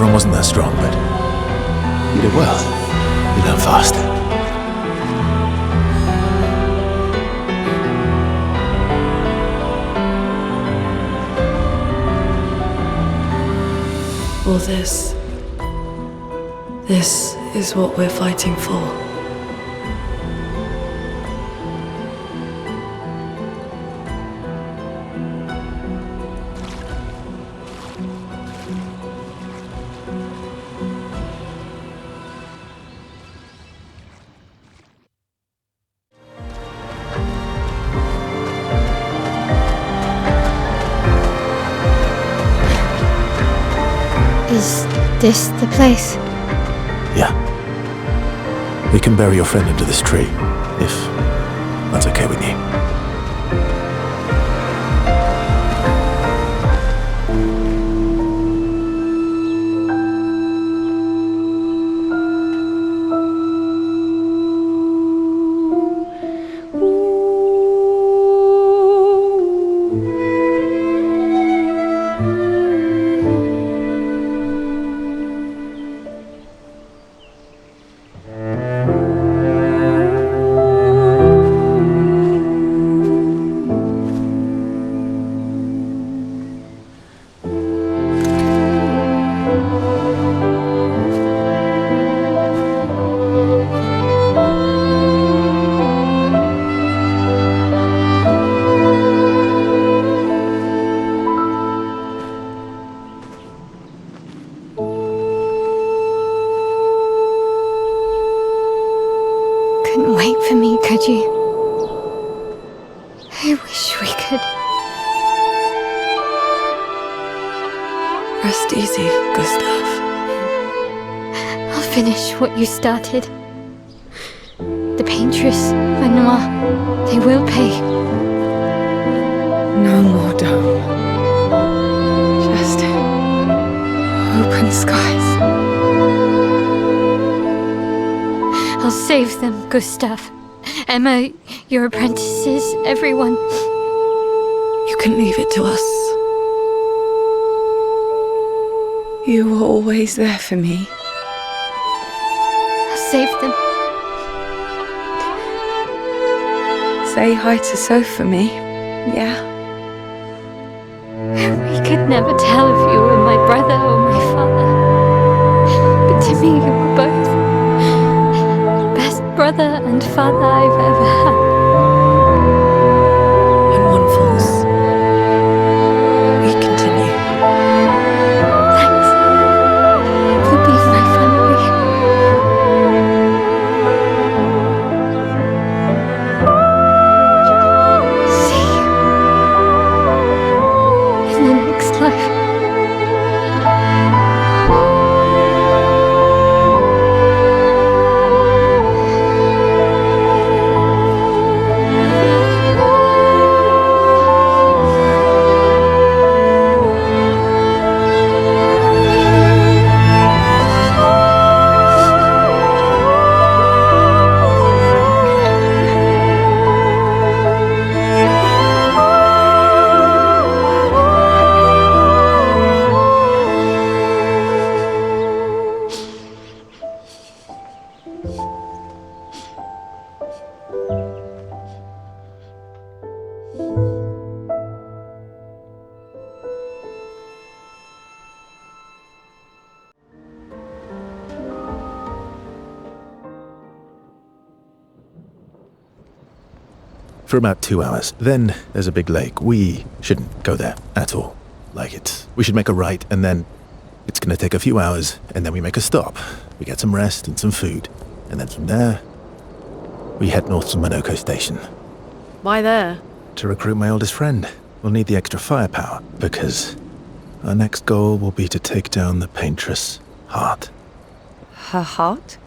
Everyone wasn't that strong, but you did well. You learned fast. All this is what we're fighting for. Is this the place? Yeah. We can bury your friend under this tree, if that's okay with you. Couldn't wait for me, could you? I wish we could. Rest easy, Gustav. I'll finish what you started. The paintress, Benoit, they will pay. No more dome. Just open skies. I'll save them, Gustav. Emma, your apprentices, everyone. You can leave it to us. You were always there for me. I'll save them. Say hi to Soph for me, yeah? We could never tell if you were my brother or my father. But to me, you were both. Best brother and father I've ever had. When one falls, we continue. Thanks for being my family. See you in the next life. For about 2 hours. Then there's a big lake. We shouldn't go there at all. We should make a right, and then it's gonna take a few hours, and then we make a stop. We get some rest and some food, and then from there, we head north to Monoko Station. Why there? To recruit my oldest friend. We'll need the extra firepower, because our next goal will be to take down the paintress' heart. Her heart?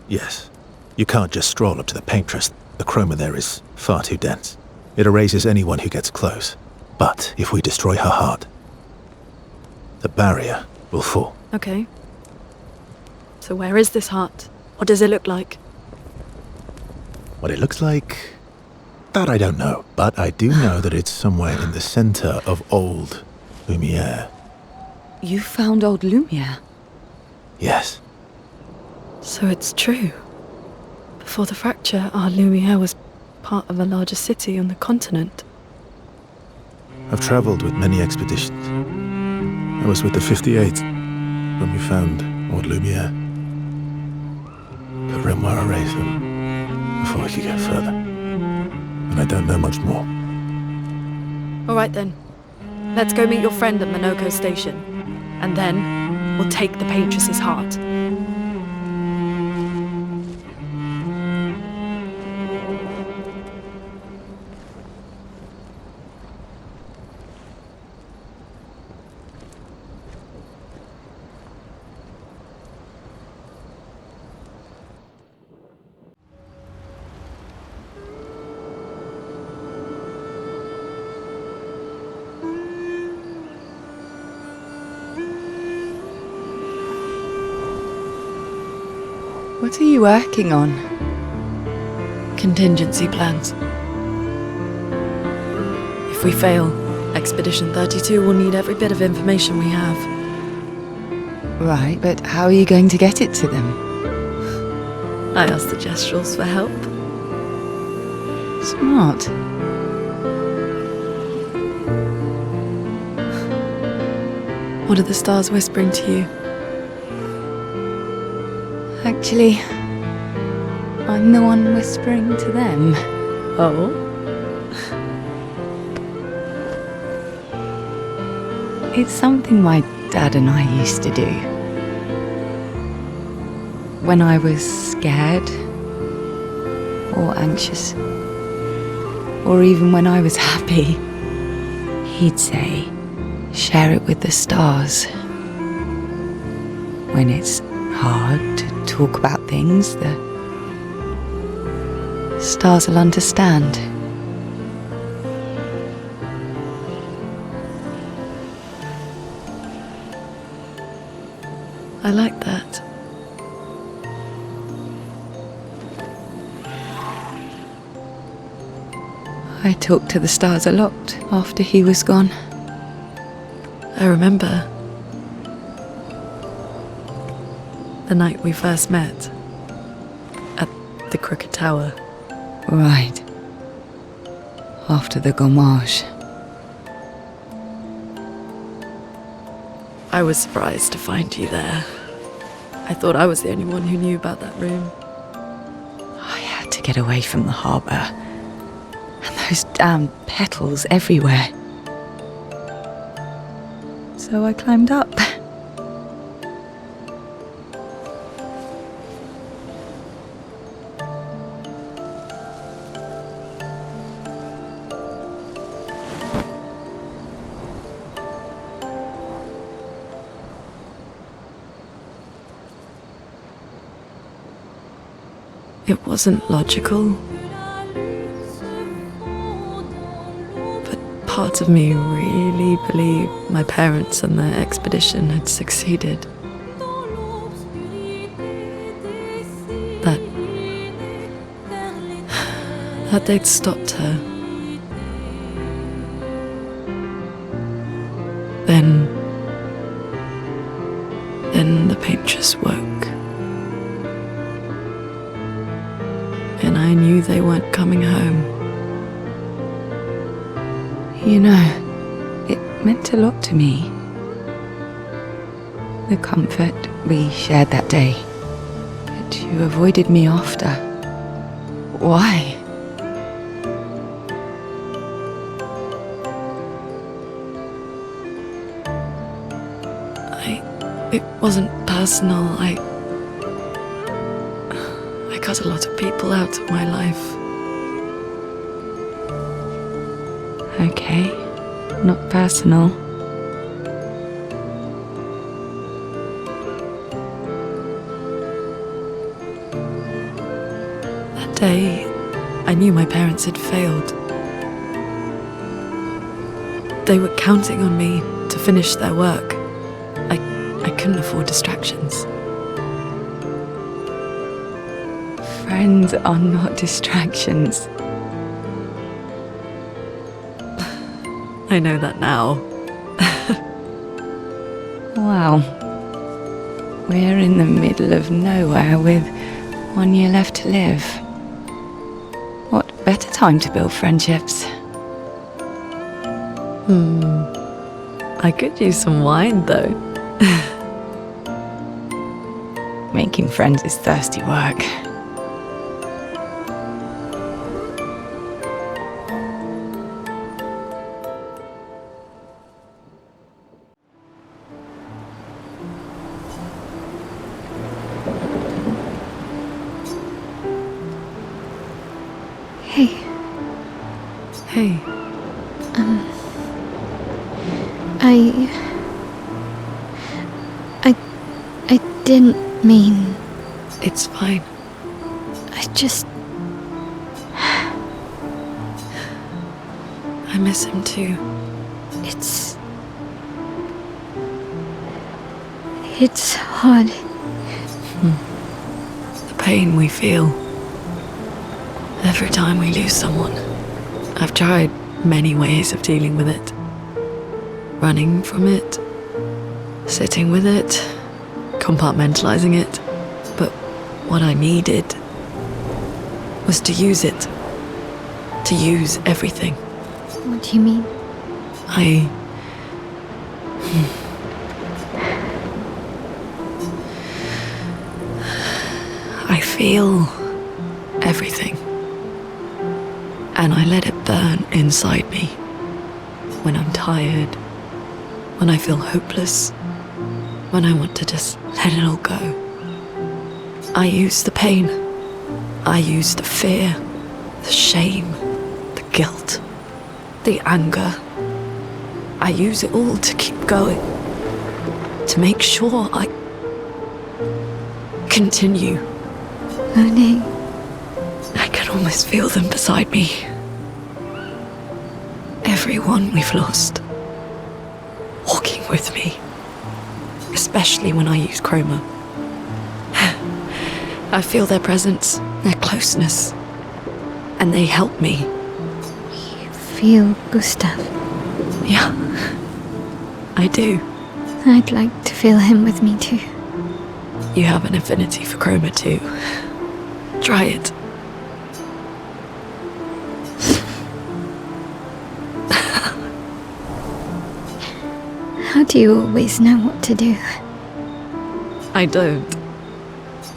Yes. You can't just stroll up to the paintress. The chroma there is far too dense. It erases anyone who gets close. But if we destroy her heart, the barrier will fall. Okay. So where is this heart? What does it look like? What it looks like, that I don't know. But I do know that it's somewhere in the center of old Lumiere. You found old Lumiere? Yes. So it's true. Before the fracture, our Lumiere was part of a larger city on the continent. I've traveled with many expeditions. I was with the 58th when we found Old Lumiere. But Renoir erased them before we could get further. And I don't know much more. All right then. Let's go meet your friend at Minoko Station. And then we'll take the Paintress's heart. What are you working on? Contingency plans. If we fail, Expedition 32 will need every bit of information we have. Right, but how are you going to get it to them? I asked the Gestrals for help. Smart. What are the stars whispering to you? Actually, I'm the one whispering to them. Oh? It's something my dad and I used to do. When I was scared, or anxious, or even when I was happy, he'd say, share it with the stars. When it's hard to talk about things, the stars will understand. I like that. I talked to the stars a lot after he was gone. I remember the night we first met at the Crooked Tower. Right. After the gommage. I was surprised to find you there. I thought I was the only one who knew about that room. I had to get away from the harbour. And those damn petals everywhere. So I climbed up. It wasn't logical, but part of me really believed my parents and their expedition had succeeded. That they'd stopped her. Then the Paintress woke. And I knew they weren't coming home. You know, it meant a lot to me. The comfort we shared that day. But you avoided me after. Why? It wasn't personal. I cut a lot of people out of my life. Okay, not personal. That day, I knew my parents had failed. They were counting on me to finish their work. I couldn't afford distractions. Friends are not distractions. I know that now. Wow. We're in the middle of nowhere with 1 year left to live. What better time to build friendships? I could use some wine, though. Making friends is thirsty work. Hey. Hey. I didn't mean... It's fine. I just... I miss him too. It's hard. The pain we feel every time we lose someone. I've tried many ways of dealing with it. Running from it, sitting with it, compartmentalizing it. But what I needed was to use it. To use everything. What do you mean? I feel everything. And I let it burn inside me. When I'm tired, when I feel hopeless, when I want to just let it all go. I use the pain. I use the fear, the shame, the guilt, the anger. I use it all to keep going. To make sure I continue. Monet. I can almost feel them beside me. Everyone we've lost. Walking with me. Especially when I use chroma. I feel their presence, their closeness. And they help me. You feel Gustav? Yeah. I do. I'd like to feel him with me too. You have an affinity for chroma too. Try it. How do you always know what to do? I don't.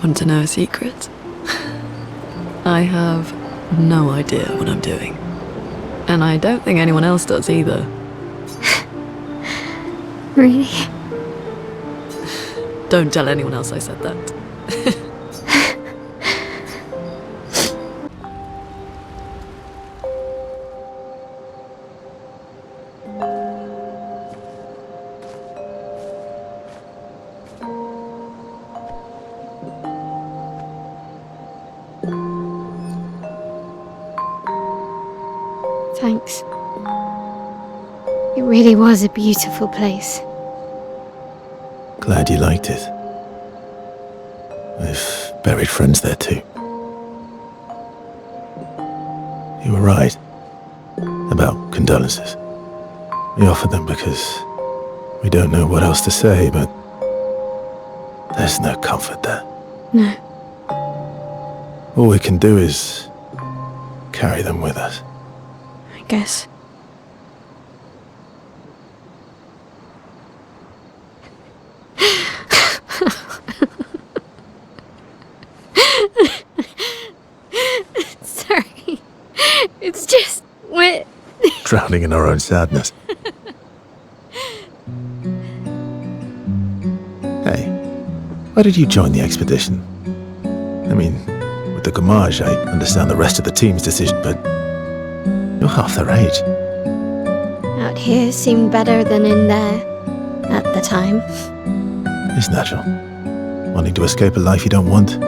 Want to know a secret? I have no idea what I'm doing. And I don't think anyone else does either. Really? Don't tell anyone else I said that. Thanks. It really was a beautiful place. Glad you liked it. We've buried friends there too. You were right about condolences. We offered them because we don't know what else to say, but there's no comfort there. No. All we can do is carry them with us. I guess. Sorry. It's just wet. Drowning in our own sadness. Hey, why did you join the expedition? I mean, with the Gamage, I understand the rest of the team's decision, but you're half their age. Out here seemed better than in there at the time. It's natural. Wanting to escape a life you don't want.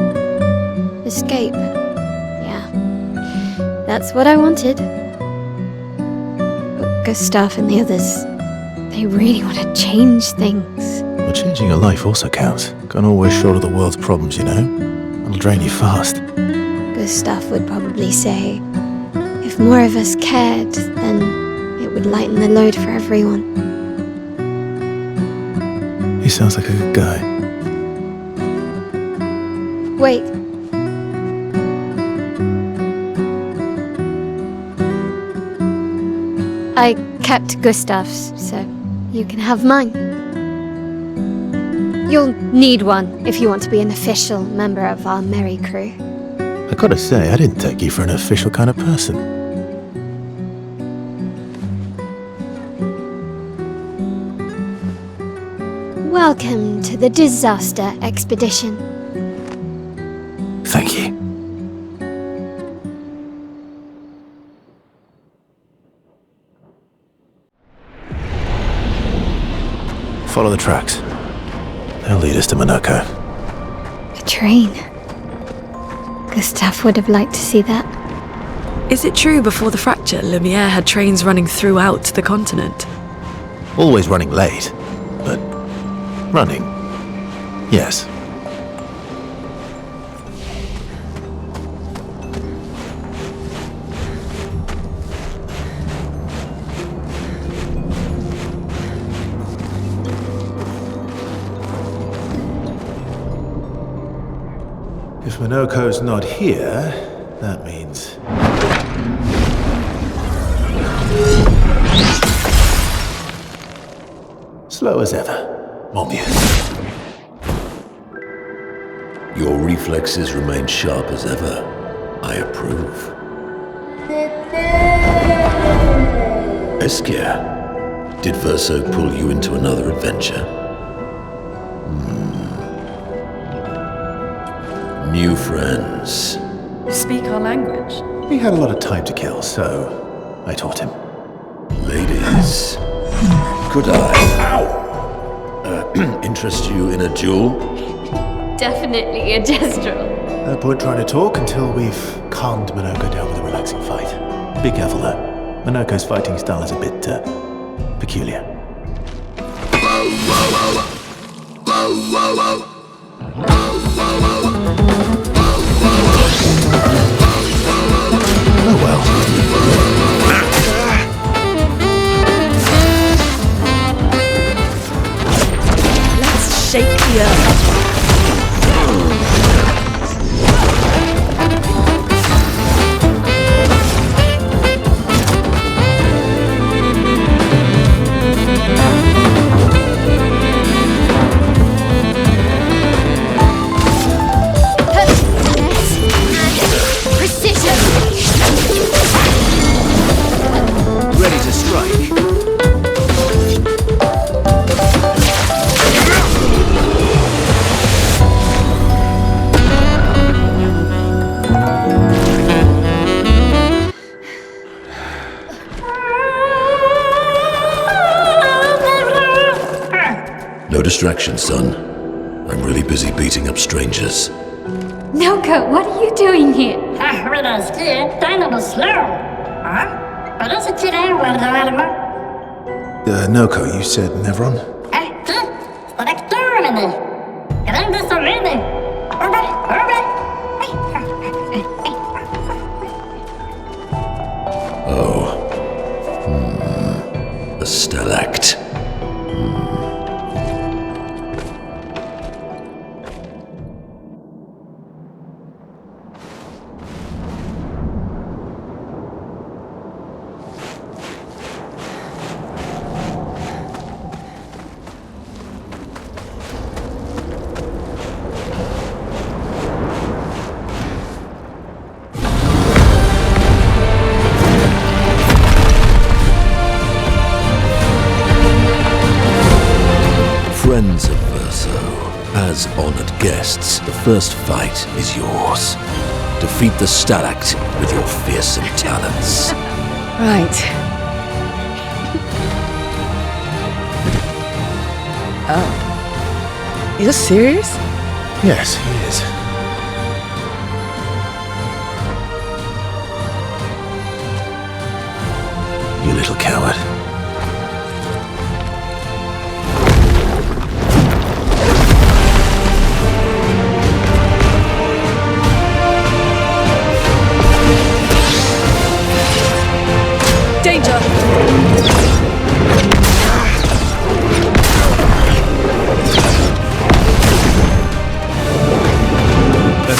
Escape. Yeah. That's what I wanted. But Gustav and the others, they really want to change things. Well, changing a life also counts. Can't always shoulder the world's problems, you know? It'll drain you fast. Gustav would probably say, if more of us cared, then it would lighten the load for everyone. He sounds like a good guy. Wait. I kept Gustav's, so you can have mine. You'll need one if you want to be an official member of our merry crew. I gotta say, I didn't take you for an official kind of person. Welcome to the disaster expedition. Thank you. Follow the tracks. They'll lead us to Monaco. A train. Gustav would have liked to see that. Is it true before the fracture, Lumiere had trains running throughout the continent? Always running late, but running. Yes. If Monaco's not here, that means... slow as ever, mon vieux. Your reflexes remain sharp as ever. I approve. Esquire, did Verso pull you into another adventure? New friends. Speak our language. He had a lot of time to kill, so I taught him. Ladies, could I interest you in a duel? Definitely a gestural. No point trying to talk until we've calmed Monaco down with a relaxing fight. Be careful though. Monaco's fighting style is a bit peculiar. Oh well. Let's shake the earth. No distraction, son. I'm really busy beating up strangers. Noko, what are you doing here? Noko, you said Nevron? Oh. A stalact. Friends of Verso, as honored guests, the first fight is yours. Defeat the Stalact with your fearsome talents. Right. Oh. You're serious? Yes, he is. You little coward. Danger! Let's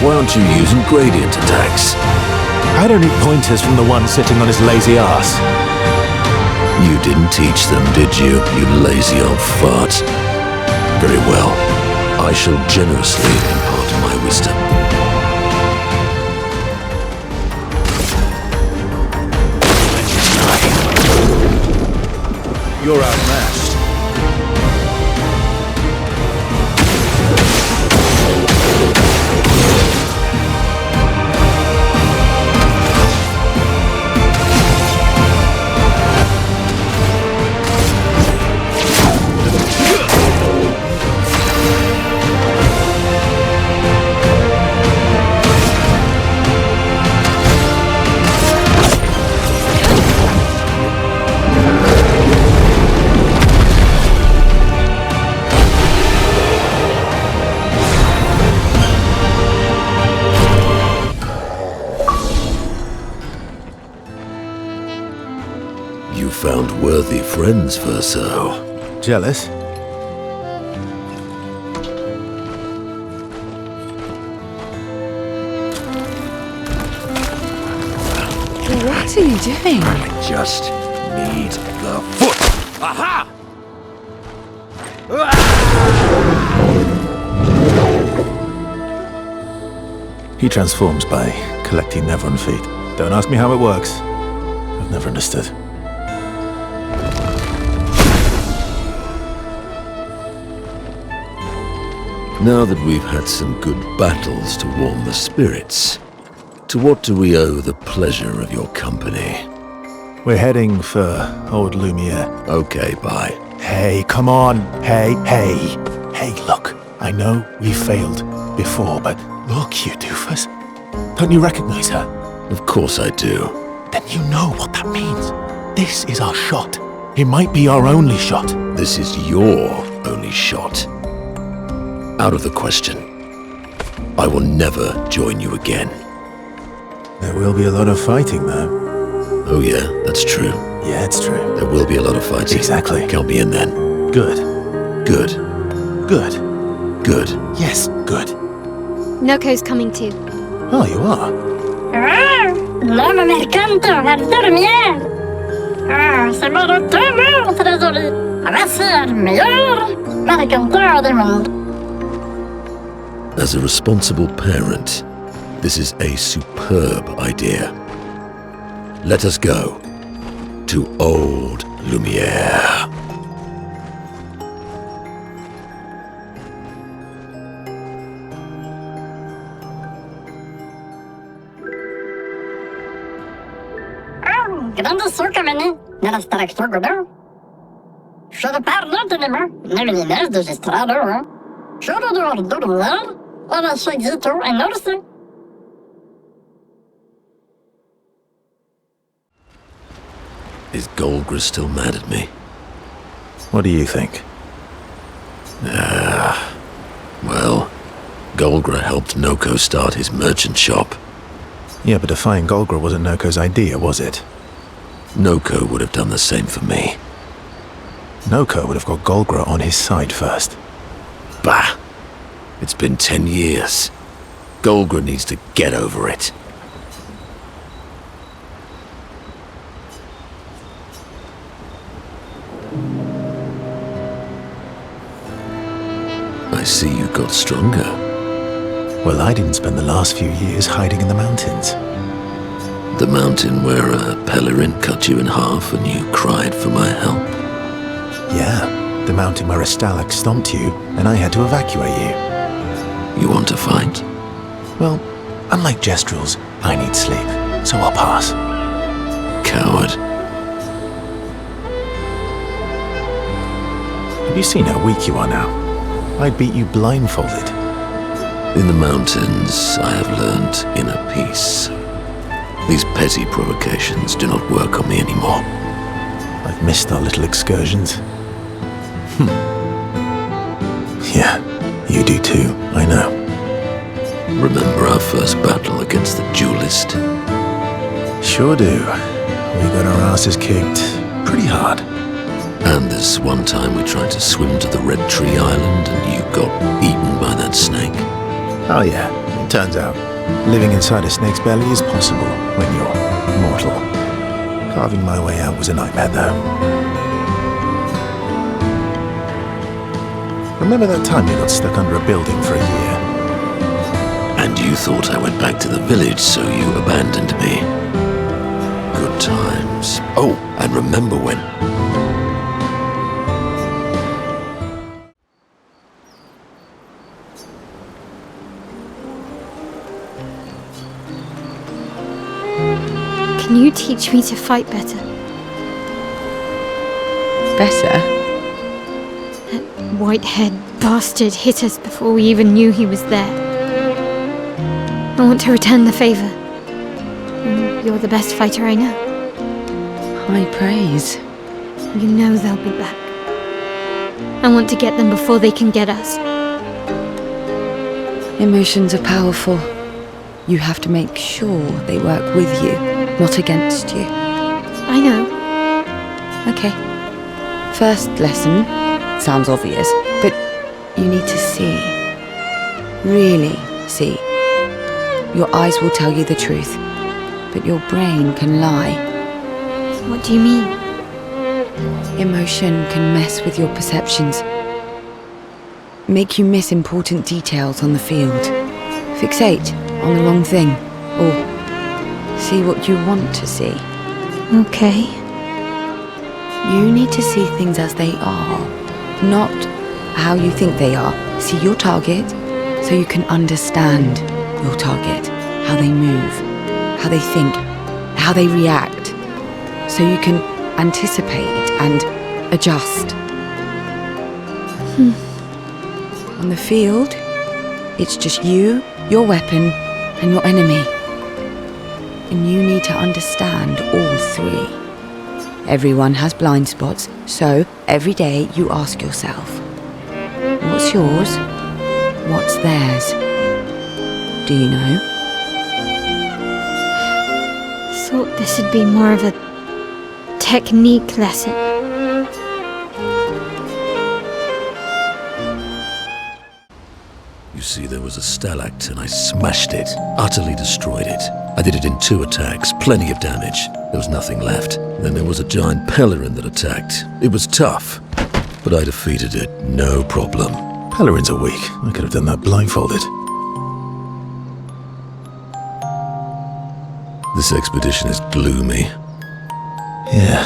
Why aren't you using gradient attacks? I don't need pointers from the one sitting on his lazy ass. You didn't teach them, did you, you lazy old fart? Very well. I shall generously impart my wisdom. You're outmatched. You found worthy friends, Verso. Jealous? What are you doing? I just need the foot. Aha! He transforms by collecting Nevron feet. Don't ask me how it works. I've never understood. Now that we've had some good battles to warm the spirits, to what do we owe the pleasure of your company? We're heading for Old Lumiere. Okay, bye. Hey, come on. Hey. Hey, look. I know we failed before, but look, you doofus. Don't you recognize her? Of course I do. Then you know what that means. This is our shot. It might be our only shot. This is your only shot. Out of the question. I will never join you again. There will be a lot of fighting, though. Oh yeah, that's true. Yeah, it's true. There will be a lot of fighting. Exactly. Count me in then. Good. Good. Good. Good. Yes, good. Noko's coming too. Oh, you are? L'homme mercanto al dormir. C'est bara 2 år, Tresori. Vad ser mer? Mercanto del mundo. As a responsible parent, this is a superb idea. Let us go to Old Lumiere. Grande succa meni, nella staraxo godo. Je parle de nema, neminines de gestrado. Je dois dormir, on se exito en orse. Is Golgra still mad at me? What do you think? Well, Golgra helped Noko start his merchant shop. Yeah, but defying Golgra wasn't Noko's idea, was it? Noko would have done the same for me. Noko would have got Golgra on his side first. Bah! It's been 10 years. Golgra needs to get over it. I see you got stronger. Well, I didn't spend the last few years hiding in the mountains. The mountain where a Pelerin cut you in half and you cried for my help? Yeah, the mountain where a Stalak stomped you and I had to evacuate you. You want to fight? Well, unlike Gestrels, I need sleep, so I'll pass. Coward. Have you seen how weak you are now? I'd beat you blindfolded. In the mountains, I have learned inner peace. These petty provocations do not work on me anymore. I've missed our little excursions. Yeah, you do too, I know. Remember our first battle against the duelist? Sure do. We got our asses kicked pretty hard. And this one time we tried to swim to the Red Tree Island and you got eaten by that snake. Oh yeah, Turns out, living inside a snake's belly is possible when you're mortal. Carving my way out was a nightmare, though. Remember that time you got stuck under a building for a year? And you thought I went back to the village, so you abandoned me. Good times. Oh, and remember when... Can you teach me to fight better? Better? That white-haired bastard hit us before we even knew he was there. I want to return the favor. And you're the best fighter I know. High praise. You know they'll be back. I want to get them before they can get us. Emotions are powerful. You have to make sure they work with you, not against you. I know. Okay. First lesson. Sounds obvious, but you need to see. Really see. Your eyes will tell you the truth, but your brain can lie. What do you mean? Emotion can mess with your perceptions. Make you miss important details on the field. Fixate on the wrong thing, or see what you want to see. Okay. You need to see things as they are, not how you think they are. See your target so you can understand your target, how they move, how they think, how they react, so you can anticipate and adjust. On the field, it's just you, your weapon, and your enemy. And you need to understand all three. Everyone has blind spots, so every day you ask yourself, what's yours? What's theirs? Do you know? Thought this would be more of a technique lesson. You see, there was a stalactite and I smashed it, utterly destroyed it. I did it in 2 attacks, plenty of damage. There was nothing left. Then there was a giant pelican that attacked. It was tough, but I defeated it, no problem. Pelerins are weak. I could have done that blindfolded. This expedition is gloomy. Yeah.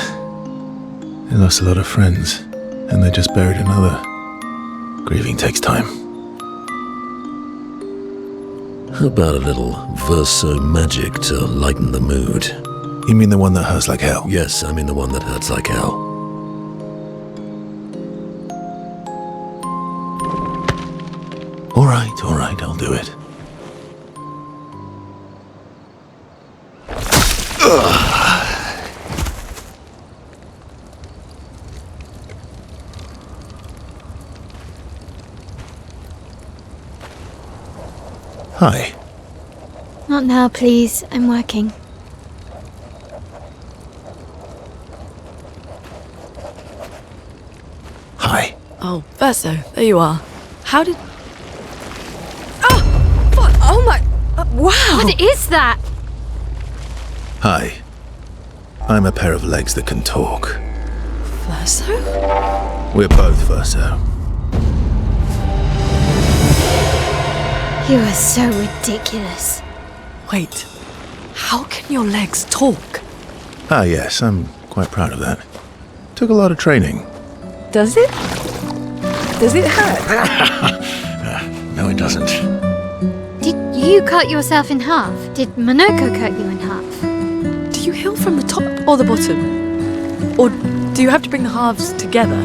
They lost a lot of friends, and they just buried another. Grieving takes time. How about a little verso magic to lighten the mood? You mean the one that hurts like hell? Yes, I mean the one that hurts like hell. All right, I'll do it. Hi. Not now, please. I'm working. Hi. Oh, Verso, there you are. How did... Oh! What? Oh my... wow! What is that? Hi. I'm a pair of legs that can talk. Verso? We're both Verso. You are so ridiculous. Wait, how can your legs talk? Ah, yes, I'm quite proud of that. Took a lot of training. Does it? Does it hurt? No, it doesn't. Did you cut yourself in half? Did Monoko cut you in half? Do you heal from the top or the bottom? Or do you have to bring the halves together?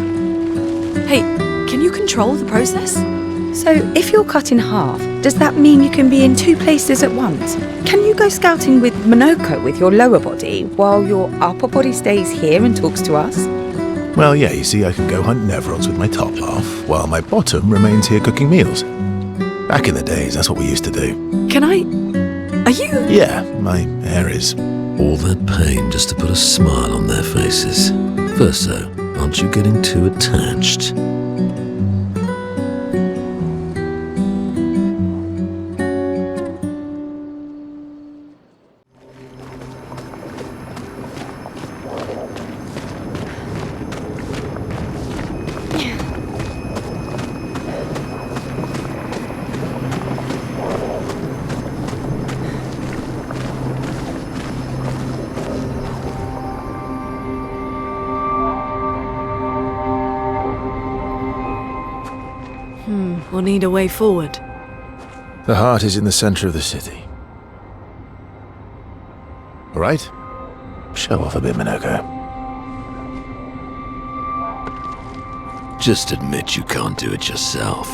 Hey, can you control the process? So, if you're cut in half, does that mean you can be in 2 places at once? Can you go scouting with Monoko with your lower body, while your upper body stays here and talks to us? Well, yeah, you see, I can go hunt Nevrods with my top half, while my bottom remains here cooking meals. Back in the days, that's what we used to do. Can I... Are you... Yeah, my hair is... All that pain just to put a smile on their faces. Verso, aren't you getting too attached? or need a way forward? The heart is in the center of the city. All right? Show off a bit, Minoko. Just admit you can't do it yourself.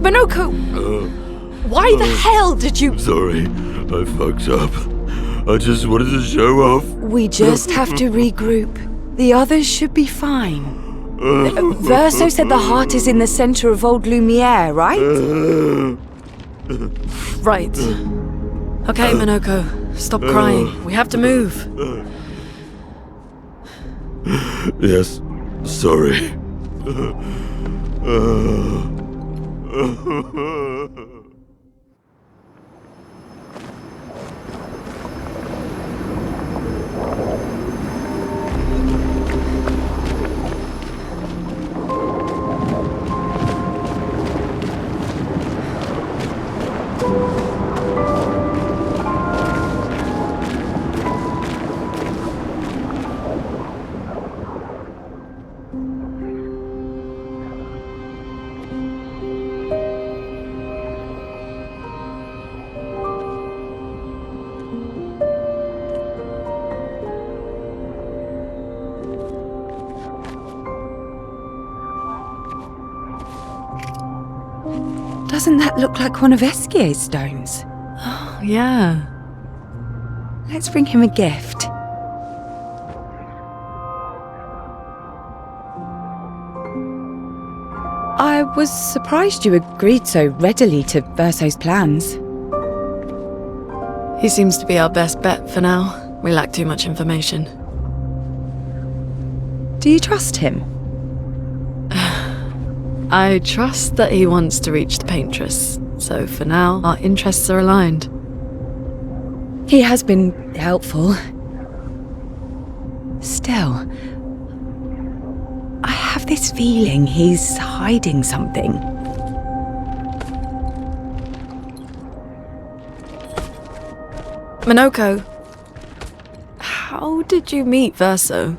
Minoko! Why the hell did you... Sorry, I fucked up. I just wanted to show off. We just have to regroup. The others should be fine. Verso said the heart is in the center of Old Lumiere, right? Right. Okay, Minoko, stop crying. We have to move. Yes, sorry. Doesn't that look like one of Esquier's stones? Oh, yeah. Let's bring him a gift. I was surprised you agreed so readily to Verso's plans. He seems to be our best bet for now. We lack too much information. Do you trust him? I trust that he wants to reach the Paintress, so for now, our interests are aligned. He has been helpful. Still, I have this feeling he's hiding something. Minoko, how did you meet Verso?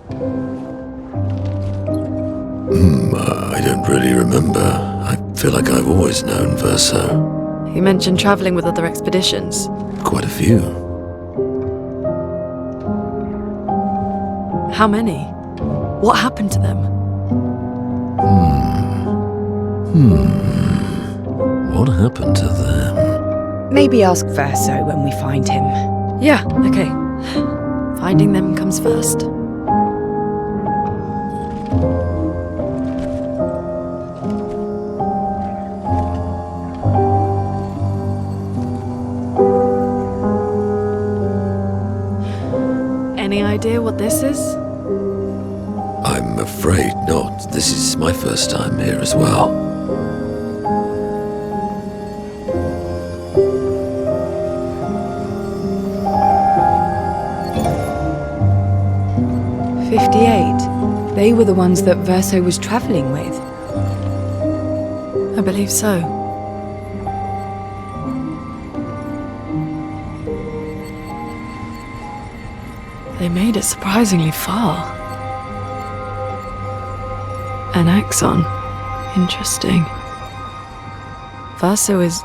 I don't really remember. I feel like I've always known Verso. You mentioned traveling with other expeditions. Quite a few. How many? What happened to them? What happened to them? Maybe ask Verso when we find him. Yeah, okay. Finding them comes first. Any idea what this is? I'm afraid not. This is my first time here as well. They were the ones that Verso was traveling with. I believe so. They made it surprisingly far. An axon. Interesting. Verso is...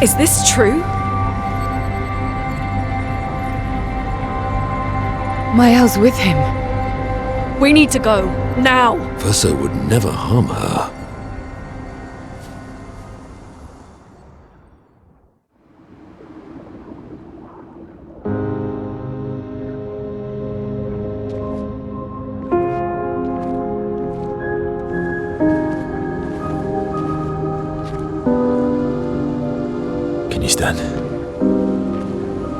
Is this true? Mael's with him. We need to go. Now! Verso would never harm her. understand.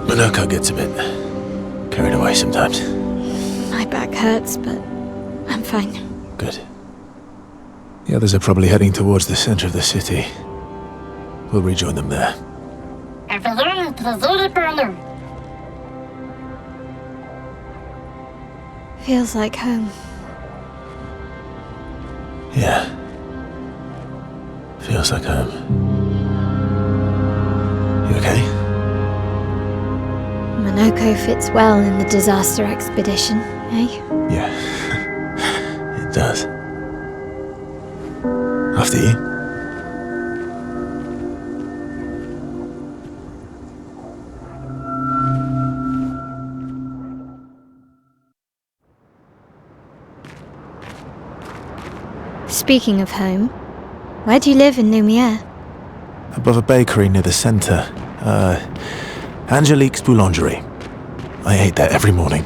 Minoko gets a bit carried away sometimes. My back hurts, but I'm fine. Good. The others are probably heading towards the center of the city. We'll rejoin them there. Feels like home. Yeah. Feels like home. You okay? Minoko fits well in the disaster expedition, eh? Yeah. It does. After you. Speaking of home, where do you live in Lumiere? Above a bakery near the center. Angelique's Boulangerie. I ate there every morning.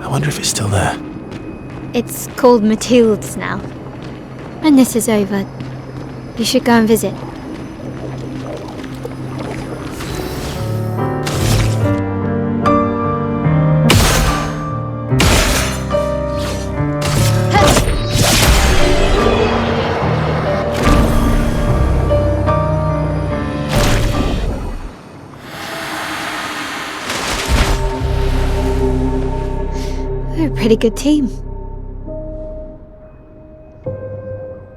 I wonder if it's still there. It's called Mathilde's now. When this is over, you should go and visit. We're a pretty good team.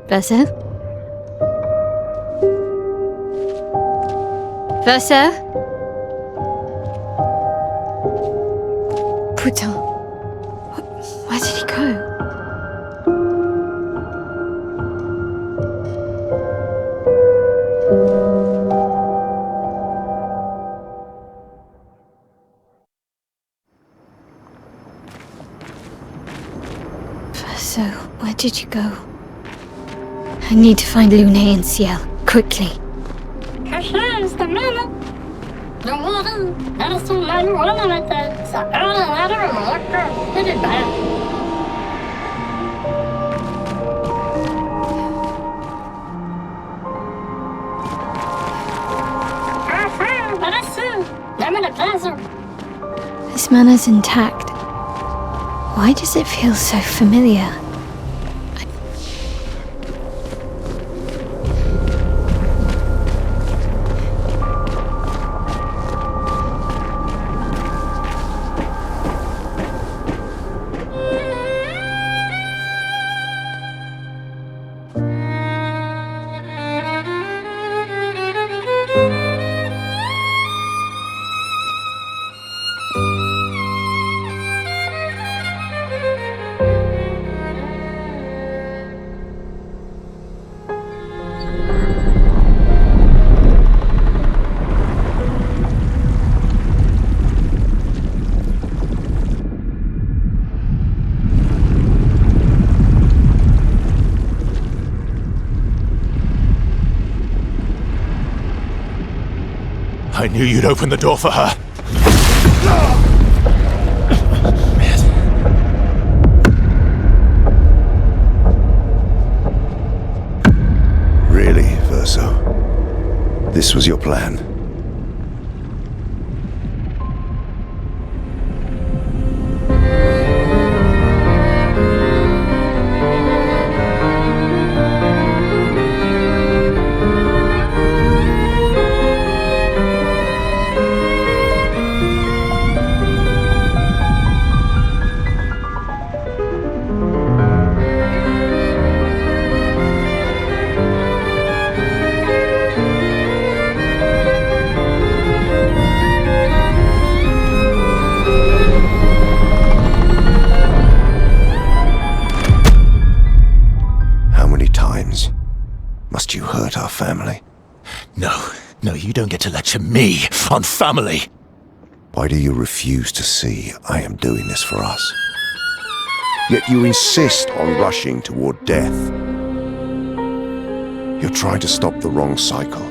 Verso? Verso? Putain. Where did he go? Verso, where did you go? I need to find Lune and Ciel, quickly. This manner's intact. Why does it feel so familiar? I knew you'd open the door for her. Really, Verso? This was your plan? Must you hurt our family? No, you don't get to lecture me on family. Why do you refuse to see I am doing this for us? Yet you insist on rushing toward death. You're trying to stop the wrong cycle.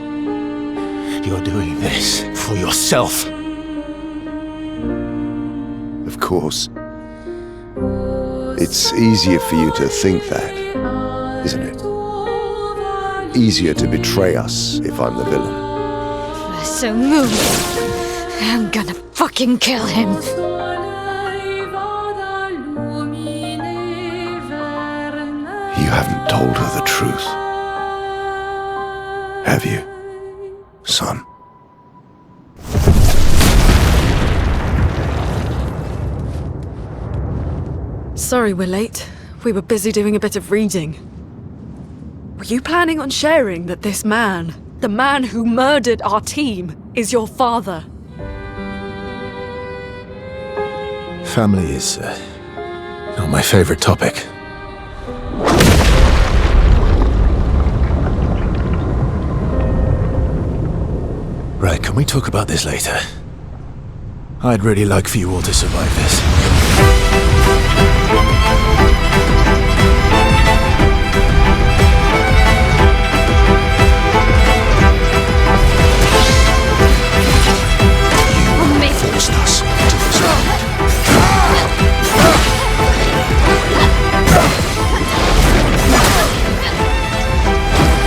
You're doing this for yourself. Of course. It's easier for you to think that, isn't it? Easier to betray us if I'm the villain. so moving. I'm gonna fucking kill him. You haven't told her the truth, have you, son? Sorry we're late. We were busy doing a bit of reading. Were you planning on sharing that this man, the man who murdered our team, is your father? Family is not my favorite topic. Right, can we talk about this later? I'd really like for you all to survive this. Forced us into this world.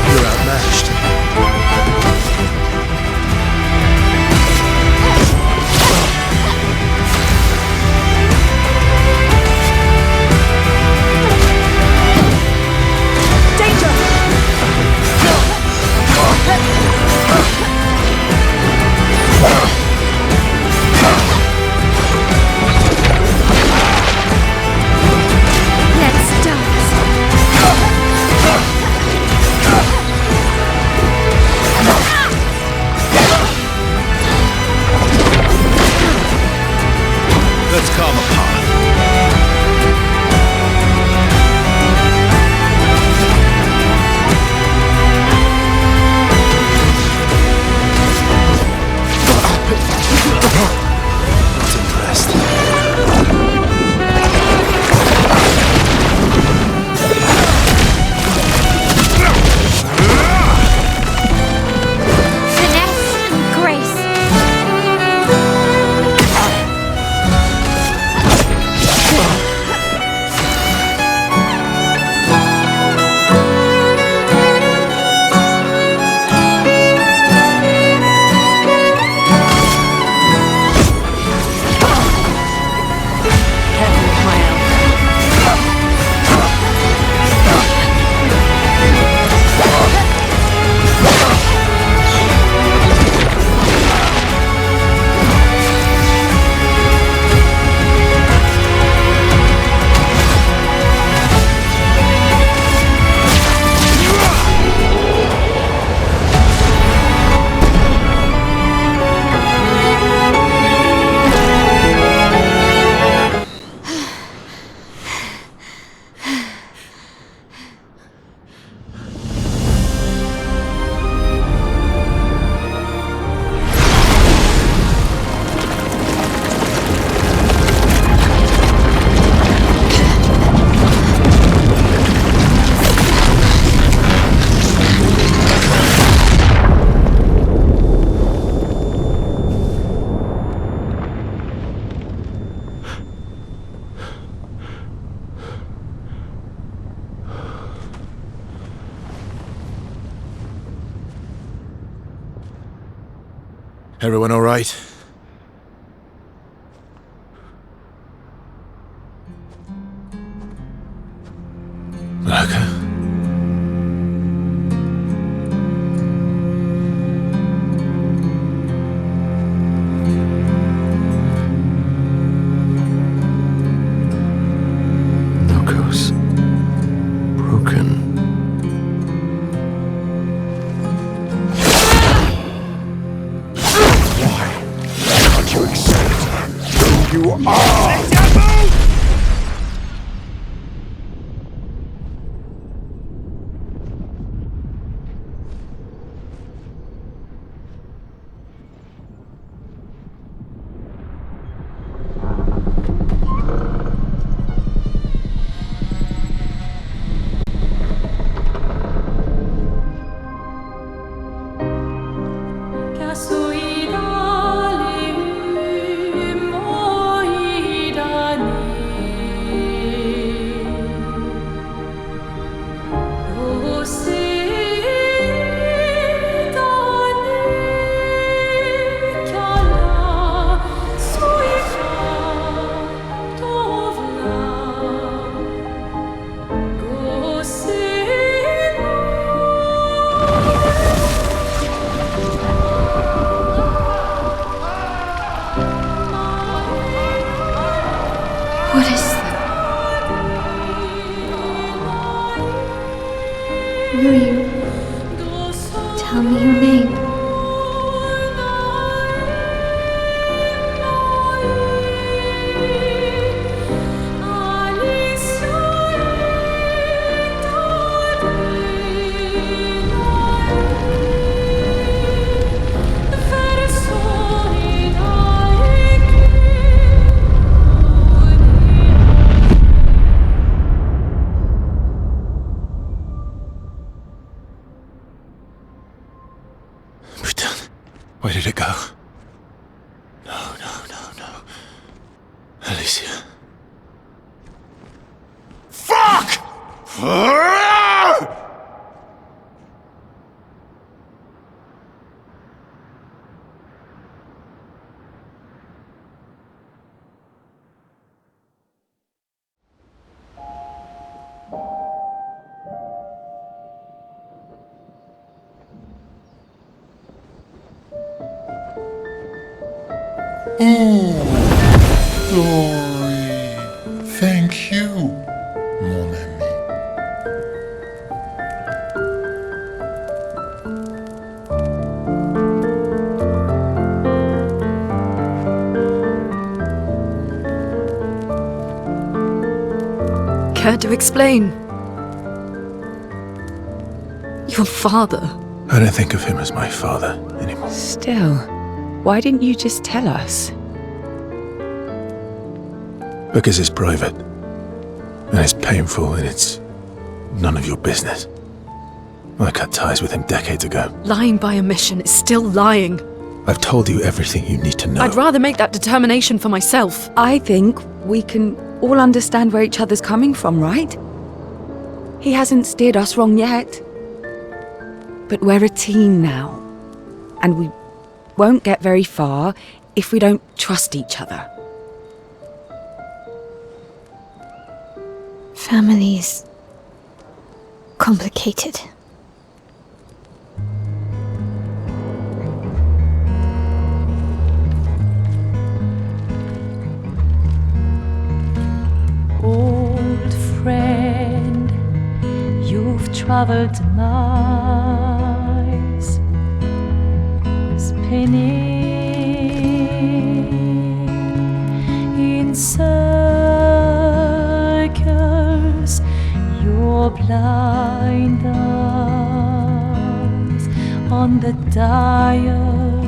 You're outmatched. Let's calm a path. Not impressed. Finesse and grace. Everyone all right? Malaka? Locos. Broken. Can't you accept who you are? Casuidale moida Alicia. Fuck! Glory. Thank you, mon ami. Care to explain? Your father. I don't think of him as my father anymore. Still, why didn't you just tell us? Because it's private. And it's painful and it's none of your business. I cut ties with him decades ago. Lying by omission is still lying. I've told you everything you need to know. I'd rather make that determination for myself. I think we can all understand where each other's coming from, right? He hasn't steered us wrong yet. But we're a team now. And we won't get very far if we don't trust each other. Family's complicated. Old friend, you've traveled miles, spinning in circles, your blind eyes on the dial,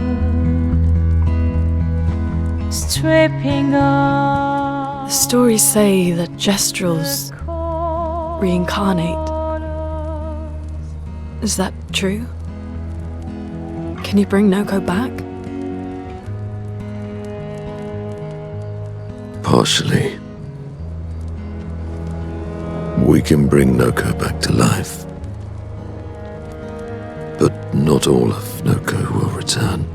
stripping off. The stories say that Gestrels reincarnate. Is that true? Can you bring Noko back? Partially. We can bring Noko back to life. But not all of Noko will return.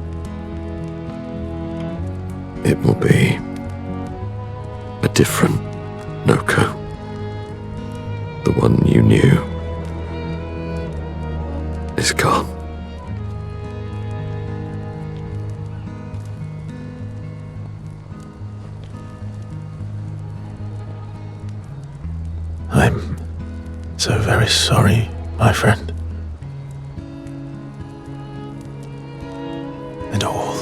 It will be a different Noko. The one you knew is gone. I'm so very sorry, my friend. And all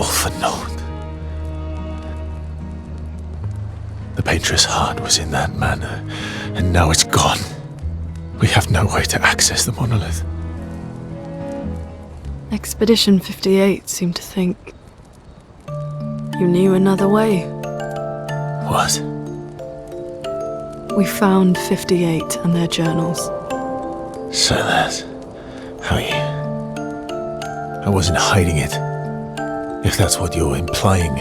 for naught. The painter's heart was in that manor, and now it's gone. We have no way to access the monolith. Expedition 58 seemed to think you knew another way. What? We found 58 and their journals. So that's how you... I wasn't hiding it. If that's what you're implying.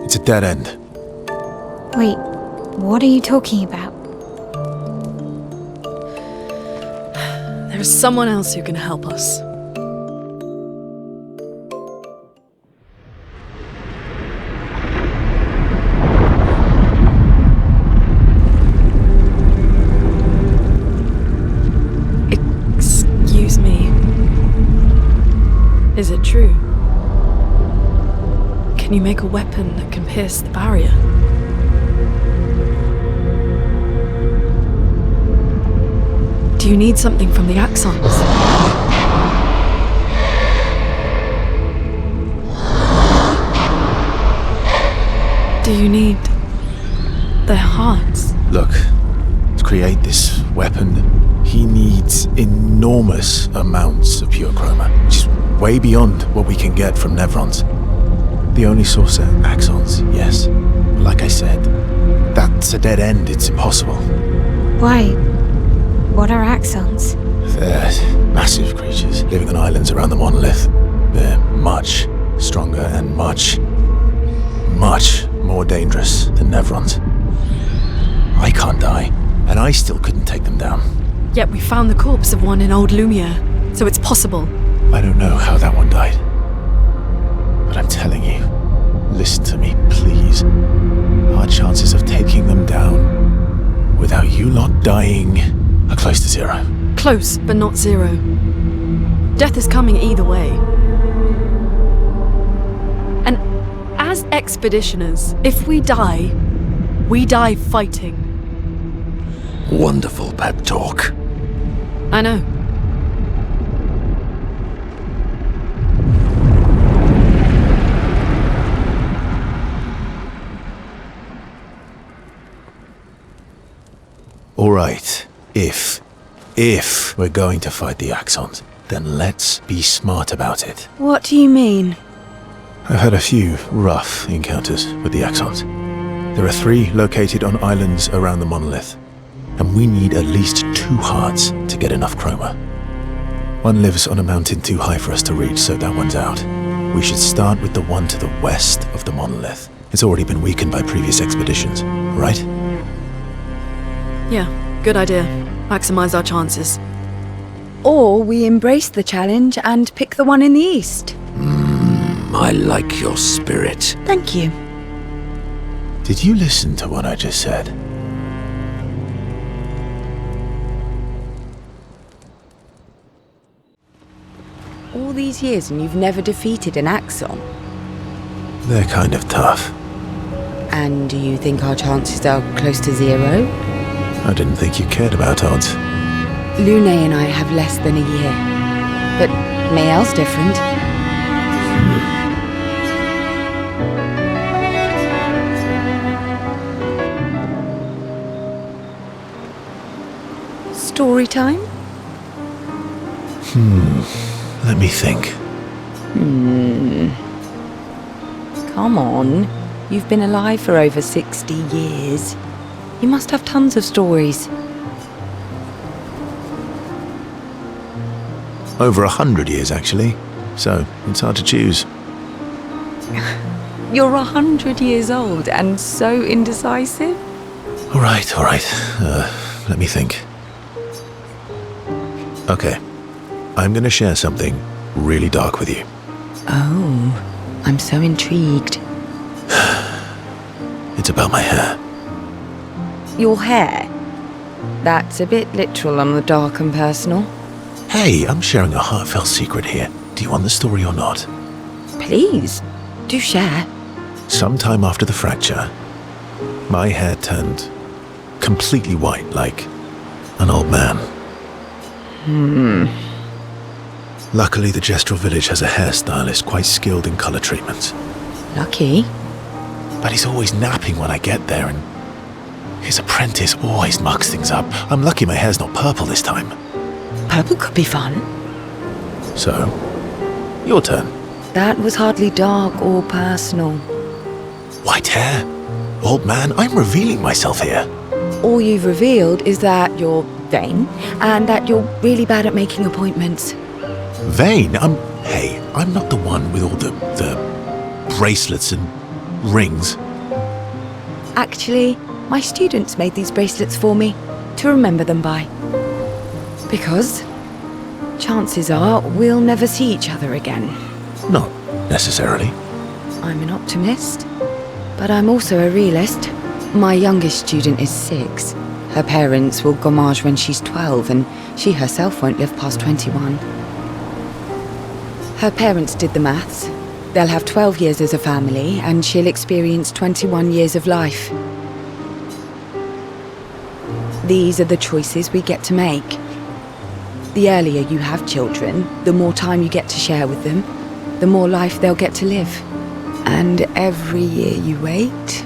It's a dead end. Wait, what are you talking about? There is someone else who can help us. Excuse me. Is it true? Can you make a weapon that can pierce the barrier? Do you need something from the Axons? Do you need their hearts? Look, to create this weapon, he needs enormous amounts of pure chroma, which is way beyond what we can get from Nevrons. The only source are Axons, yes. Like I said, that's a dead end, it's impossible. Why? What are Axons? They're massive creatures living on islands around the monolith. They're much stronger and much more dangerous than Nevron's. I can't die, and I still couldn't take them down. Yet we found the corpse of one in Old Lumiere, so it's possible. I don't know how that one died. But I'm telling you, listen to me, please. Our chances of taking them down without you lot dying are close to zero. Close, but not zero. Death is coming either way. And as expeditioners, if we die fighting. Wonderful pep talk. I know. All right, if we're going to fight the Axons, then let's be smart about it. What do you mean? I've had a few rough encounters with the Axons. There are 3 located on islands around the monolith, and we need at least 2 hearts to get enough chroma. One lives on a mountain too high for us to reach, so that one's out. We should start with the one to the west of the monolith. It's already been weakened by previous expeditions, right? Yeah, good idea. Maximize our chances. Or we embrace the challenge and pick the one in the east. I like your spirit. Thank you. Did you listen to what I just said? All these years and you've never defeated an Axon? They're kind of tough. And do you think our chances are close to zero? I didn't think you cared about odds. Lune and I have less than a year. But Mayel's different. Story time? Let me think. Come on. You've been alive for over 60 years. You must have tons of stories. Over 100 years, actually. So, it's hard to choose. You're 100 years old and so indecisive? All right. Let me think. Okay. I'm gonna share something really dark with you. Oh, I'm so intrigued. It's about my hair. Your hair? That's a bit literal on the dark and personal. Hey, I'm sharing a heartfelt secret here. Do you want the story or not? Please, do share. Sometime after the fracture, my hair turned completely white, like an old man. Luckily, the Gestrel village has a hairstylist quite skilled in color treatments. Lucky? But he's always napping when I get there, and his apprentice always mucks things up. I'm lucky my hair's not purple this time. Purple could be fun. So, your turn. That was hardly dark or personal. White hair? Old man, I'm revealing myself here. All you've revealed is that you're vain, and that you're really bad at making appointments. Vain? Hey, I'm not the one with all the bracelets and rings. Actually, my students made these bracelets for me, to remember them by. Because chances are we'll never see each other again. Not necessarily. I'm an optimist, but I'm also a realist. My youngest student is 6. Her parents will gommage when she's 12, and she herself won't live past 21. Her parents did the maths. They'll have 12 years as a family, and she'll experience 21 years of life. These are the choices we get to make. The earlier you have children, the more time you get to share with them, the more life they'll get to live. And every year you wait...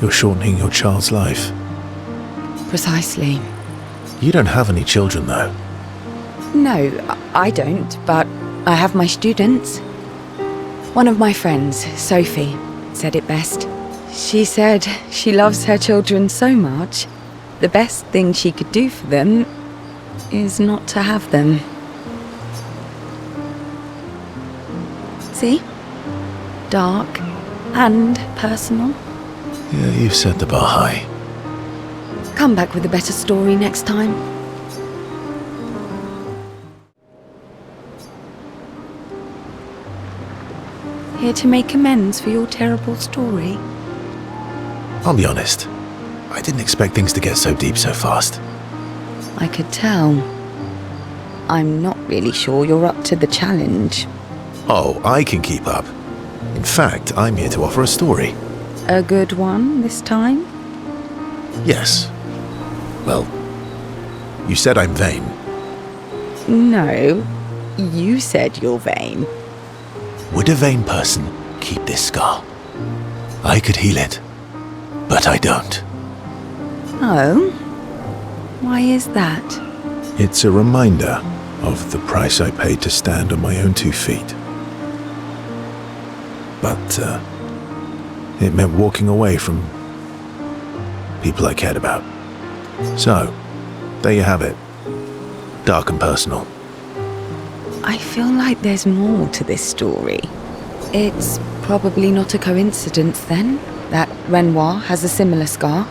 You're shortening your child's life. Precisely. You don't have any children, though. No, I don't, but I have my students. One of my friends, Sophie, said it best. She said she loves her children so much, the best thing she could do for them is not to have them. See? Dark and personal. Yeah, you've set the bar high. Come back with a better story next time. Here to make amends for your terrible story. I'll be honest. I didn't expect things to get so deep so fast. I could tell. I'm not really sure you're up to the challenge. Oh, I can keep up. In fact, I'm here to offer a story. A good one this time? Yes. Well, you said I'm vain. No, you said you're vain. Would a vain person keep this scar? I could heal it, but I don't. Oh? Why is that? It's a reminder of the price I paid to stand on my own 2 feet. But, it meant walking away from people I cared about. So, there you have it. Dark and personal. I feel like there's more to this story. It's probably not a coincidence, then, that Renoir has a similar scar.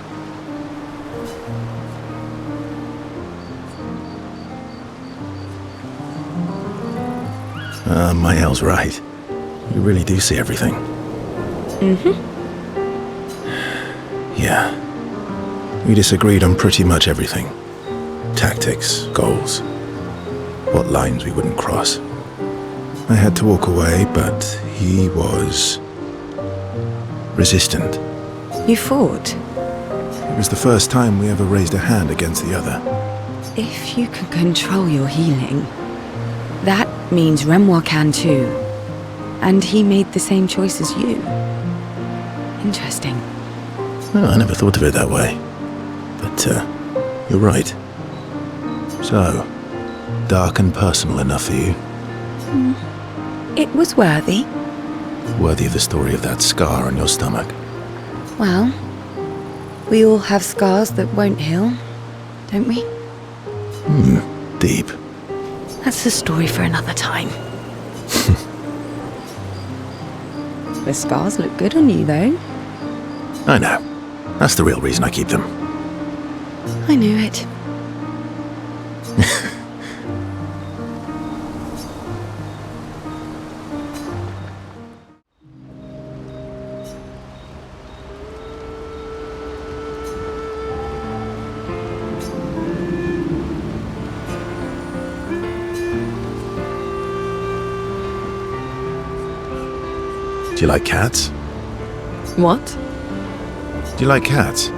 Mael's right. You really do see everything. Mm-hmm. Yeah. We disagreed on pretty much everything. Tactics, goals, what lines we wouldn't cross. I had to walk away, but he was resistant. You fought? It was the first time we ever raised a hand against the other. If you can control your healing, that means Renoir can too. And he made the same choice as you. Interesting. Oh, I never thought of it that way. But, you're right. So, dark and personal enough for you? It was worthy. Worthy of the story of that scar on your stomach. Well, we all have scars that won't heal, don't we? Deep. That's a story for another time. The scars look good on you, though. I know. That's the real reason I keep them. I knew it. Do you like cats? What? Do you like cats?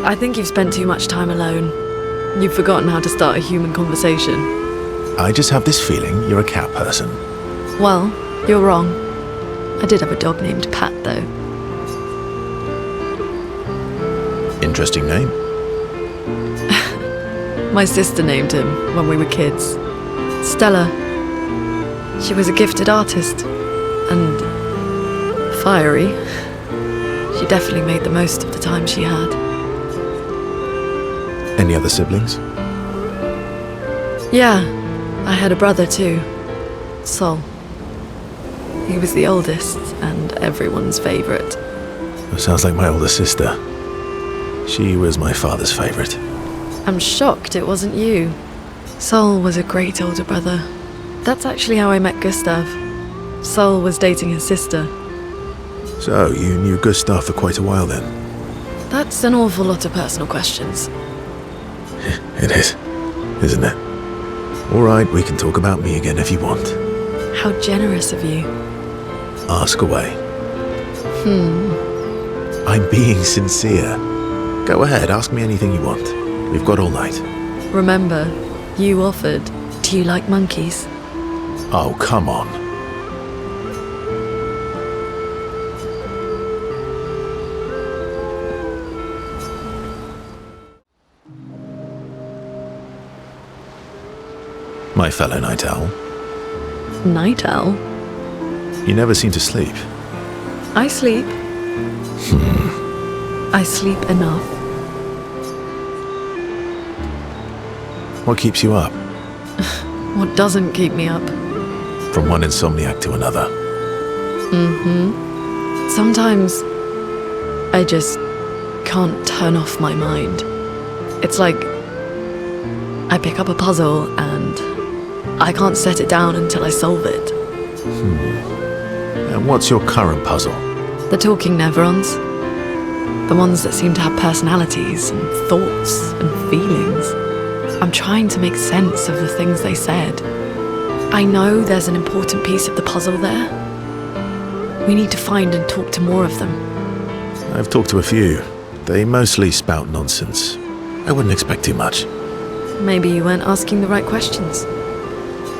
I think you've spent too much time alone. You've forgotten how to start a human conversation. I just have this feeling you're a cat person. Well, you're wrong. I did have a dog named Pat, though. Interesting name. My sister named him when we were kids. Stella. She was a gifted artist. And fiery. She definitely made the most of the time she had. Any other siblings? Yeah, I had a brother too. Sol. He was the oldest and everyone's favourite. That sounds like my older sister. She was my father's favourite. I'm shocked it wasn't you. Sol was a great older brother. That's actually how I met Gustav. Sol was dating his sister. So, you knew Gustav for quite a while then? That's an awful lot of personal questions. It is, isn't it? Alright, we can talk about me again if you want. How generous of you. Ask away. I'm being sincere. Go ahead, ask me anything you want. We've got all night. Remember, you offered. Do you like monkeys? Oh, come on. My fellow night owl. Night owl? You never seem to sleep. I sleep. I sleep enough. What keeps you up? What doesn't keep me up? From one insomniac to another. Sometimes I just can't turn off my mind. It's like I pick up a puzzle and I can't set it down until I solve it. And what's your current puzzle? The talking neurons. The ones that seem to have personalities and thoughts and feelings. I'm trying to make sense of the things they said. I know there's an important piece of the puzzle there. We need to find and talk to more of them. I've talked to a few. They mostly spout nonsense. I wouldn't expect too much. Maybe you weren't asking the right questions.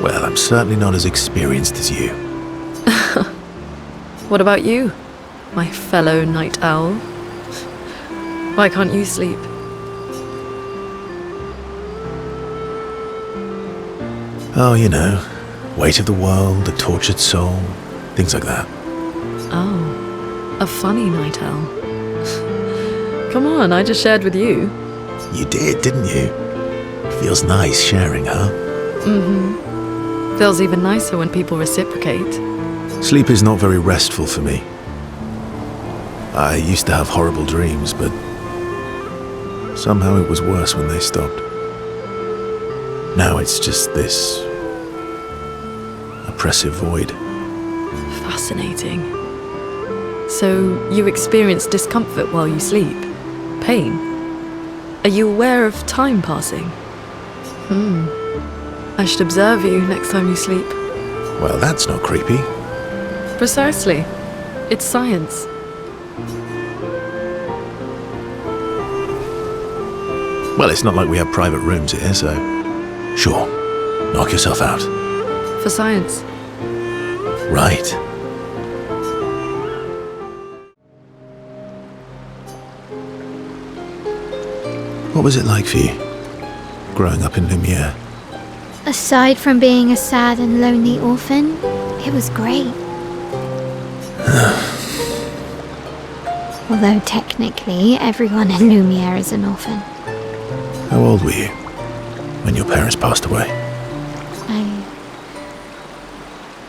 Well, I'm certainly not as experienced as you. What about you, my fellow night owl? Why can't you sleep? Oh, you know, weight of the world, a tortured soul, things like that. Oh, a funny night owl. Come on, I just shared with you. You did, didn't you? Feels nice sharing, huh? Mm-hmm. Feels even nicer when people reciprocate. Sleep is not very restful for me. I used to have horrible dreams, but somehow it was worse when they stopped. Now it's just this oppressive void. Fascinating. So you experience discomfort while you sleep? Pain? Are you aware of time passing? I should observe you next time you sleep. Well, that's not creepy. Precisely. It's science. Well, it's not like we have private rooms here, so sure, knock yourself out. For science. Right. What was it like for you, growing up in Lumiere? Aside from being a sad and lonely orphan, it was great. Although technically, everyone in Lumiere is an orphan. How old were you when your parents passed away?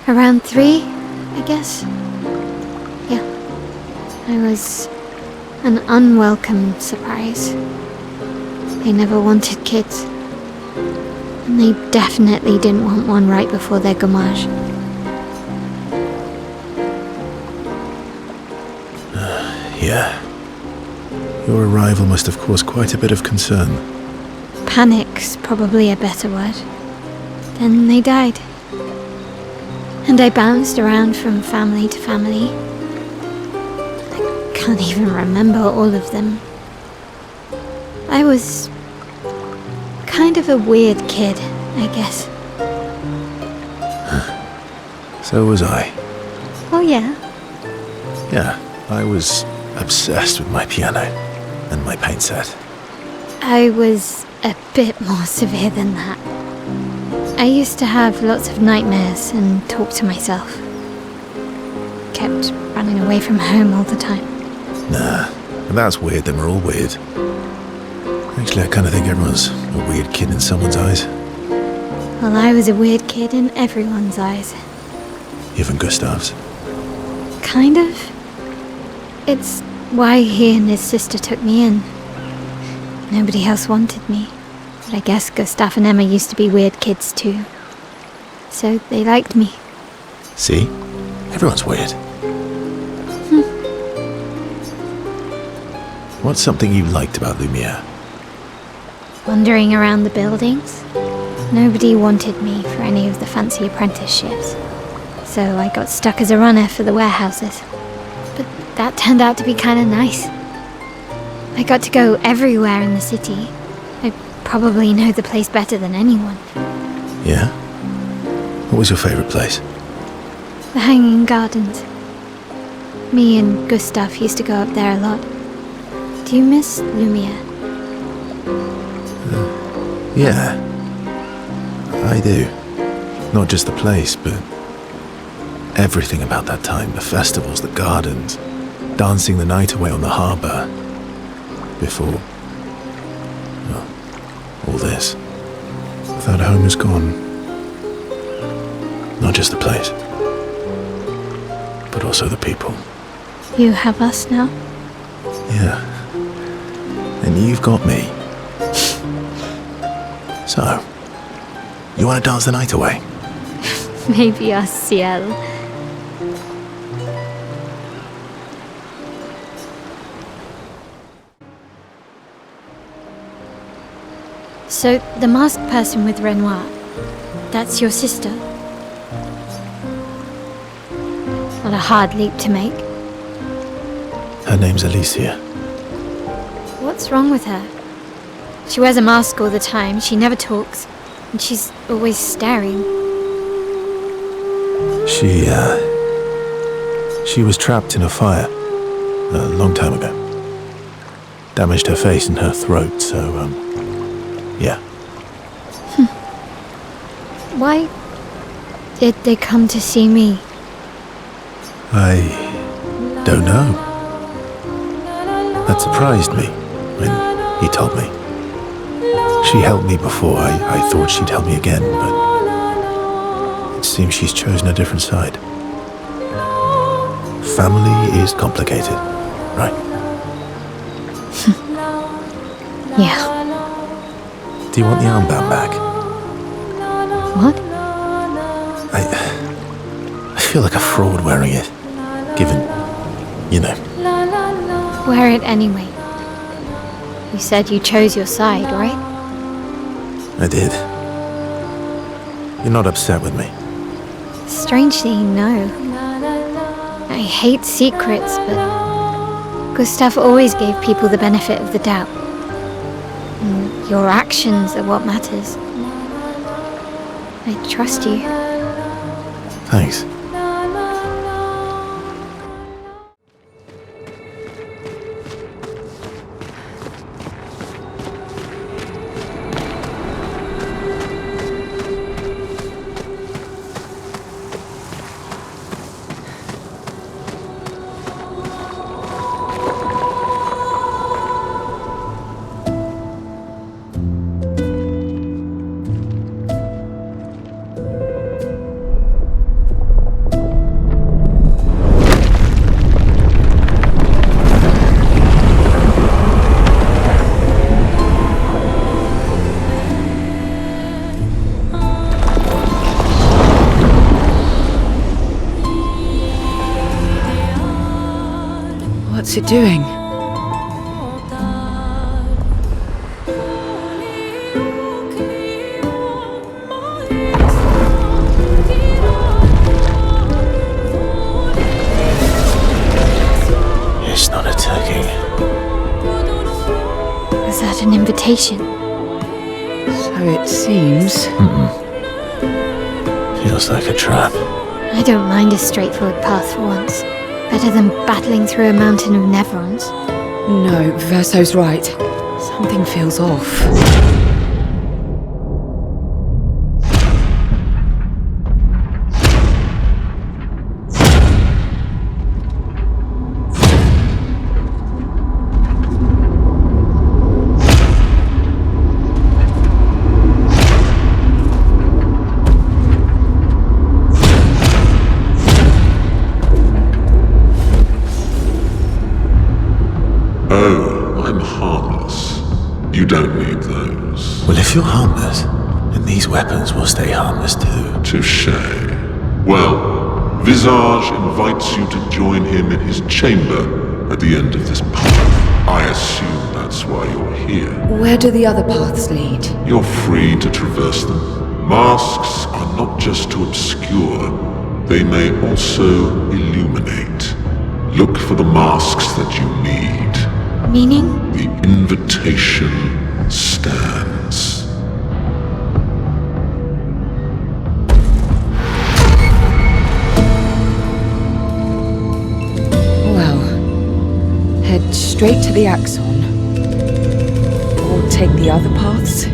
Around 3, I guess. Yeah. I was an unwelcome surprise. They never wanted kids. And they definitely didn't want one right before their gommage. Yeah. Your arrival must have caused quite a bit of concern. Panic's probably a better word. Then they died. And I bounced around from family to family. I can't even remember all of them. I was kind of a weird kid, I guess. So was I. Oh yeah? Yeah, I was obsessed with my piano and my paint set. I was a bit more severe than that. I used to have lots of nightmares and talk to myself. Kept running away from home all the time. Nah, that's weird, then we're all weird. Actually, I kind of think everyone's a weird kid in someone's eyes. Well, I was a weird kid in everyone's eyes. Even Gustav's. Kind of. It's why he and his sister took me in. Nobody else wanted me. But I guess Gustav and Emma used to be weird kids too. So they liked me. See? Everyone's weird. What's something you liked about Lumiere? Wandering around the buildings. Nobody wanted me for any of the fancy apprenticeships. So I got stuck as a runner for the warehouses. But that turned out to be kind of nice. I got to go everywhere in the city. I probably know the place better than anyone. Yeah? What was your favourite place? The Hanging Gardens. Me and Gustav used to go up there a lot. Do you miss Lumiere? Yeah. I do. Not just the place, but everything about that time. The festivals, the gardens, dancing the night away on the harbour. Before... well, all this. That home is gone. Not just the place, but also the people. You have us now? Yeah. And you've got me. So, you want to dance the night away? Maybe us, Ciel. So, the masked person with Renoir, that's your sister? What a hard leap to make. Her name's Alicia. What's wrong with her? She wears a mask all the time, she never talks, and she's always staring. She was trapped in a fire a long time ago. Damaged her face and her throat, so, yeah. Why did they come to see me? I don't know. That surprised me when he told me. She helped me before. I thought she'd help me again, but it seems she's chosen a different side. Family is complicated, right? Yeah. Do you want the armband back? What? I feel like a fraud wearing it, given, you know. Wear it anyway. You said you chose your side, right? I did. You're not upset with me. Strangely, no. I hate secrets, but Gustav always gave people the benefit of the doubt. And your actions are what matters. I trust you. Thanks. What's it doing? It's not attacking. Was that an invitation? So it seems. Feels like a trap. I don't mind a straightforward path for once. Better than battling through a mountain of Nevrons. No, Verso's right. Something feels off. Oh, I'm harmless. You don't need those. Well, if you're harmless, then these weapons will stay harmless too. Touché. Well, Visage invites you to join him in his chamber at the end of this path. I assume that's why you're here. Where do the other paths lead? You're free to traverse them. Masks are not just to obscure, they may also illuminate. Look for the masks that you need. Meaning? The invitation stands. Well, head straight to the Axon. Or take the other paths.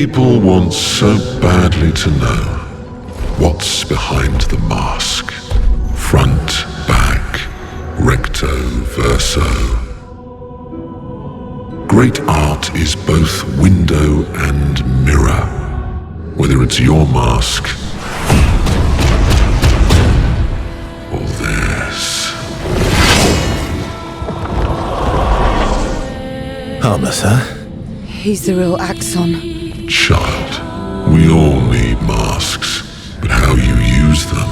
People want so badly to know what's behind the mask. Front, back, recto, verso. Great art is both window and mirror. Whether it's your mask or theirs. Harmless, huh? He's the real Axon. Child, we all need masks, but how you use them.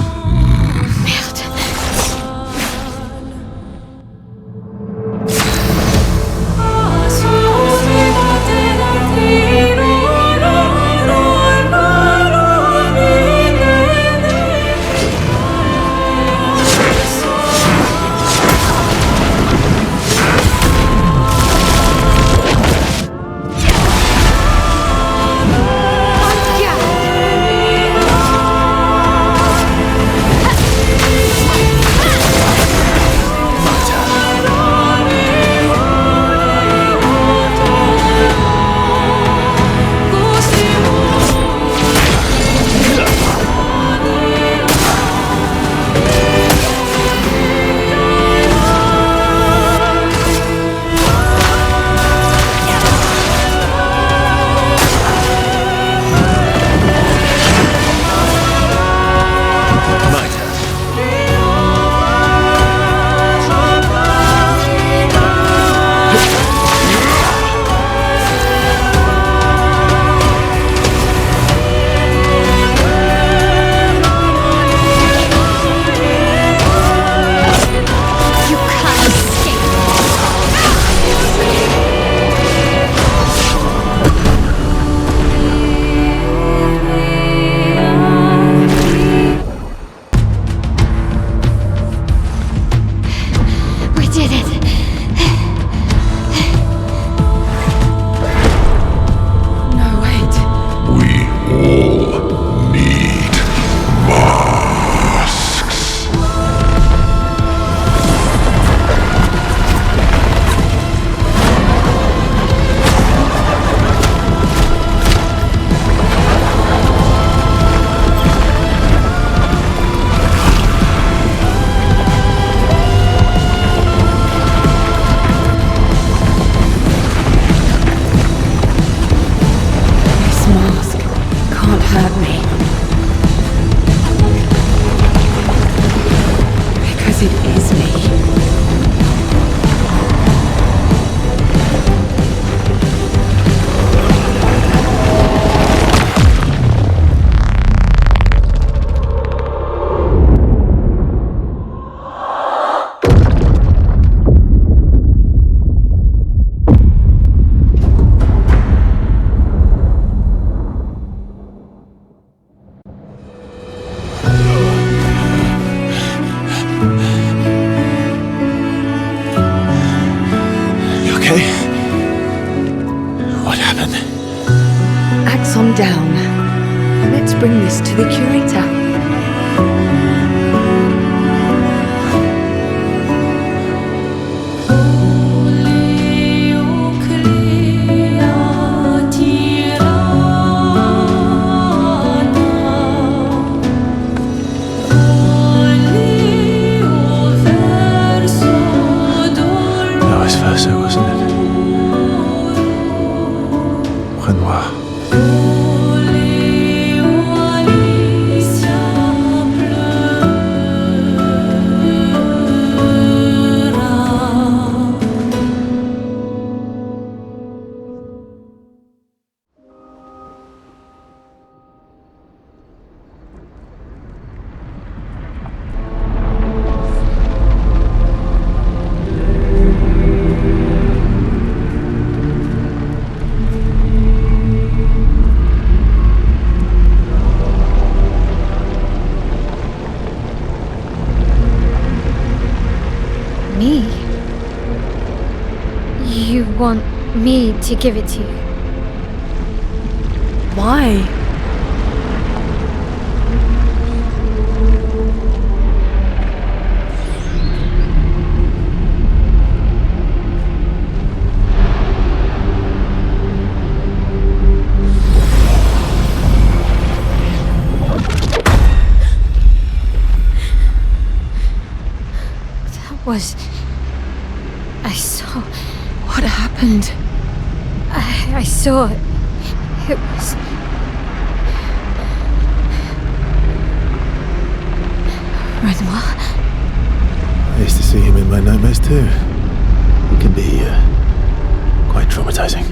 Axon down. Let's bring this to the curator. Verso, wasn't it? Renoir. Me? You want me to give it to you? Why? was... I saw... What happened? I saw... It was... Renoir? I used to see him in my nightmares too. It can be quite traumatizing.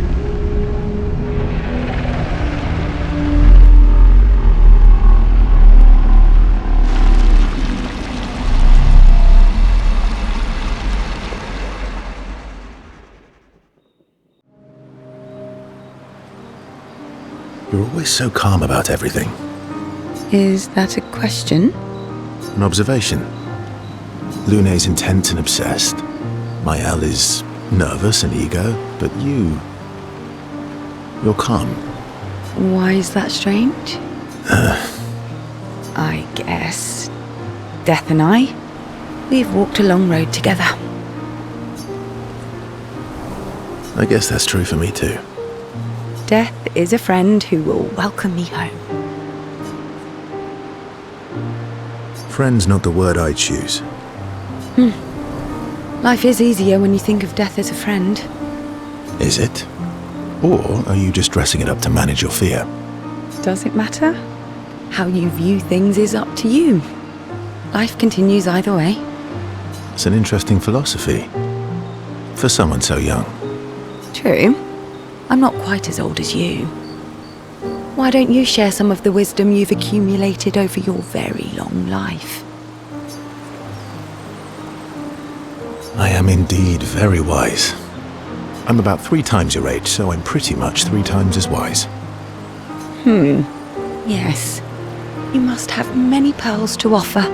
You're always so calm about everything. Is that a question? An observation. Lune's intense and obsessed. Maëlle is nervous and eager, but you're calm. Why is that strange? I guess Death and I, we've walked a long road together. I guess that's true for me too. Death is a friend who will welcome me home. Friend's not the word I choose. Life is easier when you think of death as a friend. Is it? Or are you just dressing it up to manage your fear? Does it matter? How you view things is up to you. Life continues either way. It's an interesting philosophy. For someone so young. True. I'm not quite as old as you. Why don't you share some of the wisdom you've accumulated over your very long life? I am indeed very wise. I'm about 3 times your age, so I'm pretty much 3 times as wise. Yes. You must have many pearls to offer.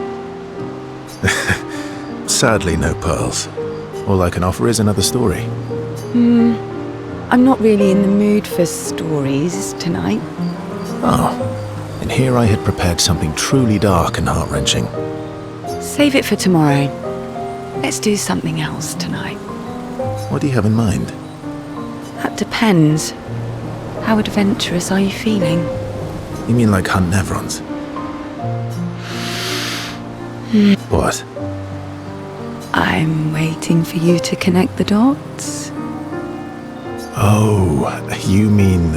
Sadly, no pearls. All I can offer is another story. I'm not really in the mood for stories tonight. Oh, and here I had prepared something truly dark and heart-wrenching. Save it for tomorrow. Let's do something else tonight. What do you have in mind? That depends. How adventurous are you feeling? You mean like hunt Nevrons? What? I'm waiting for you to connect the dots. Oh, you mean,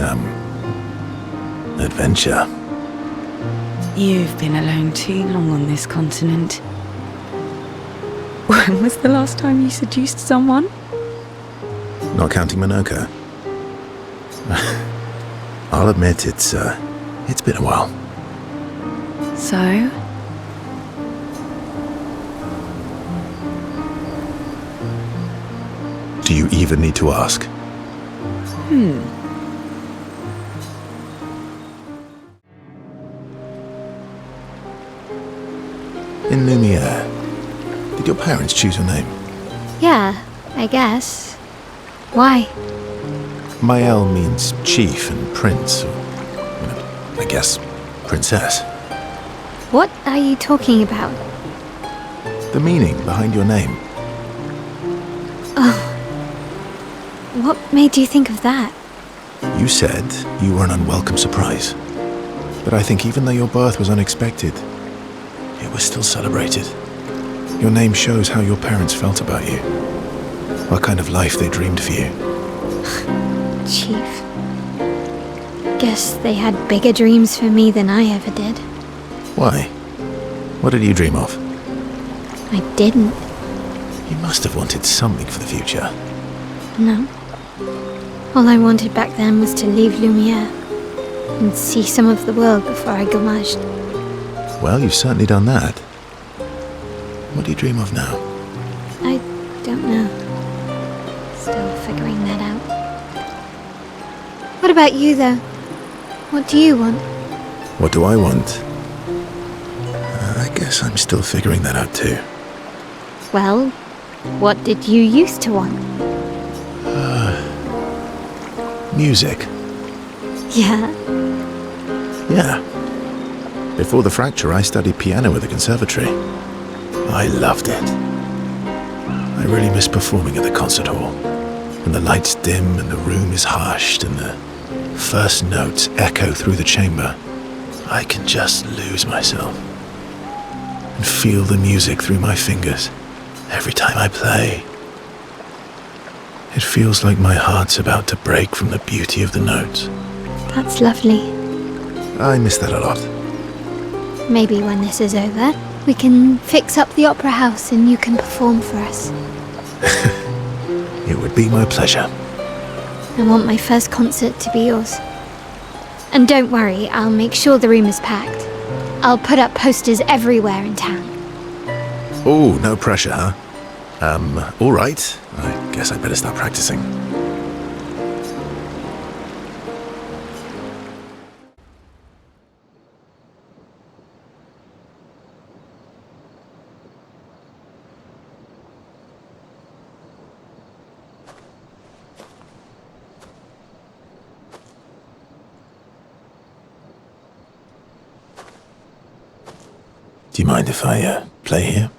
adventure. You've been alone too long on this continent. When was the last time you seduced someone? Not counting Minoka. I'll admit it's been a while. So? Do you even need to ask? In Lumiere, did your parents choose your name? Yeah, I guess. Why? Maëlle means chief and prince, or, I guess, princess. What are you talking about? The meaning behind your name. Oh. What made you think of that? You said you were an unwelcome surprise. But I think even though your birth was unexpected, it was still celebrated. Your name shows how your parents felt about you. What kind of life they dreamed for you. Chief. Guess they had bigger dreams for me than I ever did. Why? What did you dream of? I didn't. You must have wanted something for the future. No. All I wanted back then was to leave Lumiere and see some of the world before I gomaged. Well, you've certainly done that. What do you dream of now? I don't know. Still figuring that out. What about you, though? What do you want? What do I want? I guess I'm still figuring that out too. Well, what did you used to want? Music. Yeah. Yeah. Before the fracture, I studied piano at the conservatory. I loved it. I really miss performing at the concert hall. When the lights dim and the room is hushed and the first notes echo through the chamber, I can just lose myself and feel the music through my fingers. Every time I play, it feels like my heart's about to break from the beauty of the notes. That's lovely. I miss that a lot. Maybe when this is over, we can fix up the opera house and you can perform for us. It would be my pleasure. I want my first concert to be yours. And don't worry, I'll make sure the room is packed. I'll put up posters everywhere in town. Oh, no pressure, huh? All right. I guess I'd better start practicing. Do you mind if I, play here?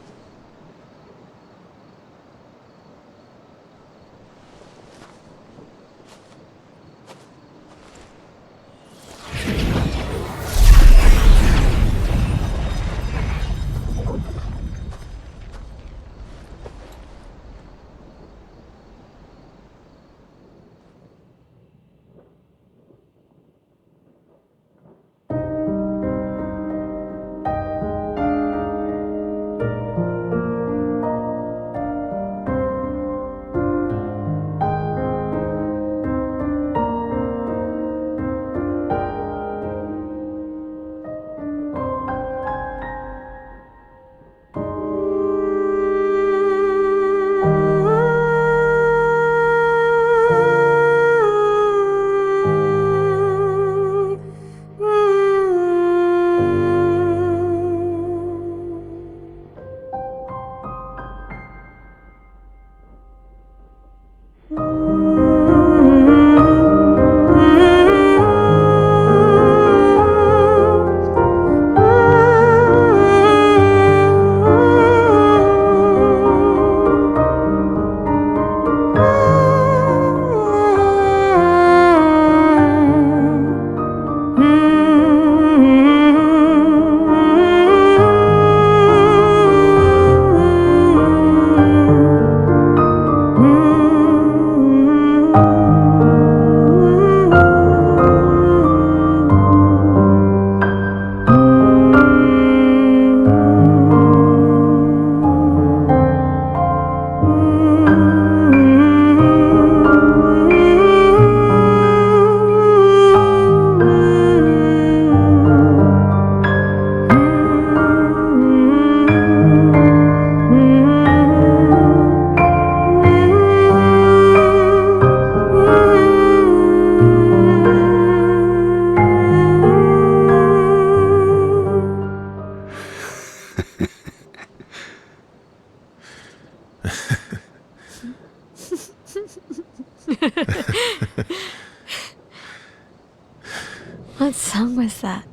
What song was that?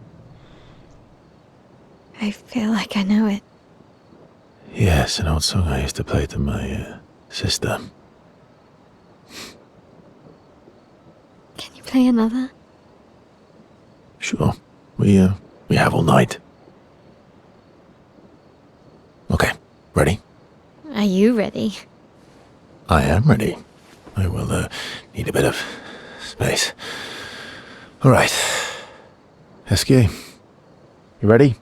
I feel like I know it. Yes, an old song I used to play to my, sister. Can you play another? Sure. We have all night. Okay, ready? Are you ready? I am ready. I will, need a bit of space. All right. Esquier, you ready?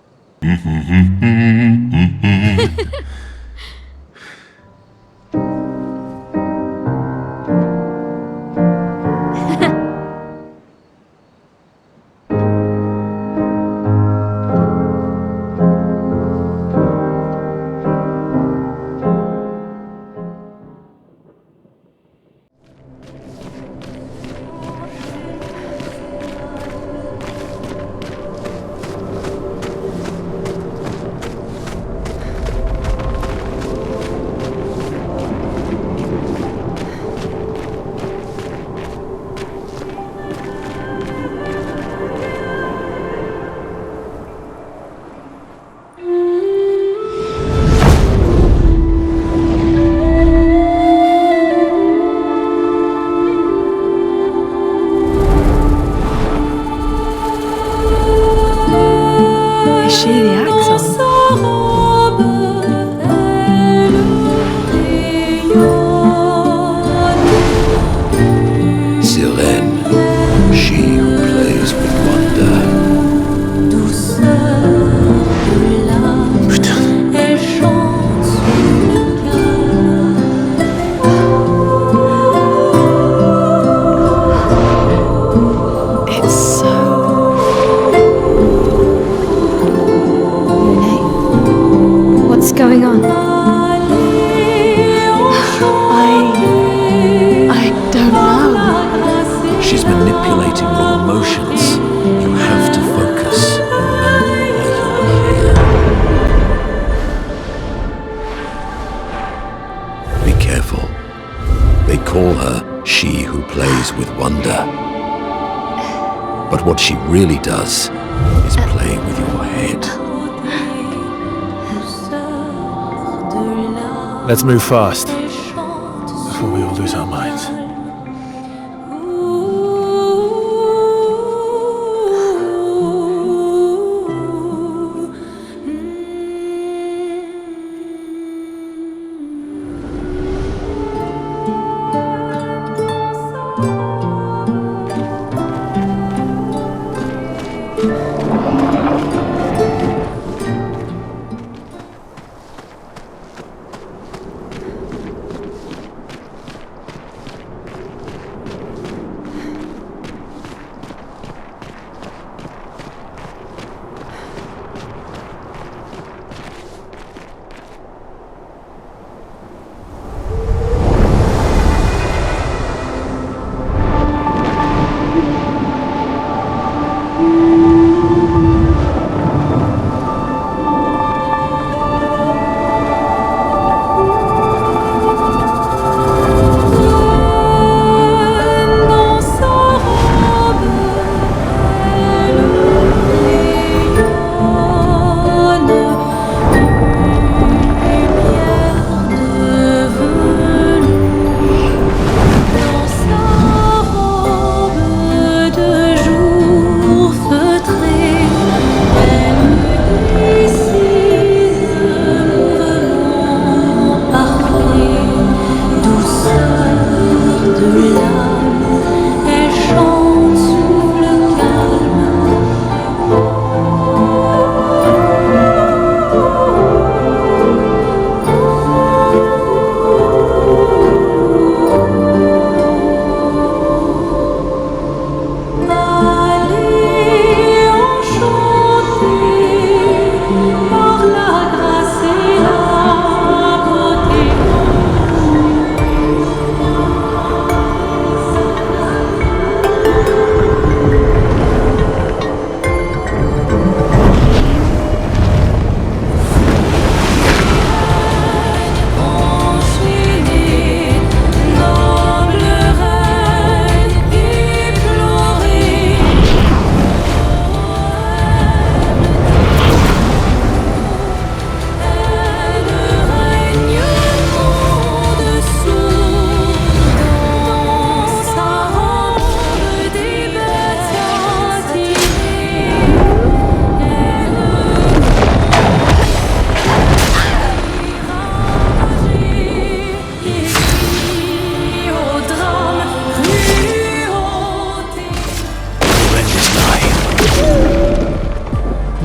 going on? I don't know. She's manipulating your emotions. You have to focus. Be careful. They call her she who plays with wonder. But what she really does is play with your head. Let's move fast before we all lose our minds.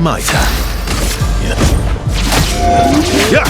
My turn. Yeah.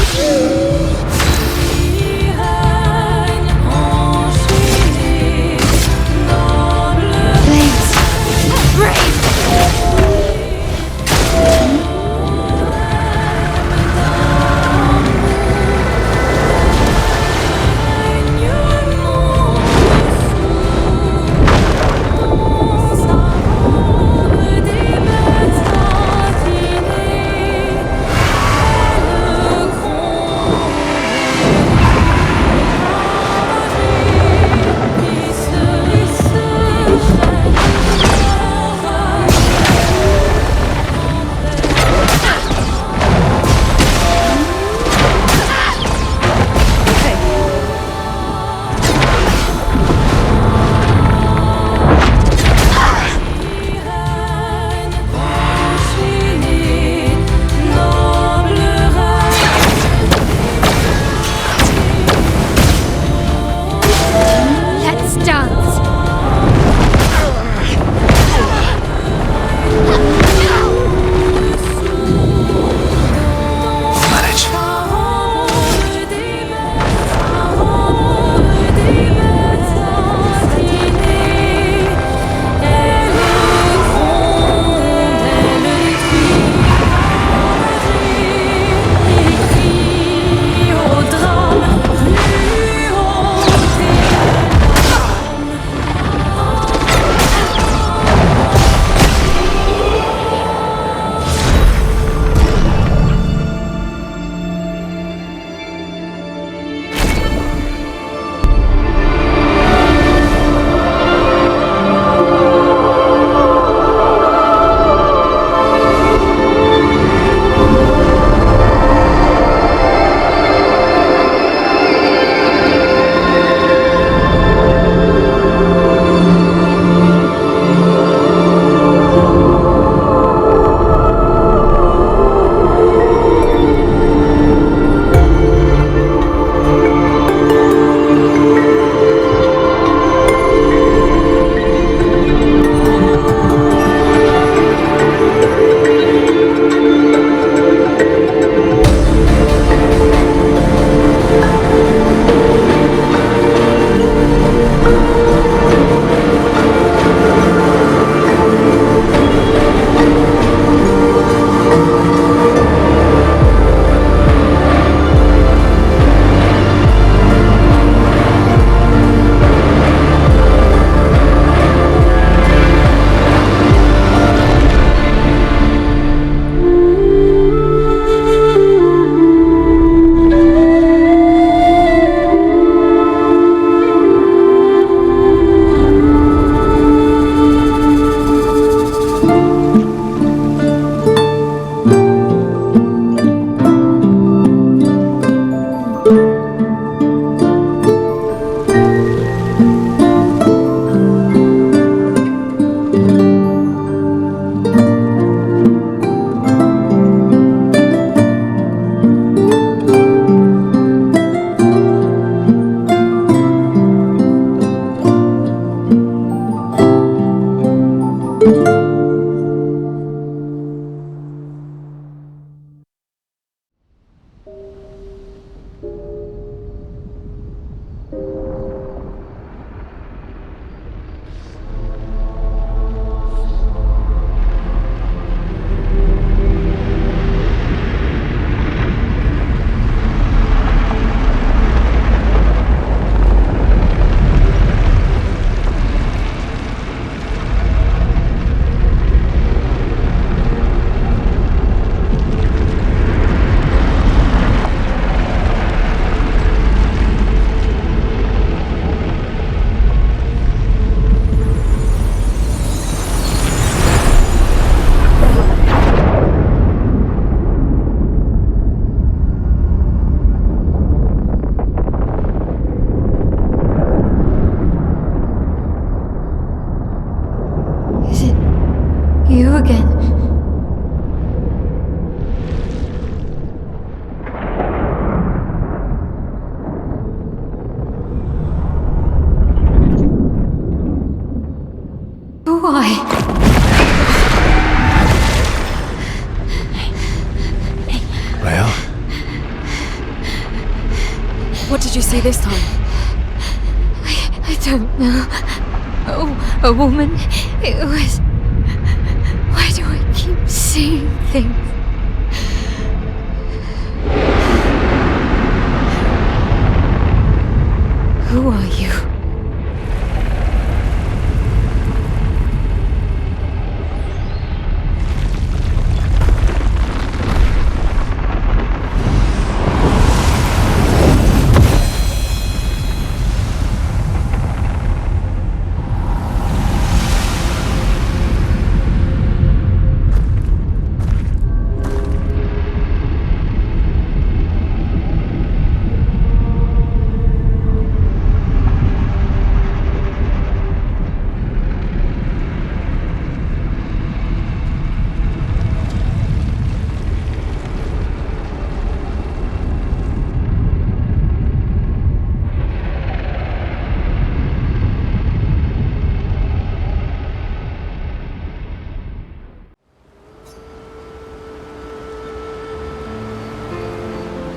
You again. Why? Rael? What did you see this time? I don't know. Oh, a woman. It was... Why do I keep seeing things? Who are you?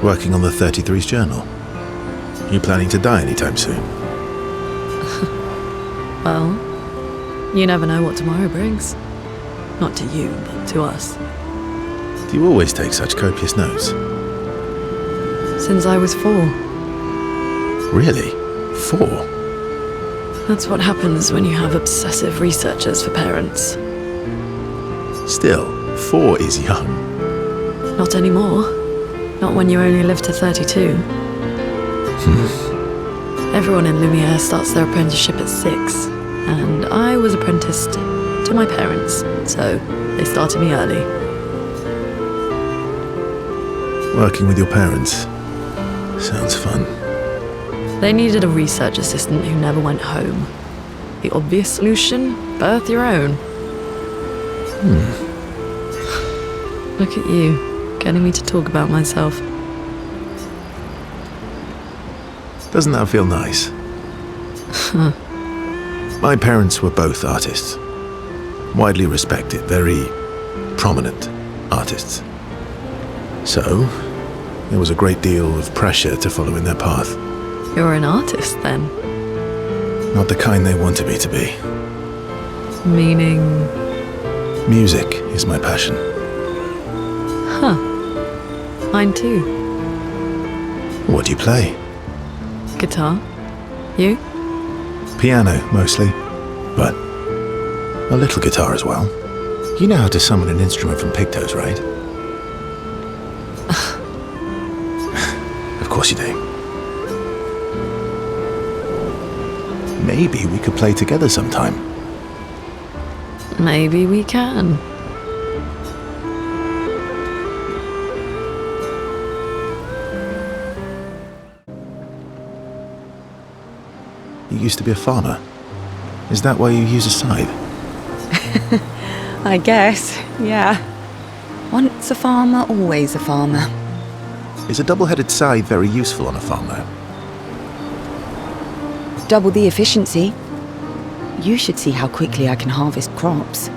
Working on the 33's journal. You planning to die anytime soon? Well, you never know what tomorrow brings. Not to you, but to us. Do you always take such copious notes? Since I was 4. Really? 4? That's what happens when you have obsessive researchers for parents. Still, 4 is young. Not anymore. Not when you only live to 32. Everyone in Lumiere starts their apprenticeship at 6, and I was apprenticed to my parents, so they started me early. Working with your parents. Sounds fun. They needed a research assistant who never went home. The obvious solution? Birth your own. Look at you, getting me to talk about myself. Doesn't that feel nice? My parents were both artists. Widely respected, very prominent artists. So, there was a great deal of pressure to follow in their path. You're an artist, then? Not the kind they wanted me to be. Meaning? Music is my passion. Huh. Mine too. What do you play? Guitar. You? Piano, mostly. But a little guitar as well. You know how to summon an instrument from pigtoes, right? Of course you do. Maybe we could play together sometime. Maybe we can. You used to be a farmer. Is that why you use a scythe? I guess, yeah. Once a farmer, always a farmer. Is a double-headed scythe very useful on a farm, though? Double the efficiency. You should see how quickly I can harvest crops.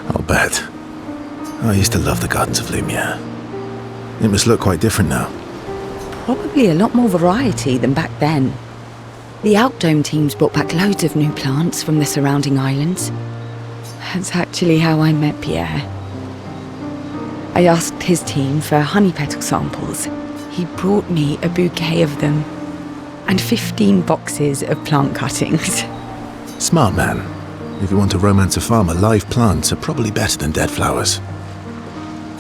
I'll bet. I used to love the gardens of Lumiere. It must look quite different now. Probably a lot more variety than back then. The Outdome teams brought back loads of new plants from the surrounding islands. That's actually how I met Pierre. I asked his team for honey petal samples. He brought me a bouquet of them, and 15 boxes of plant cuttings. Smart man. If you want to romance a farmer, live plants are probably better than dead flowers.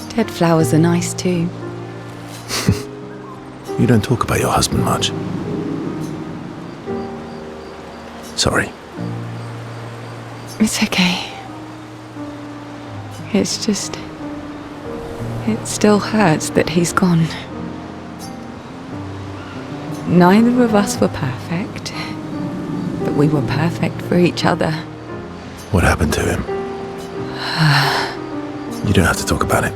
Dead flowers are nice too. You don't talk about your husband much. Sorry. It's okay. It's just... it still hurts that he's gone. Neither of us were perfect, but we were perfect for each other. What happened to him? You don't have to talk about it.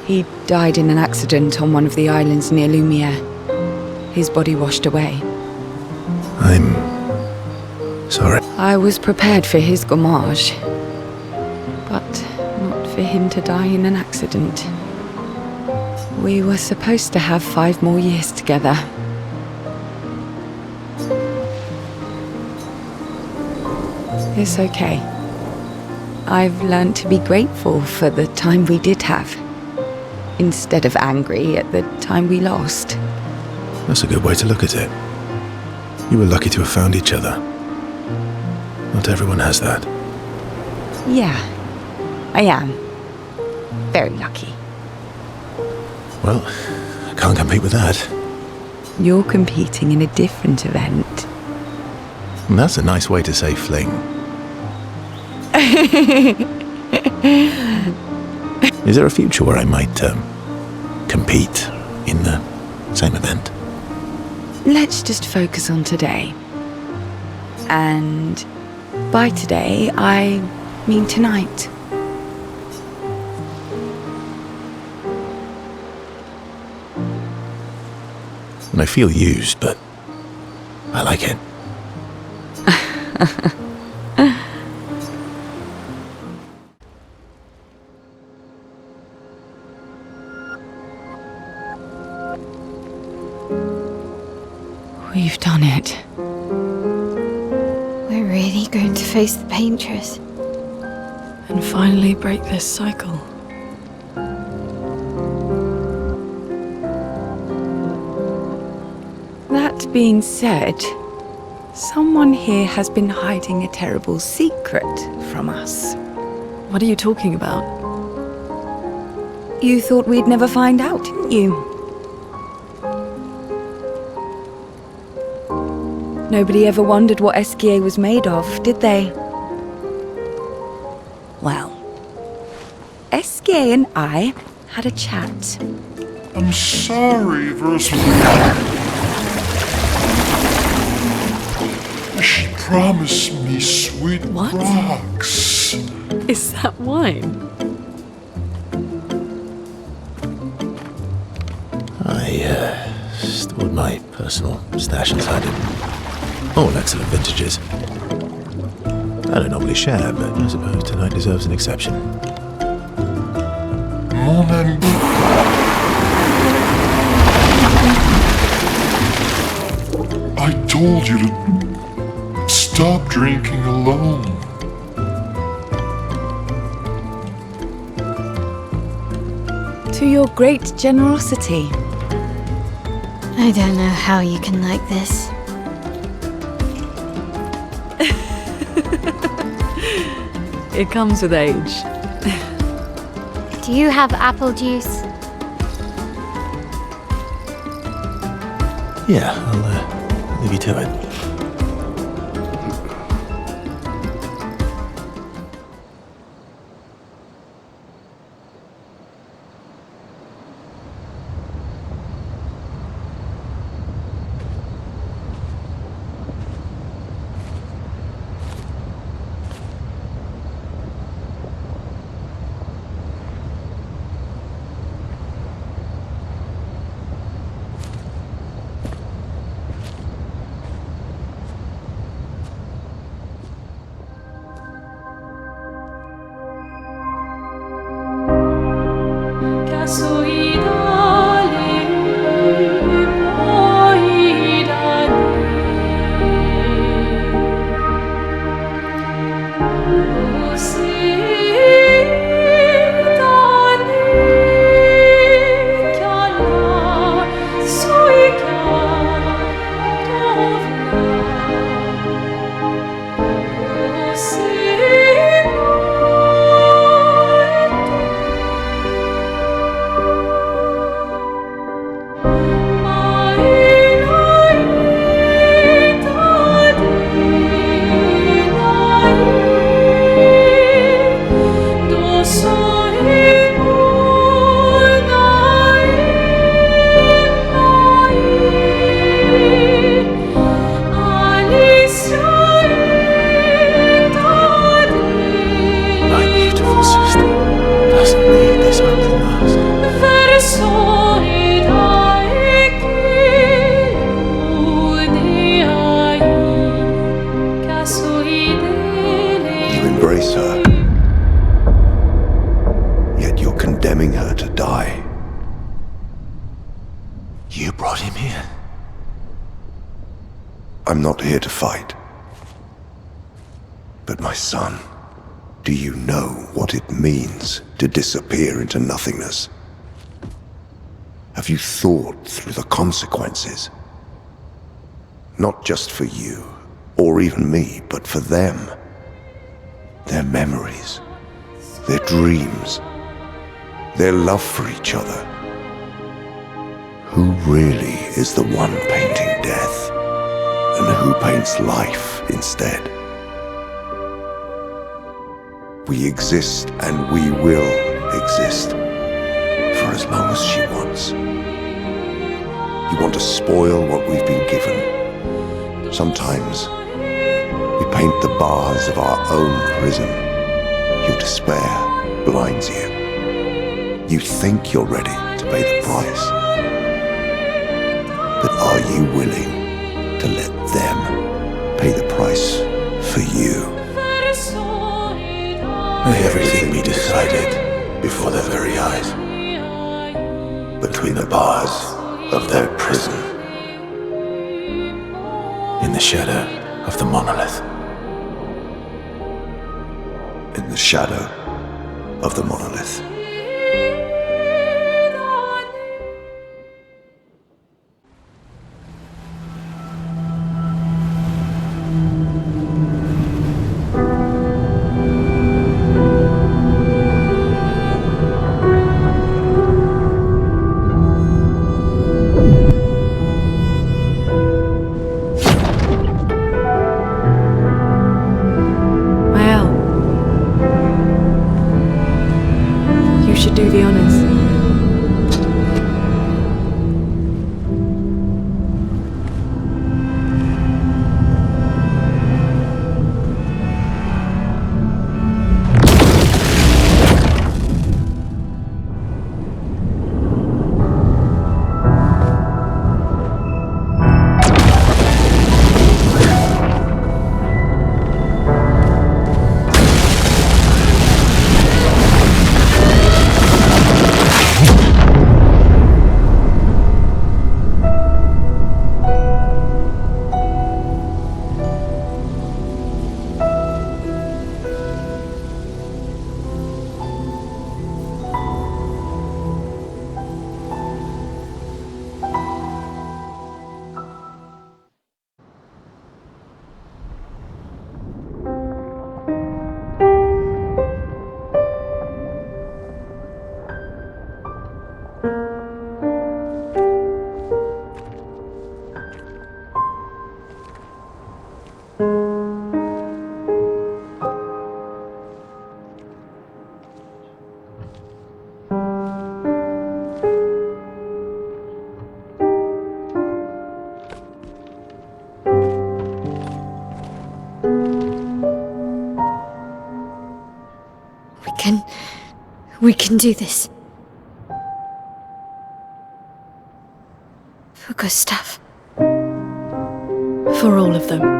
He died in an accident on one of the islands near Lumiere. His body washed away. I'm... sorry. I was prepared for his gommage, but not for him to die in an accident. We were supposed to have 5 more years together. It's okay. I've learned to be grateful for the time we did have, instead of angry at the time we lost. That's a good way to look at it. You were lucky to have found each other. Not everyone has that. Yeah, I am. Very lucky. Well, I can't compete with that. You're competing in a different event. That's a nice way to say fling. Is there a future where I might compete in the same event? Let's just focus on today. And by today, I mean tonight. And I feel used, but I like it. We've done it. We're really going to face the paintress. And finally break this cycle. That being said, someone here has been hiding a terrible secret from us. What are you talking about? You thought we'd never find out, didn't you? Nobody ever wondered what Esquier was made of, did they? Well, Esquier and I had a chat. I'm sorry, She promised me sweet rocks. Is that wine? I stored my personal stash inside it. All excellent vintages. I don't normally share, but I suppose tonight deserves an exception. I told you to stop drinking alone. To your great generosity. I don't know how you can like this. It comes with age. Do you have apple juice? Yeah, I'll leave you to it. Embrace her, yet you're condemning her to die. You brought him here? I'm not here to fight. But my son, do you know what it means to disappear into nothingness? Have you thought through the consequences? Not just for you, or even me, but for them. Their memories, their dreams, their love for each other. Who really is the one painting death, and who paints life instead? We exist and we will exist for as long as she wants. You want to spoil what we've been given. Sometimes we paint the bars of our own prison. Your despair blinds you. You think you're ready to pay the price. But are you willing to let them pay the price for you? May everything be decided before their very eyes, between the bars of their prison, in the shadow of the monolith. In the shadow of the monolith. Do the honors. We can do this. For Gustav. For all of them.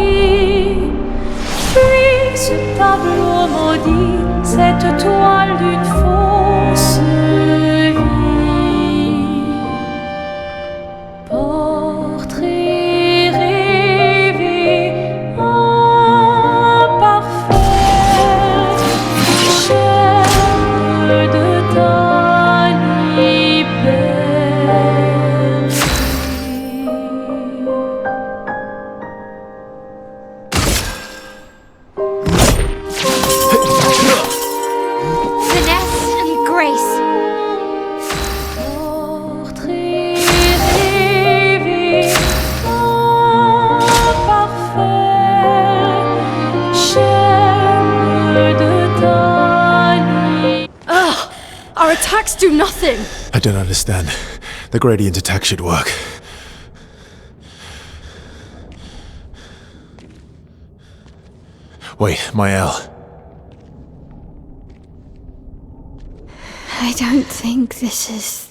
nuit. Puis ce tableau maudit, cette toile d'une fausse vie. Portrait rêvé, imparfait, chair de ta liberté. Finesse and grace. Portrait rêvé, imparfait, chair de ta liberté. Ugh! Our attacks do nothing! I don't understand. The gradient attack should work. Wait, Mael. I don't think this is...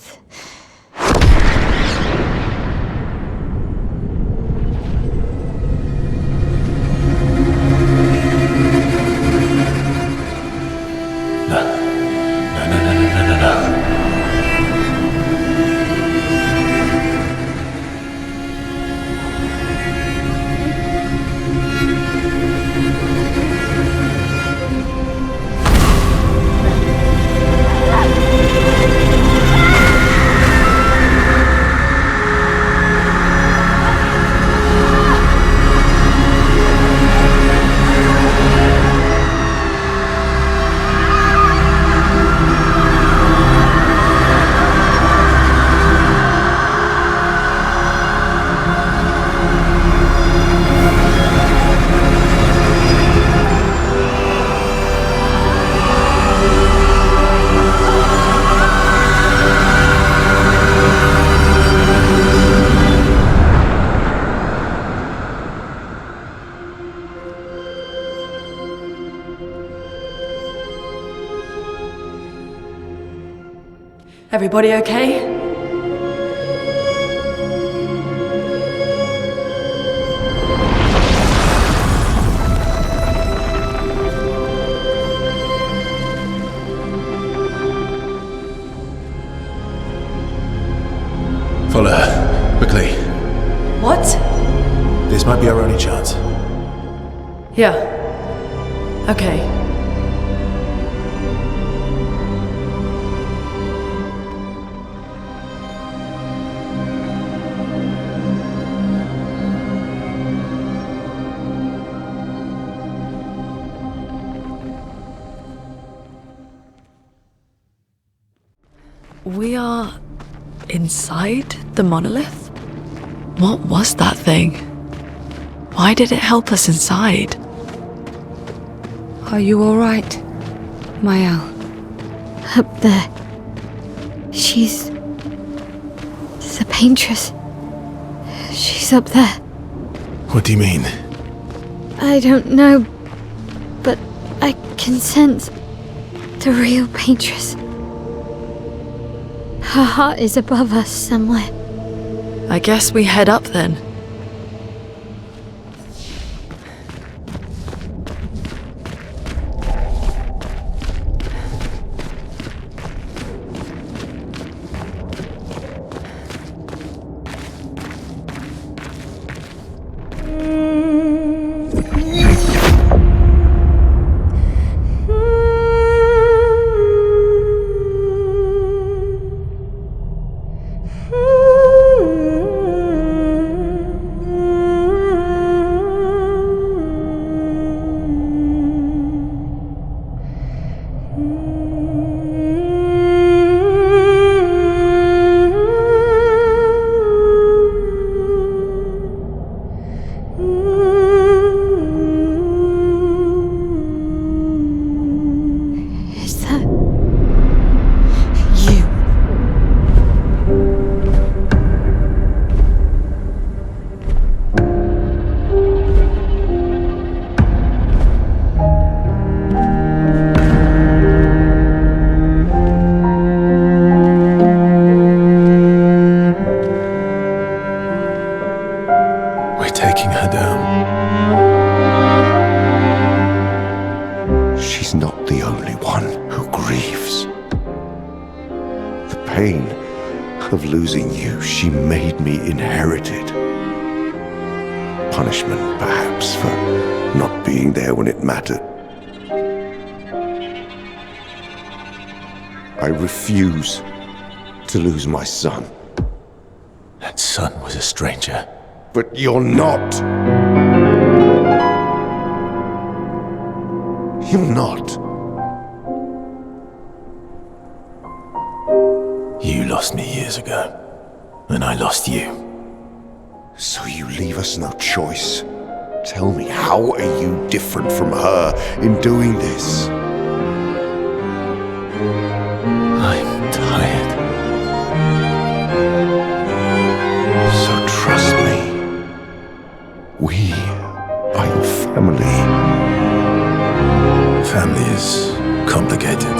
No. Everybody okay? Follow her, quickly. What? This might be our only chance. Yeah. Okay. We are inside the monolith? What was that thing? Why did it help us inside? Are you alright, Mael? Up there. She's... the paintress. She's up there. What do you mean? I don't know, but I can sense the real paintress. Her heart is above us somewhere. I guess we head up then. pain of losing you, she made me inherit it. Punishment, perhaps, for not being there when it mattered. I refuse to lose my son. That son was a stranger. But you're not. You're not. You lost me years ago, and I lost you. So you leave us no choice. Tell me, how are you different from her in doing this? I'm tired. So trust me. We are your family. Family is complicated.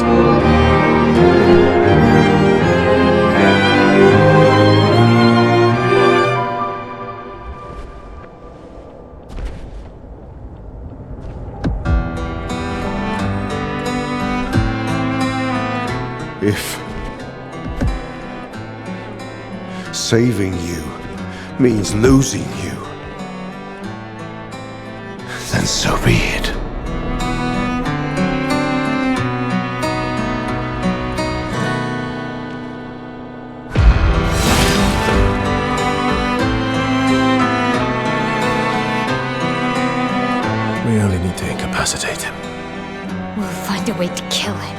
If saving you means losing you, then so be it. We only need to incapacitate him. We'll find a way to kill him.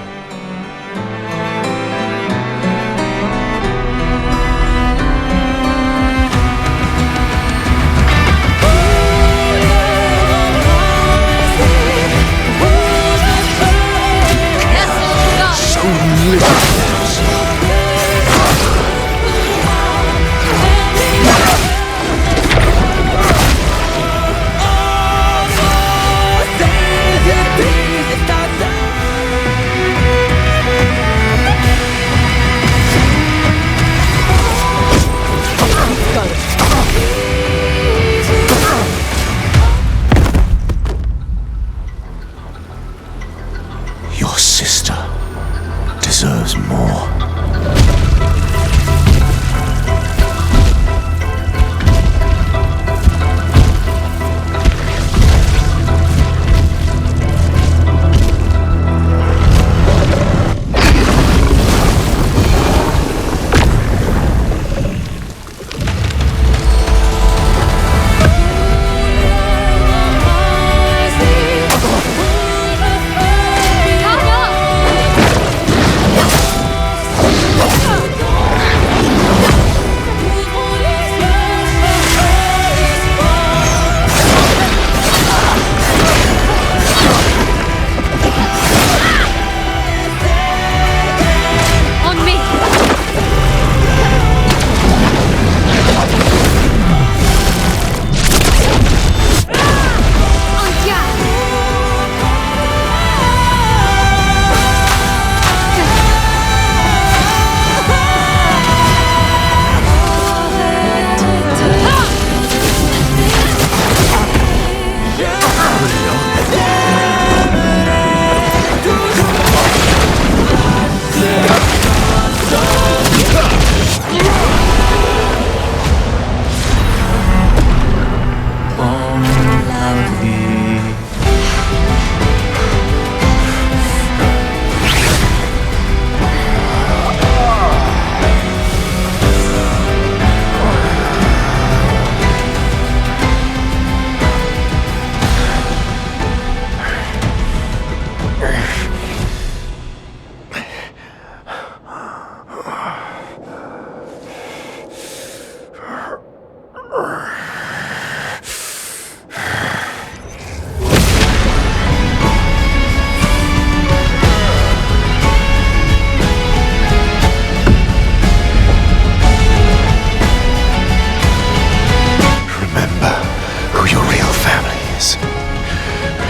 Your sister deserves more.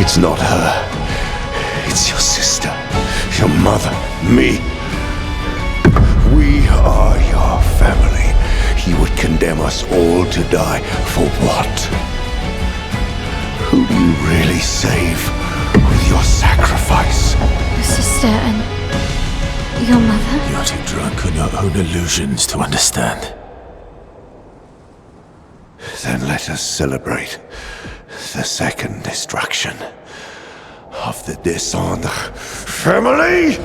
It's not her. It's your sister, your mother, me. We are your family. You would condemn us all to die for what? Who do you really save with your sacrifice? Your sister and Your mother? You're too drunk on your own illusions to understand. Then let us celebrate the second destruction of the Descendre family!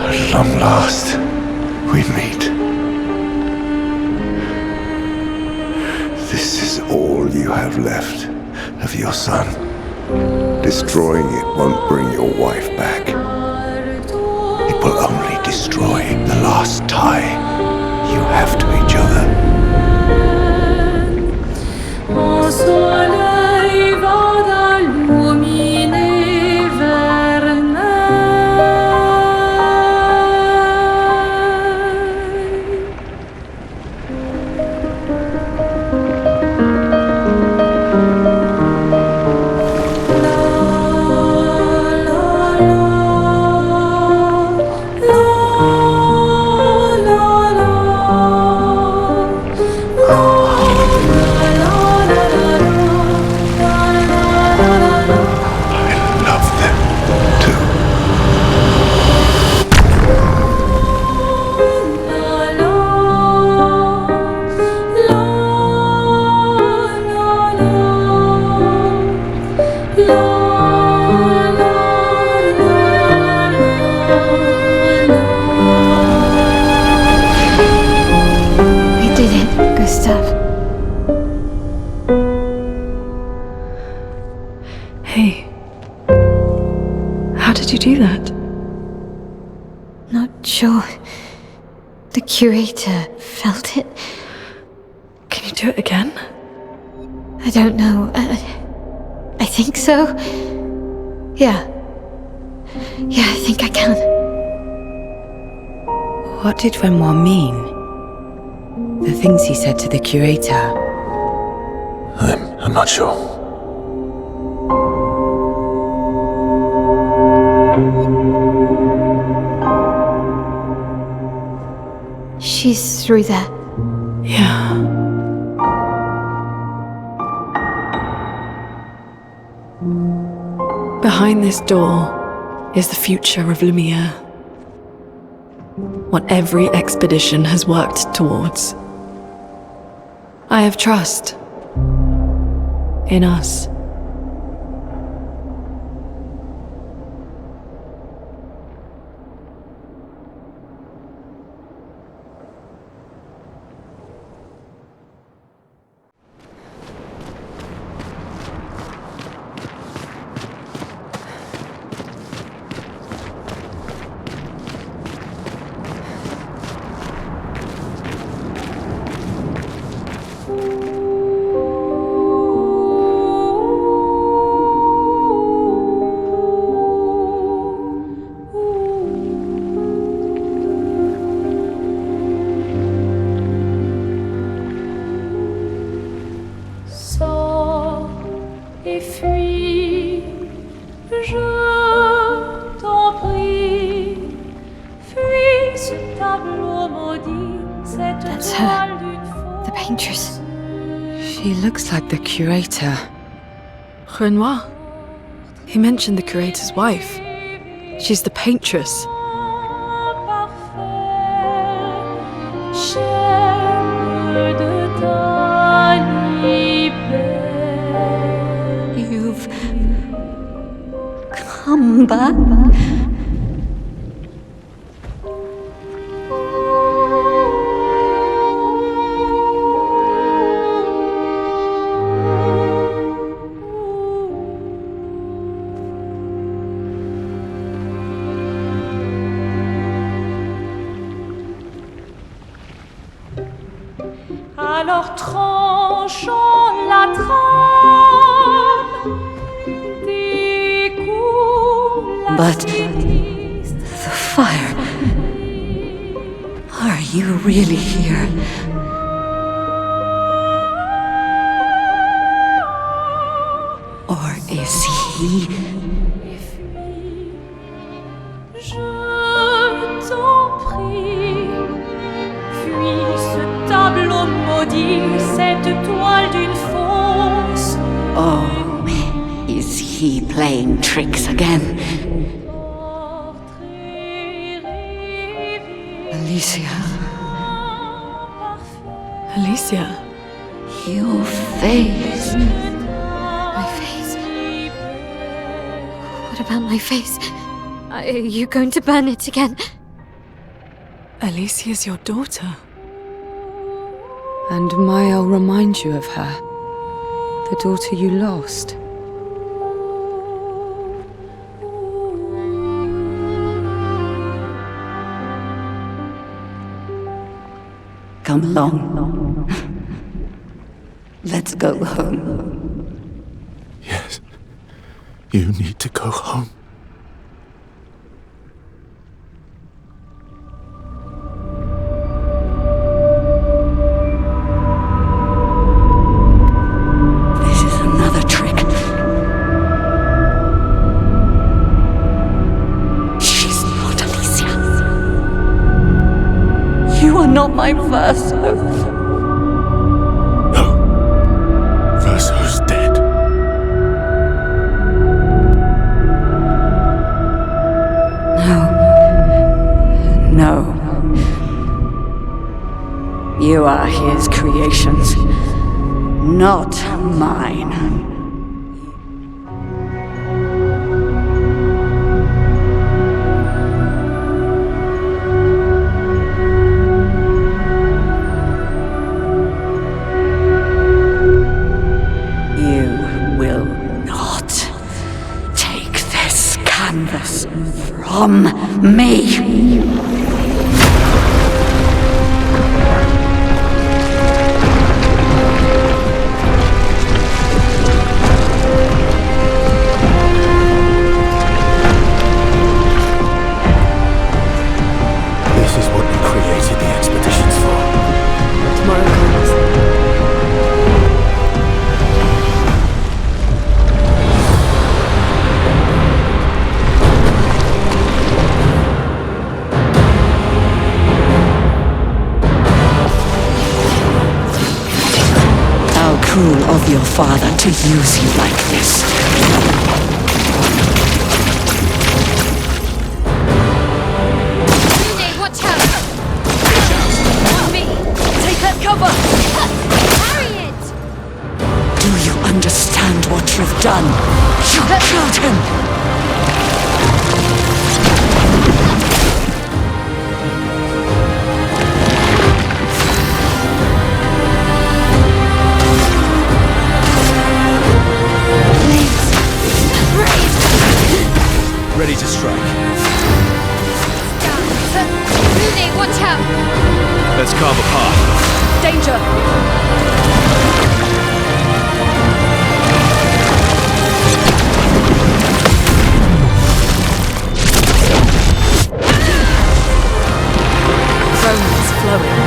At long last, we meet. This is all you have left of your son. Destroying it won't bring your wife back. It will only destroy the last tie you have to each other. Au soleil va d'illuminer Vermeil. We did it, Gustav. Hey. How did you do that? Not sure. The curator felt it. Can you do it again? I don't know. I think so. Yeah. Yeah, I think I can. What did Renoir mean? The things he said to the curator. I'm not sure. She's through there. Yeah. Behind this door is the future of Lumiere. What every expedition has worked towards. I have trust in us. Sors et fuis, je t'en prie. Fuis ce tableau maudit, cette That's toile her. d'une The paintress. She looks like the curator. Renoir. He mentioned the curator's wife. She's the paintress. chaîne de ta liberté. You've come back. Alors tranchons la trame, découle la But sinistre the fire. really here? Or is he? Je t'en prie, fuis ce tableau maudit, cette toile d'une fausse. Oh, is he playing tricks again? Alicia. Alicia? Your face. My face? What about my face? Are you going to burn it again? Alicia's your daughter. And May'll remind you of her. The daughter you lost. Come along. Let's go home. Yes. You need to go home. This is another trick. She's not Alicia. You are not my Verso. Verso's dead. No. You are his creations, not mine. You will not take this canvas from me. This is what we created the expeditions for. Tomorrow comes. How cruel of your father to use you like this. Watch out! On me! Take that cover! Carry it! Do you understand what you've done? You killed him! Ready to strike. Mooney, watch out! Let's carve a path. Danger! Chrome is flowing.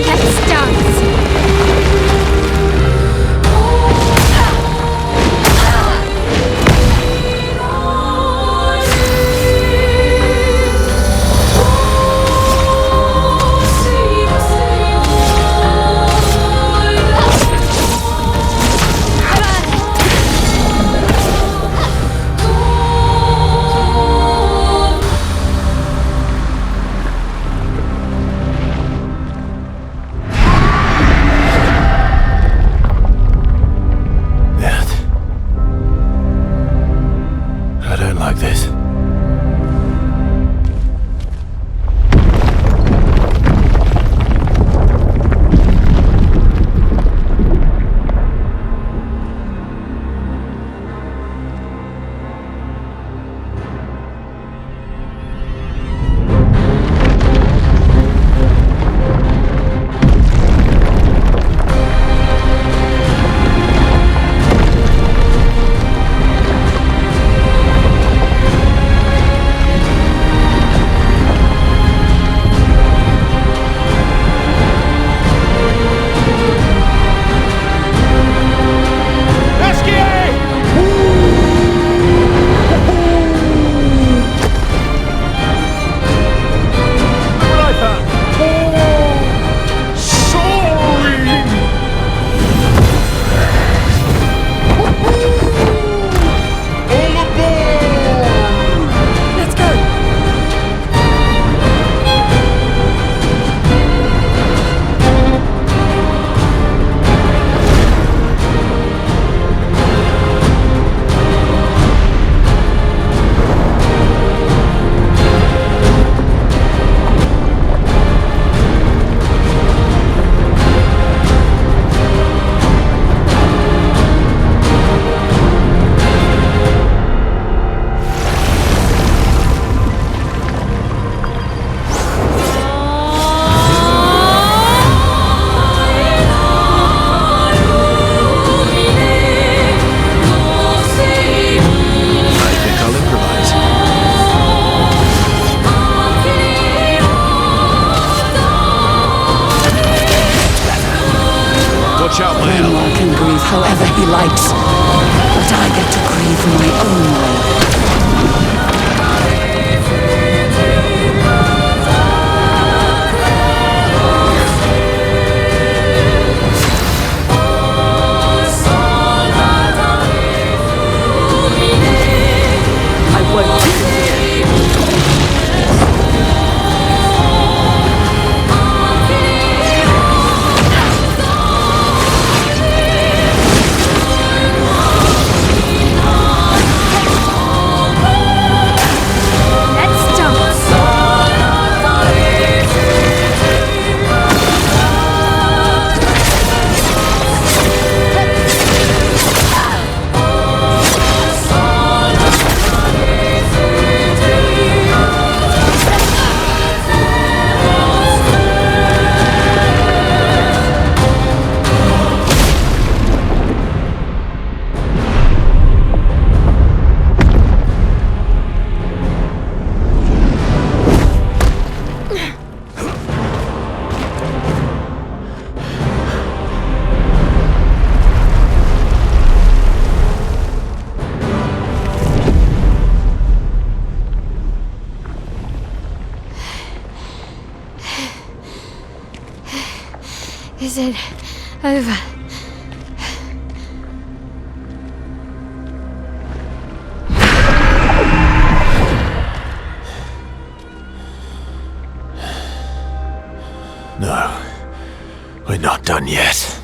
Let's dance! I don't like this. right. But I get to grieve my own way. I won't Is it over? No, we're not done yet.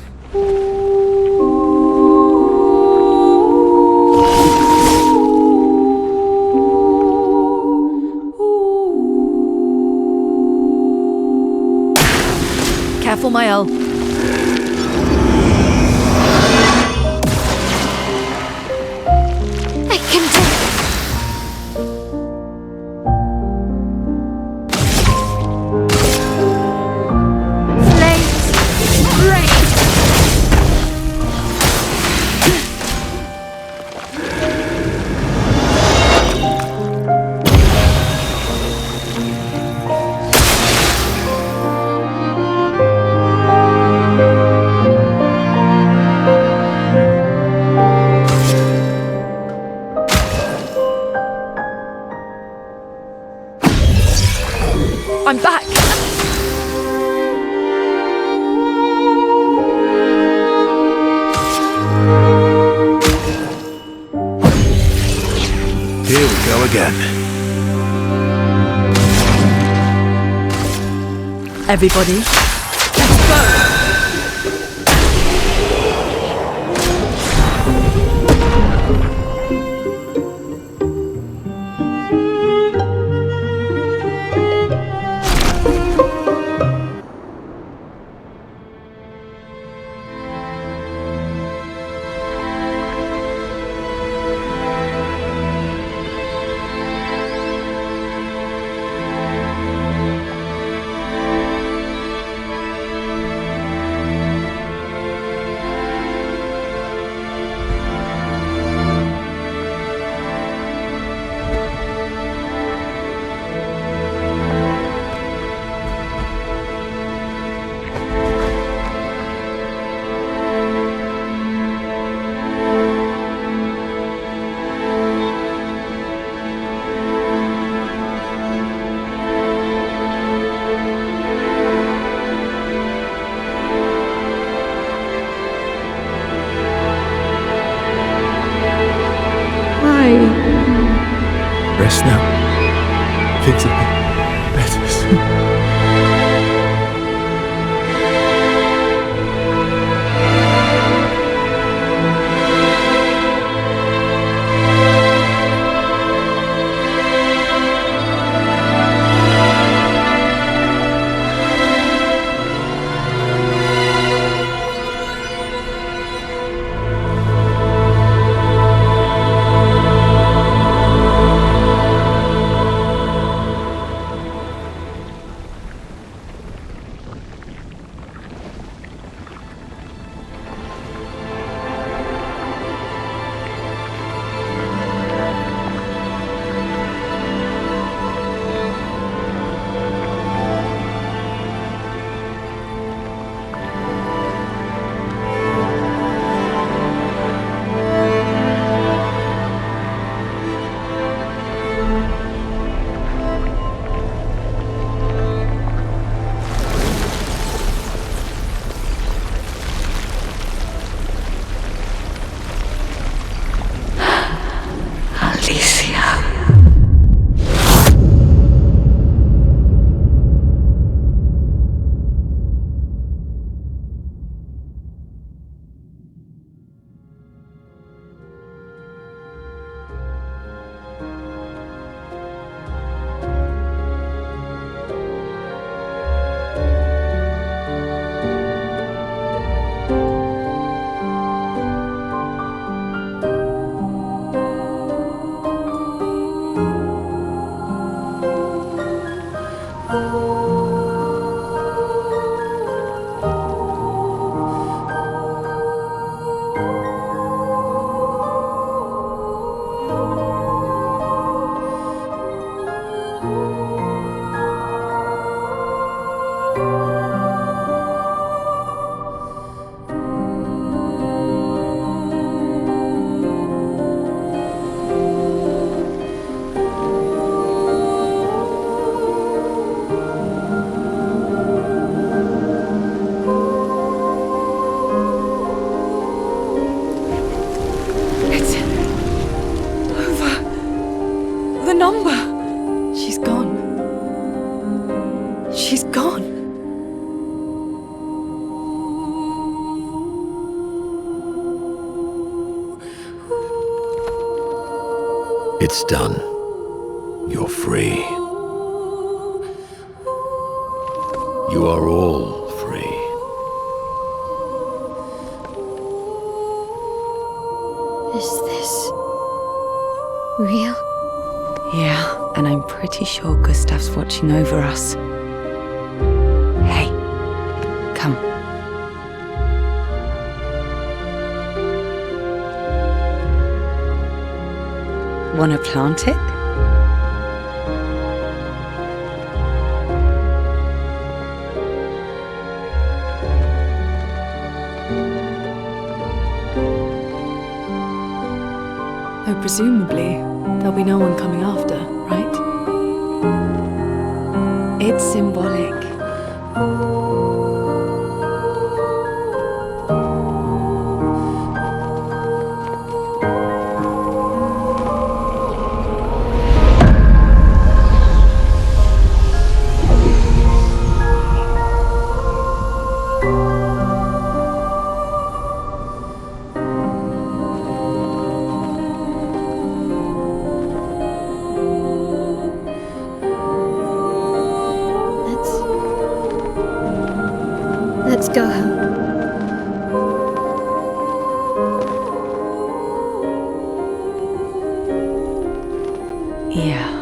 Careful, Mael. I can do I'm back! Here we go again. Everybody, let's go! Rest now. Things will be better soon. number. She's gone. She's gone. It's done. You're free. You are all free. Is this real? Yeah, and I'm pretty sure Gustav's watching over us. Hey, come. Wanna plant it? Oh, presumably, there'll be no one coming after, right? It's symbolic. Let's go home. Yeah.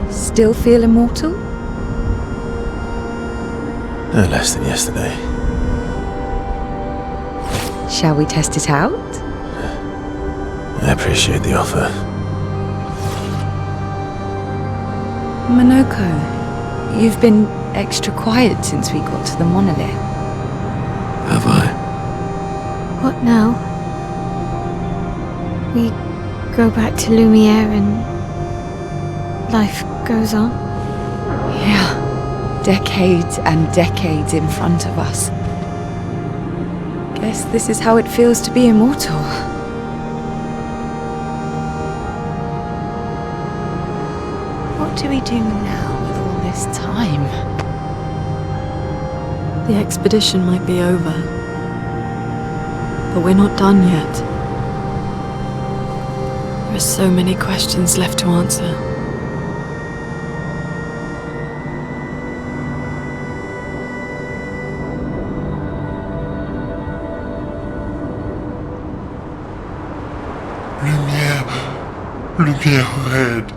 Still feel immortal? No less than yesterday. Shall we test it out? I appreciate the offer. Monoko, you've been extra quiet since we got to the monolith. Have I? What now? We go back to Lumiere and life goes on? Yeah. Decades and decades in front of us. Guess this is how it feels to be immortal. What do we do now with all this time? The expedition might be over, but we're not done yet. There are so many questions left to answer. Lumière red.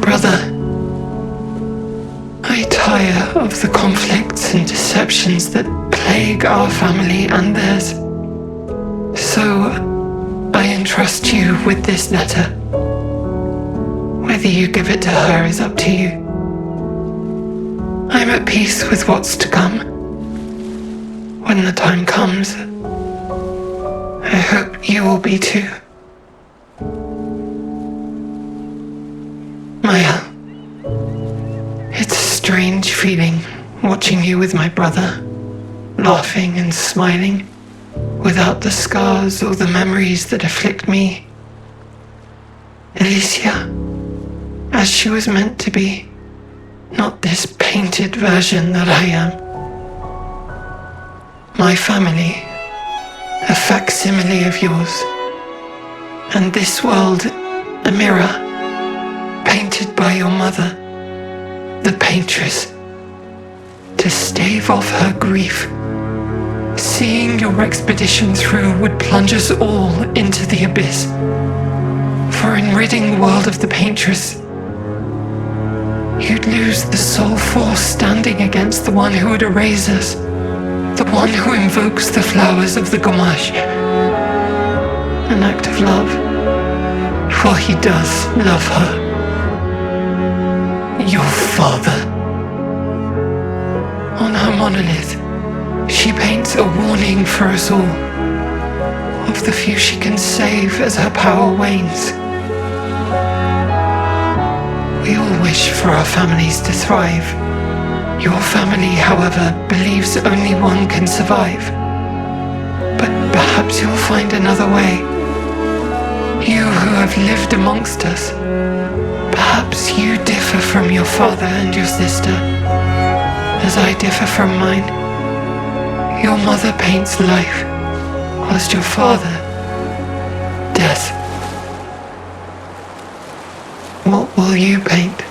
Brother, I tire of the conflicts and deceptions that plague our family and theirs. So, I entrust you with this letter. Whether you give it to her is up to you. I'm at peace with what's to come. When the time comes, I hope you will be too. Maya, it's a strange feeling watching you with my brother, laughing and smiling, without the scars or the memories that afflict me. Alicia, as she was meant to be, not this painted version that I am. My family, a facsimile of yours, and this world, a mirror, painted by your mother, the paintress, to stave off her grief. Seeing your expedition through would plunge us all into the abyss. For in ridding the world of the paintress, you'd lose the sole force standing against the one who would erase us, the one who invokes the flowers of the Gamache. An act of love, for he does love her. Your father. On her monolith, she paints a warning for us all, of the few she can save as her power wanes. We all wish for our families to thrive. Your family, however, believes only one can survive. But perhaps you'll find another way. You who have lived amongst us, perhaps you differ from your father and your sister, as I differ from mine. Your mother paints life, whilst your father, death. What will you paint?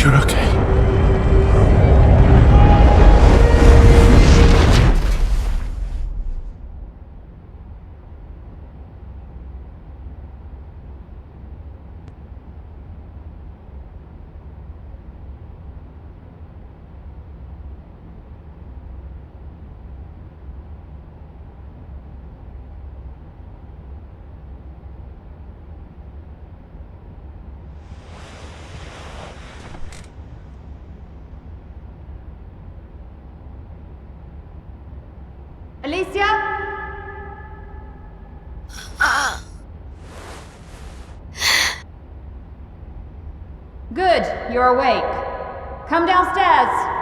you're okay. Alicia? Good, you're awake. Come downstairs.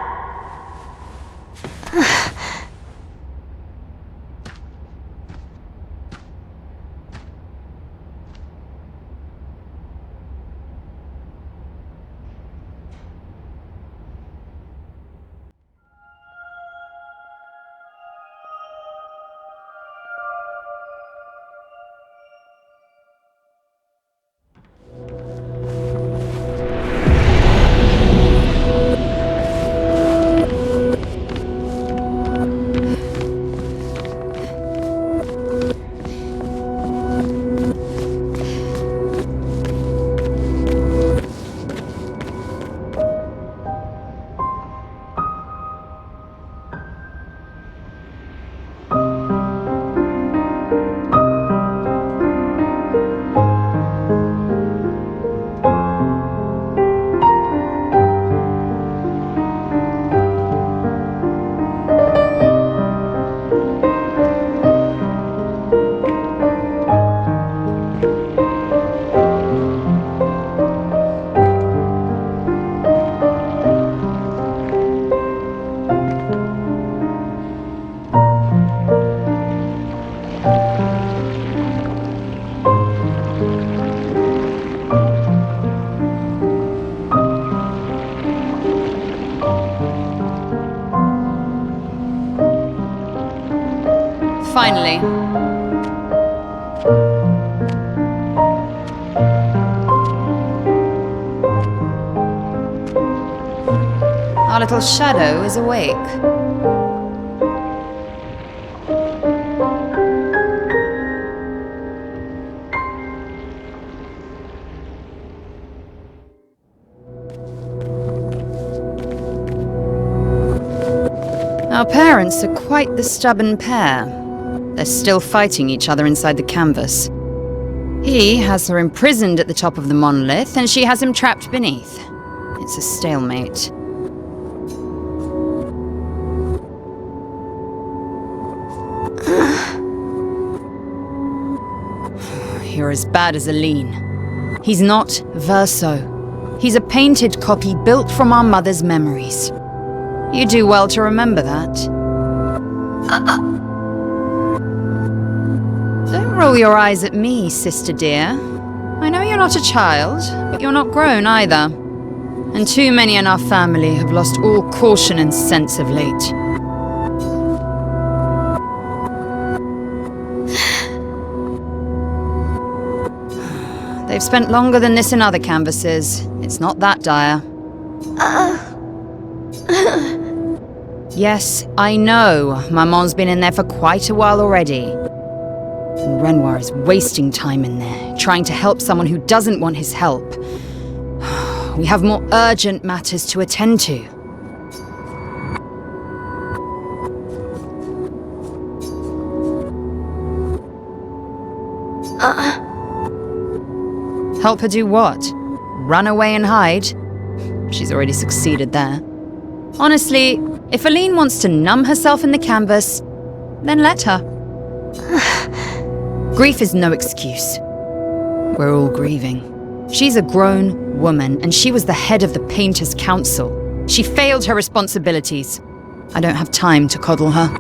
Finally. Our little shadow is awake. Our parents are quite the stubborn pair. They're still fighting each other inside the canvas. He has her imprisoned at the top of the monolith, and she has him trapped beneath. It's a stalemate. You're as bad as Aline. He's not Verso. He's a painted copy built from our mother's memories. You do well to remember that. Don't roll your eyes at me, sister dear. I know you're not a child, but you're not grown either. And too many in our family have lost all caution and sense of late. They've spent longer than this in other canvases. It's not that dire. Yes, I know. Maman's been in there for quite a while already. And Renoir is wasting time in there, trying to help someone who doesn't want his help. We have more urgent matters to attend to. Help her do what? Run away and hide? She's already succeeded there. Honestly, if Aline wants to numb herself in the canvas, then let her. Grief is no excuse. We're all grieving. She's a grown woman, and she was the head of the Painters' Council. She failed her responsibilities. I don't have time to coddle her.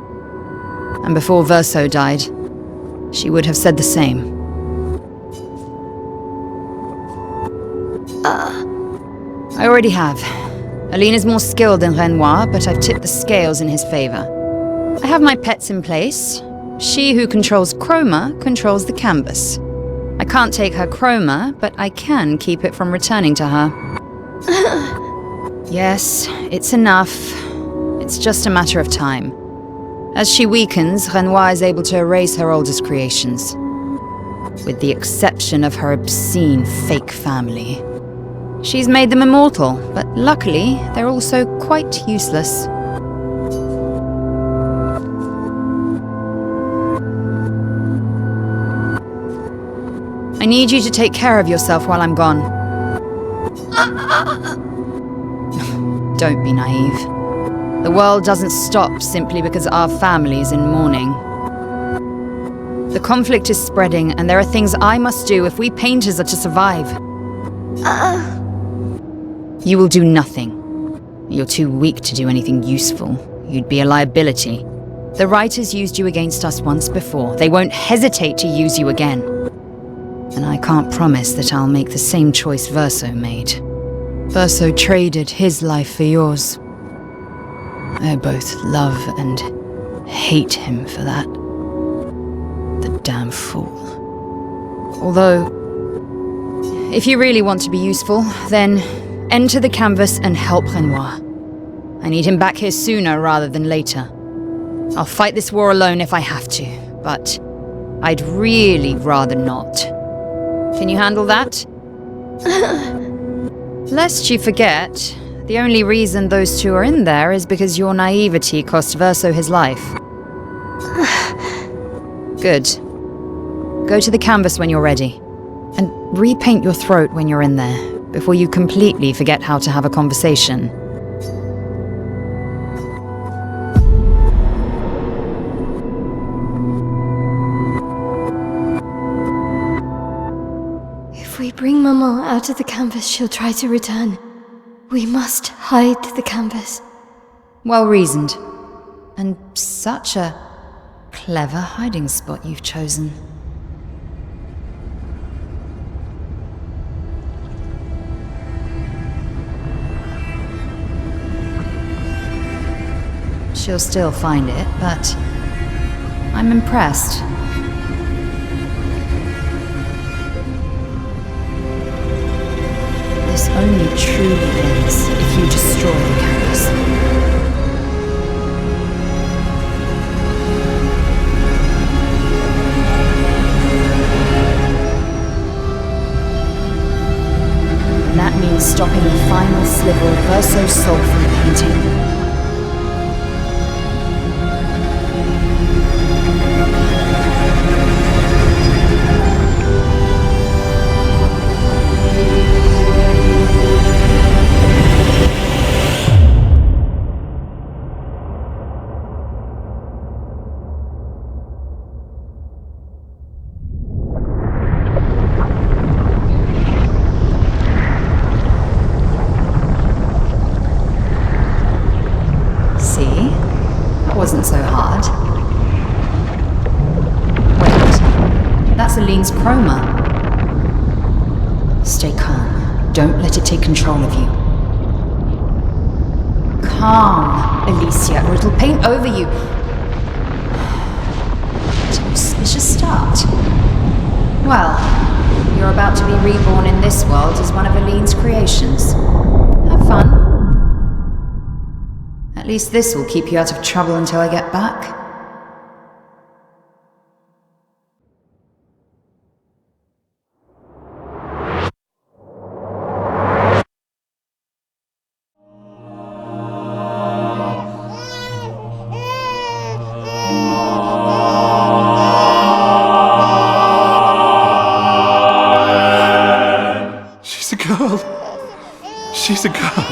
And before Verso died, she would have said the same. I already have. Aline is more skilled than Renoir, but I've tipped the scales in his favor. I have my pets in place. She who controls chroma controls the canvas. I can't take her chroma, but I can keep it from returning to her. Yes, it's enough. It's just a matter of time. As she weakens, Renoir is able to erase her oldest creations. With the exception of her obscene fake family. She's made them immortal, but luckily, they're also quite useless. I need you to take care of yourself while I'm gone. Don't be naive. The world doesn't stop simply because our family is in mourning. The conflict is spreading, and there are things I must do if we painters are to survive. You will do nothing. You're too weak to do anything useful. You'd be a liability. The writers used you against us once before. They won't hesitate to use you again. And I can't promise that I'll make the same choice Verso made. Verso traded his life for yours. I both love and hate him for that. The damn fool. Although, if you really want to be useful, then enter the canvas and help Renoir. I need him back here sooner rather than later. I'll fight this war alone if I have to, but I'd really rather not. Can you handle that? Lest you forget, the only reason those two are in there is because your naivety cost Verso his life. Good. Go to the canvas when you're ready. And repaint your throat when you're in there, before you completely forget how to have a conversation. If we bring Maman out of the canvas, she'll try to return. We must hide the canvas. Well reasoned. And such a clever hiding spot you've chosen. She'll still find it, but I'm impressed. This only truly ends if you destroy the canvas. And that means stopping the final sliver of Verso's soul from painting. Wasn't so hard. Wait, that's Aline's chroma. Stay calm. Don't let it take control of you. Calm, Alicia, or it'll paint over you. What an auspicious start. Well, you're about to be reborn in this world as one of Aline's creations. Have fun. At least this will keep you out of trouble until I get back. She's a girl. She's a girl.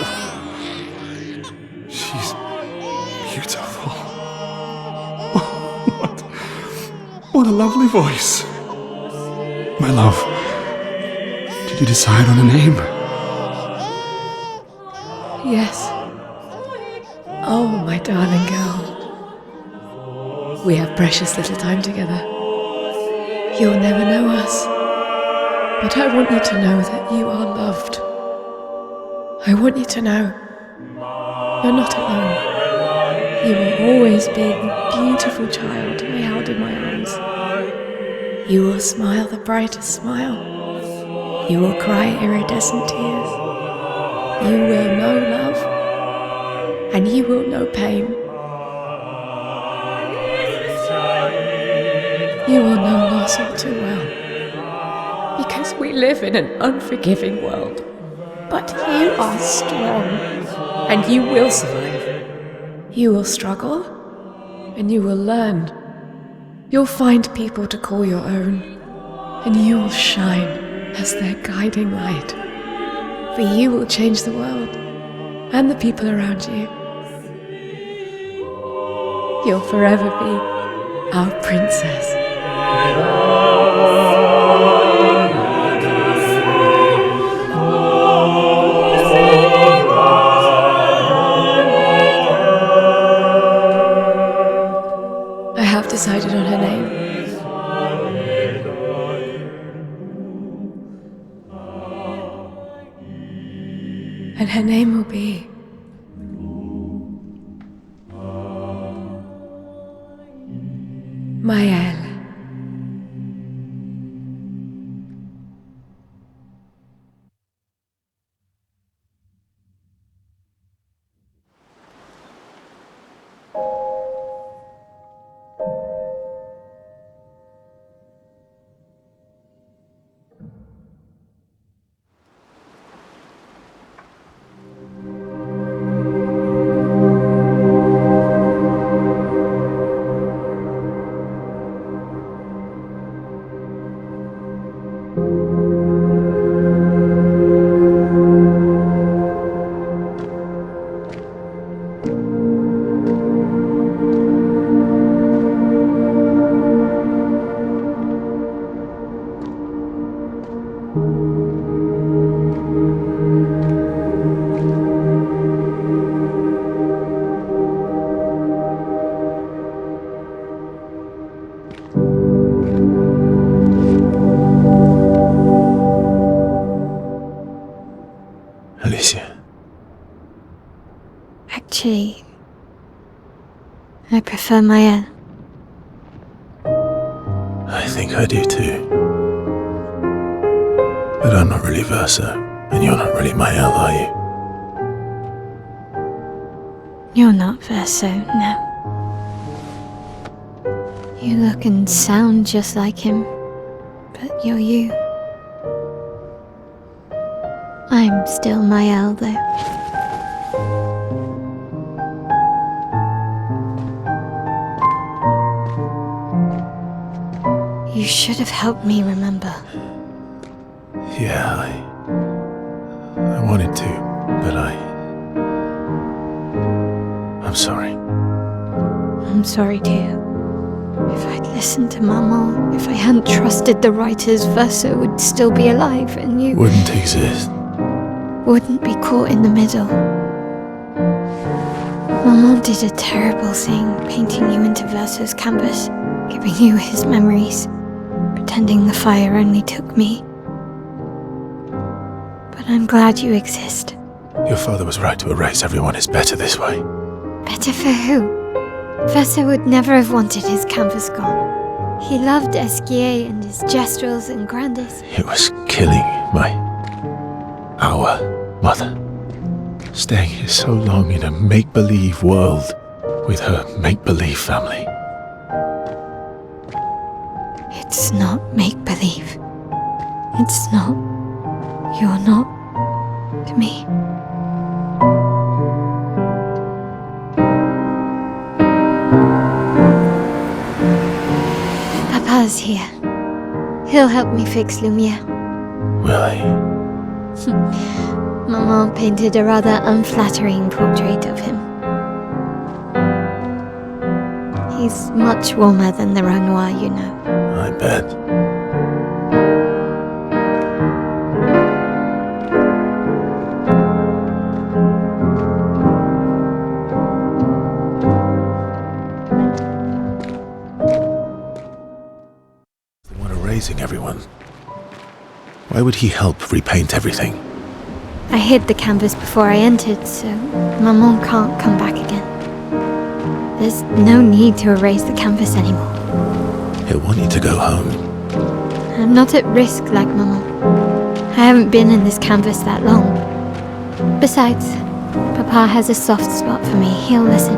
She's beautiful. What a lovely voice. My love, did you decide on a name? Yes. Oh, my darling girl. We have precious little time together. You'll never know us. But I want you to know that you are loved. I want you to know you're not alone. You will always be the beautiful child I held in my arms. You will smile the brightest smile. You will cry iridescent tears. You will know love. and you will know pain. You will know loss all too well, because we live in an unforgiving world. But you are strong, and you will survive. You will struggle, and you will learn. You'll find people to call your own, and you will shine as their guiding light. For you will change the world, and the people around you. You'll forever be our princess. I have decided on her name. And her name will be Maëlle. Alicia. Actually, I prefer Maëlle. I think I do too. But I'm not really Verso, and you're not really Maëlle, are you? You're not Verso, no. You look and sound just like him, but you're you. I'm still Maëlle, though. You should have helped me remember. Yeah, I wanted to, but I'm sorry. I'm sorry too. If I'd listened to Maman, if I hadn't trusted the writers, Verso would still be alive and you Wouldn't exist. wouldn't be caught in the middle. Maman did a terrible thing, painting you into Verso's canvas, giving you his memories, pretending the fire only took me. But I'm glad you exist. Your father was right to erase everyone. It's better this way. Better for who? Verso would never have wanted his canvas gone. He loved Esquier and his gestrels and grandes. It was killing our mother. Staying here so long in a make-believe world with her make-believe family. It's not make-believe. It's not. You're not to me. Papa's here. He'll help me fix Lumiere. Will he? Maman painted a rather unflattering portrait of him. He's much warmer than the Renoir, you know. I bet. The one erasing everyone. Why would he help repaint everything? I hid the canvas before I entered, so Maman can't come back again. There's no need to erase the canvas anymore. He'll want you to go home. I'm not at risk like Maman. I haven't been in this canvas that long. Besides, Papa has a soft spot for me. He'll listen.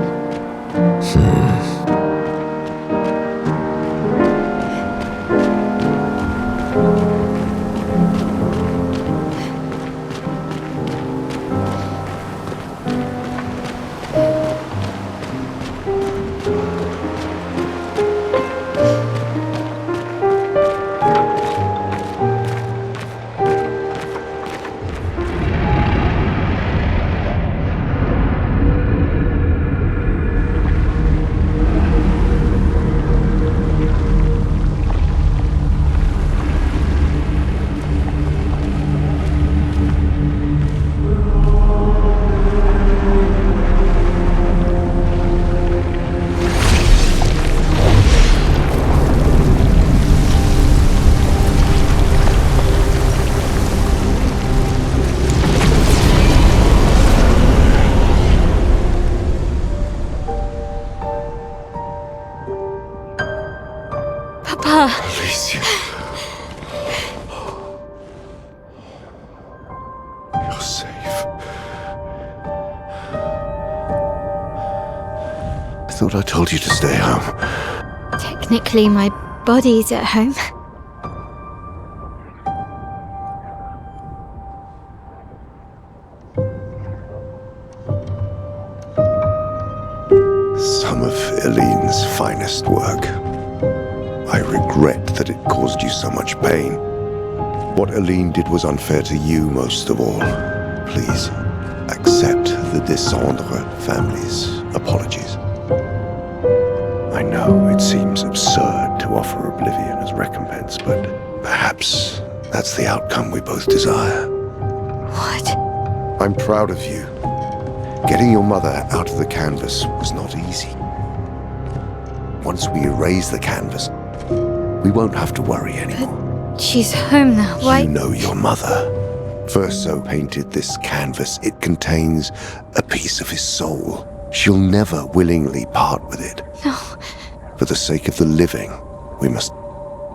Alicia. You're safe. I thought I told you to stay home. Technically, my body's at home. Some of Eileen's finest work. I regret that it caused you so much pain. What Eileen did was unfair to you most of all. Please, accept the Descendre family's apologies. I know it seems absurd to offer oblivion as recompense, but perhaps that's the outcome we both desire. What? I'm proud of you. Getting your mother out of the canvas was not easy. Once we erase the canvas, we won't have to worry anymore. But she's home now. Why? You know your mother. Verso painted this canvas. It contains a piece of his soul. She'll never willingly part with it. No. For the sake of the living, we must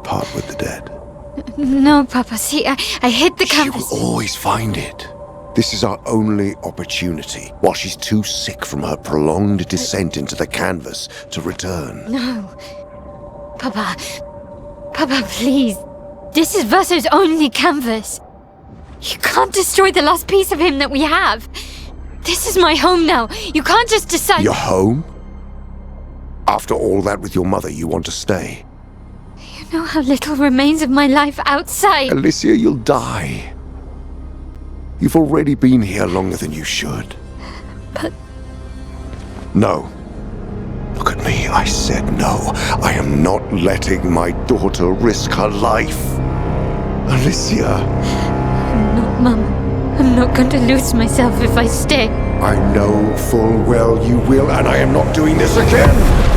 part with the dead. No, Papa. See, I hid the canvas. She will always find it. This is our only opportunity, while she's too sick from her prolonged descent into the canvas to return. No. Papa. Papa, please. This is Verso's only canvas. You can't destroy the last piece of him that we have. This is my home now. You can't just decide... Your home? After all that with your mother, you want to stay? You know how little remains of my life outside. Alicia, you'll die. You've already been here longer than you should. But... No. Look at me, I said no. I am not letting my daughter risk her life. Alicia. I'm not, Mum. I'm not going to lose myself if I stay. I know full well you will, and I am not doing this again!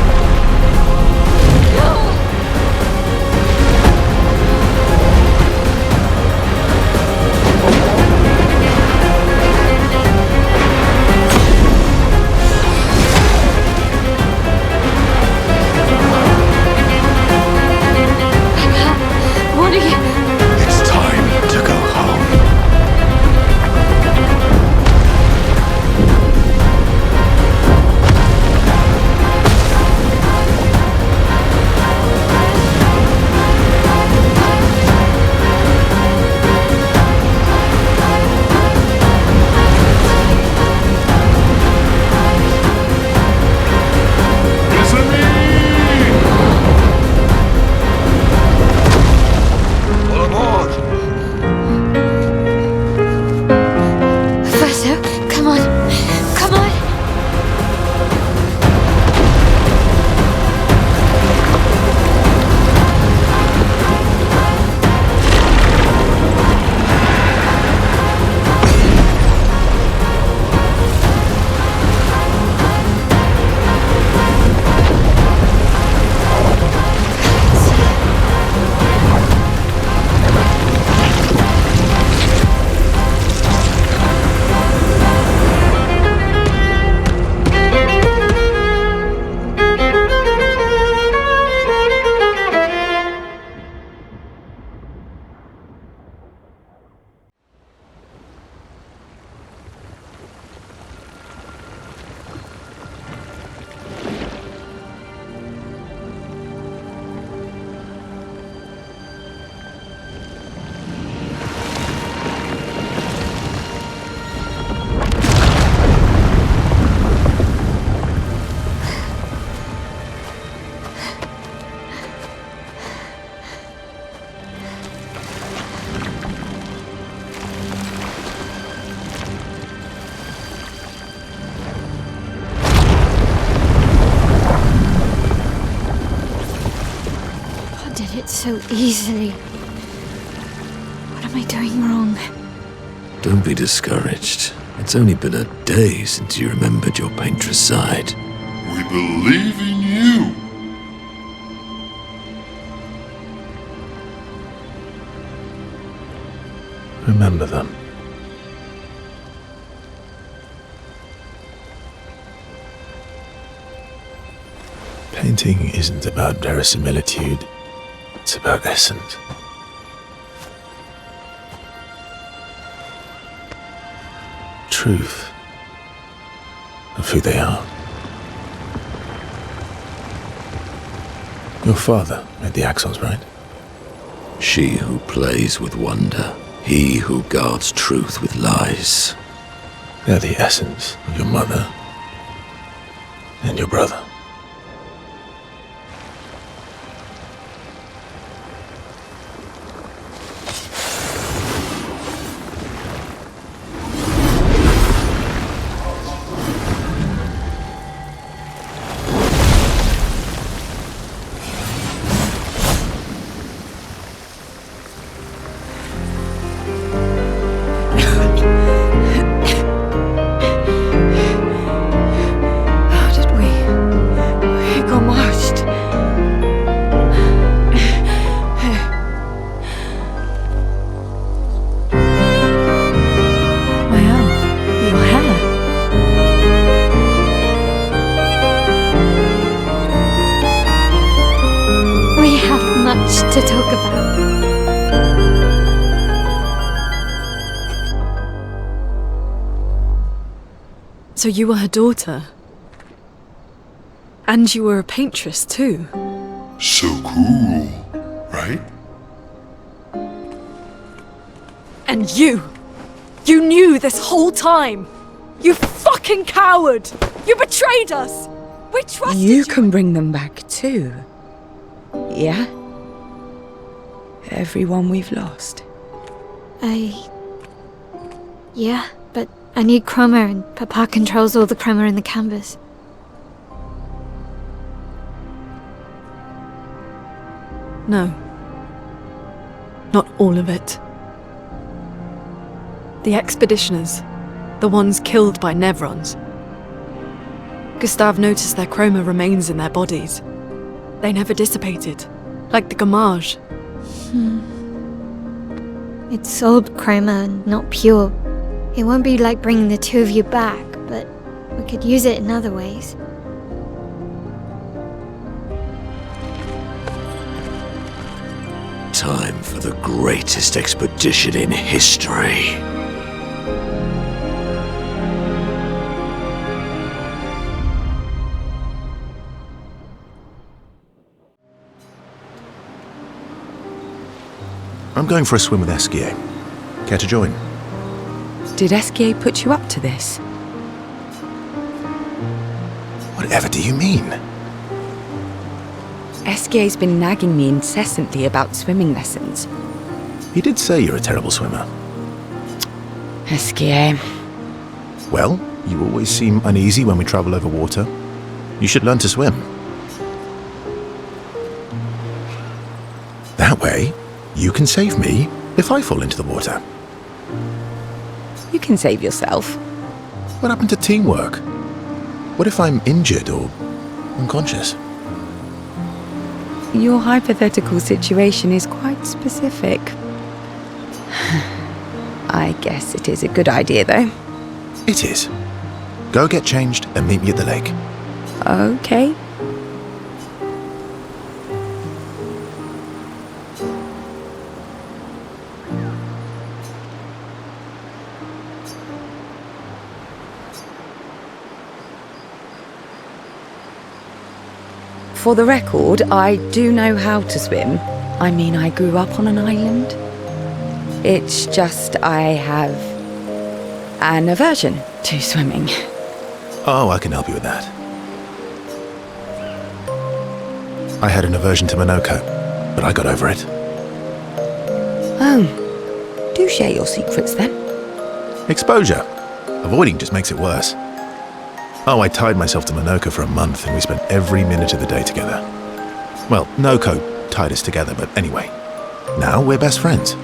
so easily. What am I doing wrong? Don't be discouraged. It's only been a day since you remembered your paintress side. We believe in you. Remember them. Painting isn't about verisimilitude, it's about essence. Truth of who they are. Your father made the axles, right? She who plays with wonder, he who guards truth with lies. They're the essence of your mother and your brother. To talk about. So you were her daughter? And you were a paintress too? So cool, right? And you knew this whole time! You fucking coward! You betrayed us! We trusted you! You can bring them back too. Yeah? Everyone we've lost. Yeah, but I need chroma and Papa controls all the chroma in the canvas. No. Not all of it. The expeditioners. The ones killed by Nevrons. Gustave noticed their chroma remains in their bodies. They never dissipated. Like the Gamage. It's old chroma and not pure. It won't be like bringing the two of you back, but we could use it in other ways. Time for the greatest expedition in history. I'm going for a swim with Esquier. Care to join? Did Esquier put you up to this? Whatever do you mean? Esquier's been nagging me incessantly about swimming lessons. He did say you're a terrible swimmer. Esquier. Well, you always seem uneasy when we travel over water. You should learn to swim. That way, you can save me if I fall into the water. You can save yourself. What happened to teamwork? What if I'm injured or unconscious? Your hypothetical situation is quite specific. I guess it is a good idea, though. It is. Go get changed and meet me at the lake. Okay. For the record, I do know how to swim. I mean, I grew up on an island. It's just I have an aversion to swimming. Oh, I can help you with that. I had an aversion to Minoko, but I got over it. Oh, do share your secrets then. Exposure. Avoiding just makes it worse. Oh, I tied myself to Minoko for a month and we spent every minute of the day together. Well, Noko tied us together, but anyway. Now we're best friends.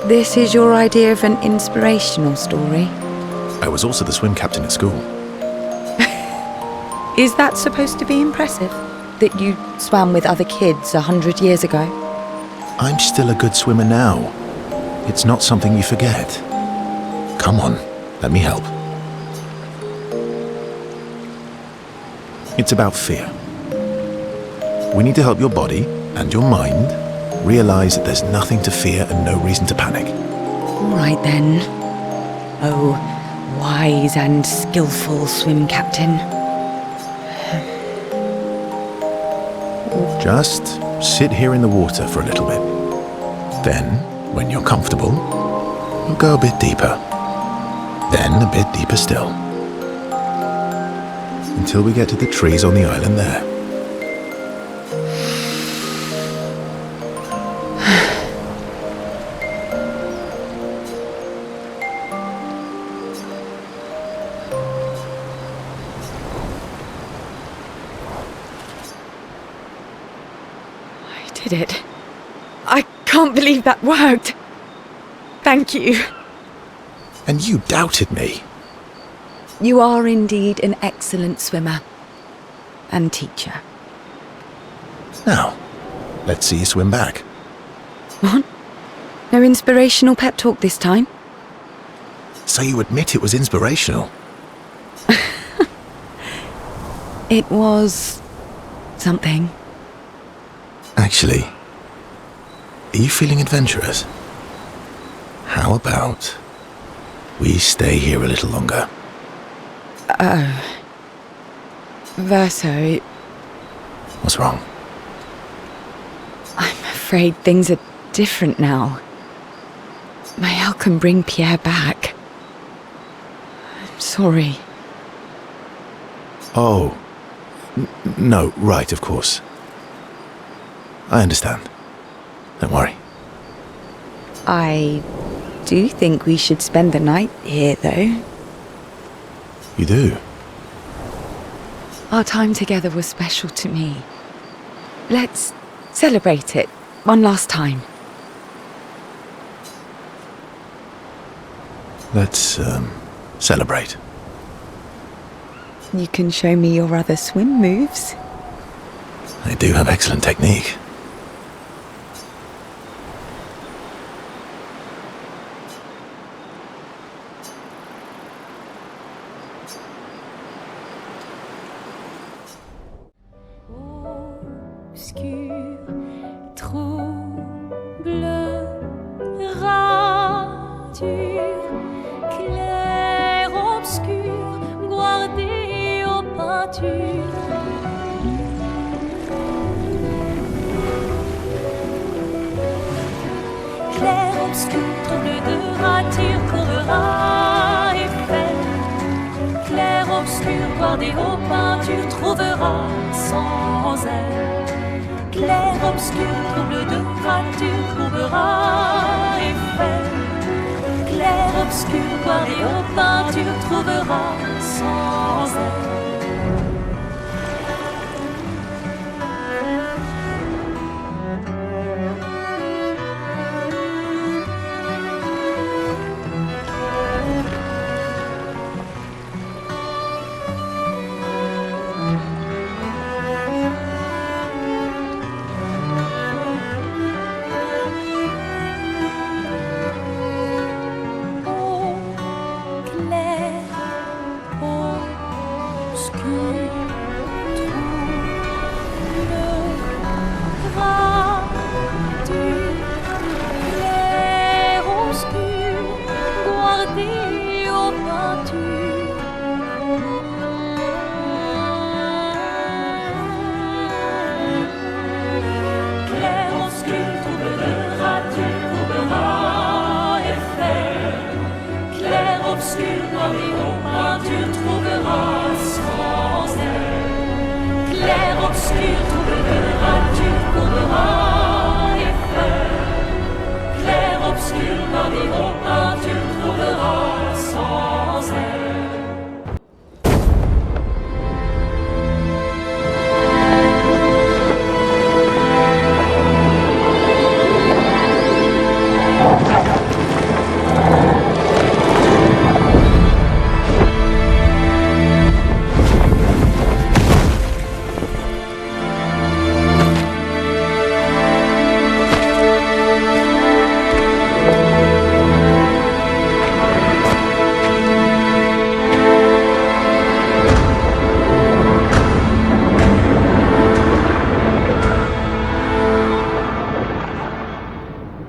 This is your idea of an inspirational story? I was also the swim captain at school. Is that supposed to be impressive? That you swam with other kids 100 years ago? I'm still a good swimmer now. It's not something you forget. Come on, let me help. It's about fear. We need to help your body and your mind realize that there's nothing to fear and no reason to panic. All right then. Oh, wise and skillful swim captain. Just sit here in the water for a little bit. Then, when you're comfortable, we'll go a bit deeper. Then a bit deeper still. Until we get to the trees on the island there. Did it. I can't believe that worked. Thank you. And you doubted me. You are indeed an excellent swimmer. And teacher. Now, let's see you swim back. What? No inspirational pep talk this time? So you admit it was inspirational? It was... something. Actually, are you feeling adventurous? How about we stay here a little longer? Oh. Verso... What's wrong? I'm afraid things are different now. Maëlle can bring Pierre back. I'm sorry. Oh. No, right, of course. I understand. Don't worry. I do think we should spend the night here, though. You do? Our time together was special to me. Let's celebrate it one last time. Let's, celebrate. You can show me your other swim moves. I do have excellent technique. Obscur, trouble, rature, clair obscur, guardé aux peintures. Clair obscur, trouble de rature, courera et fait. Clair obscur, guardé aux peintures, trouvera sans elle. Clair obscur, trouble de rature, trouvera effet. Clair obscur, guardé aux peintures, trouvera sans elle.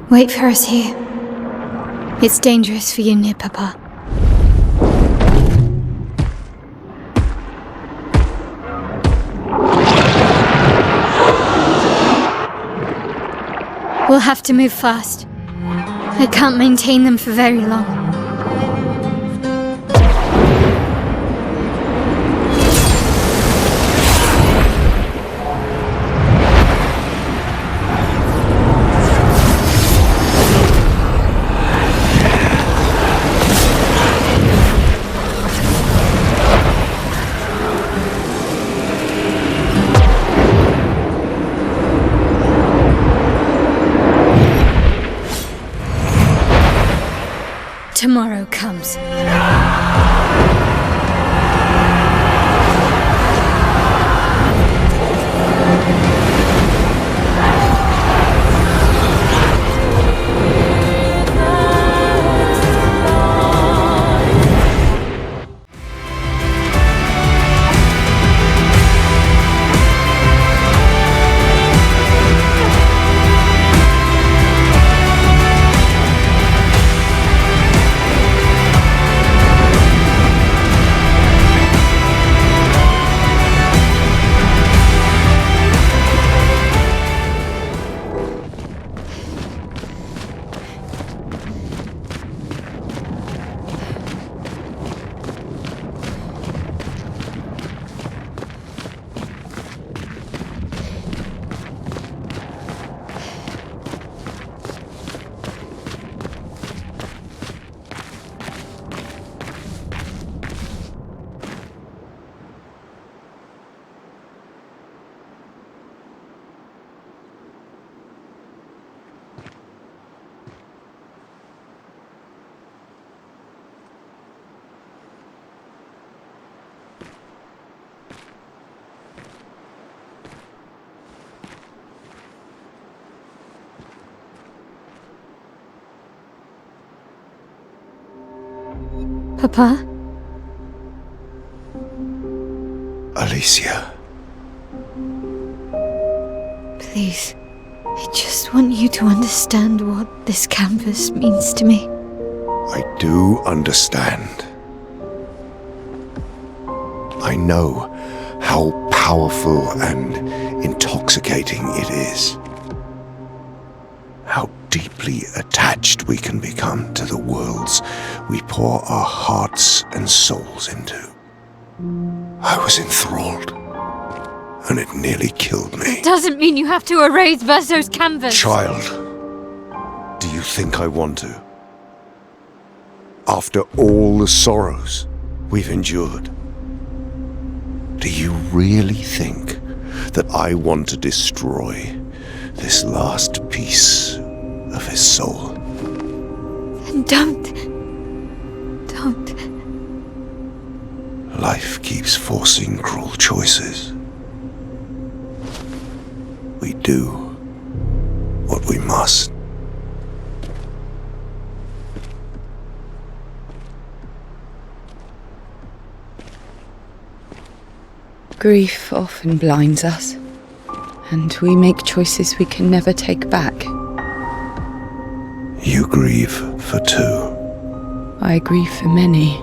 Wait for us here. It's dangerous for you near Papa. We'll have to move fast. I can't maintain them for very long. Tomorrow comes. Papa? Alicia. Please, I just want you to understand what this canvas means to me. I do understand. I know how powerful and intoxicating it is. How deeply attached we can become to the worlds we pour our hearts and souls into. I was enthralled, and it nearly killed me. It doesn't mean you have to erase Verso's canvas. Child, do you think I want to? After all the sorrows we've endured, do you really think that I want to destroy this last piece of his soul? Then don't. Life keeps forcing cruel choices. We do what we must. Grief often blinds us, and we make choices we can never take back. You grieve for two. I grieve for many.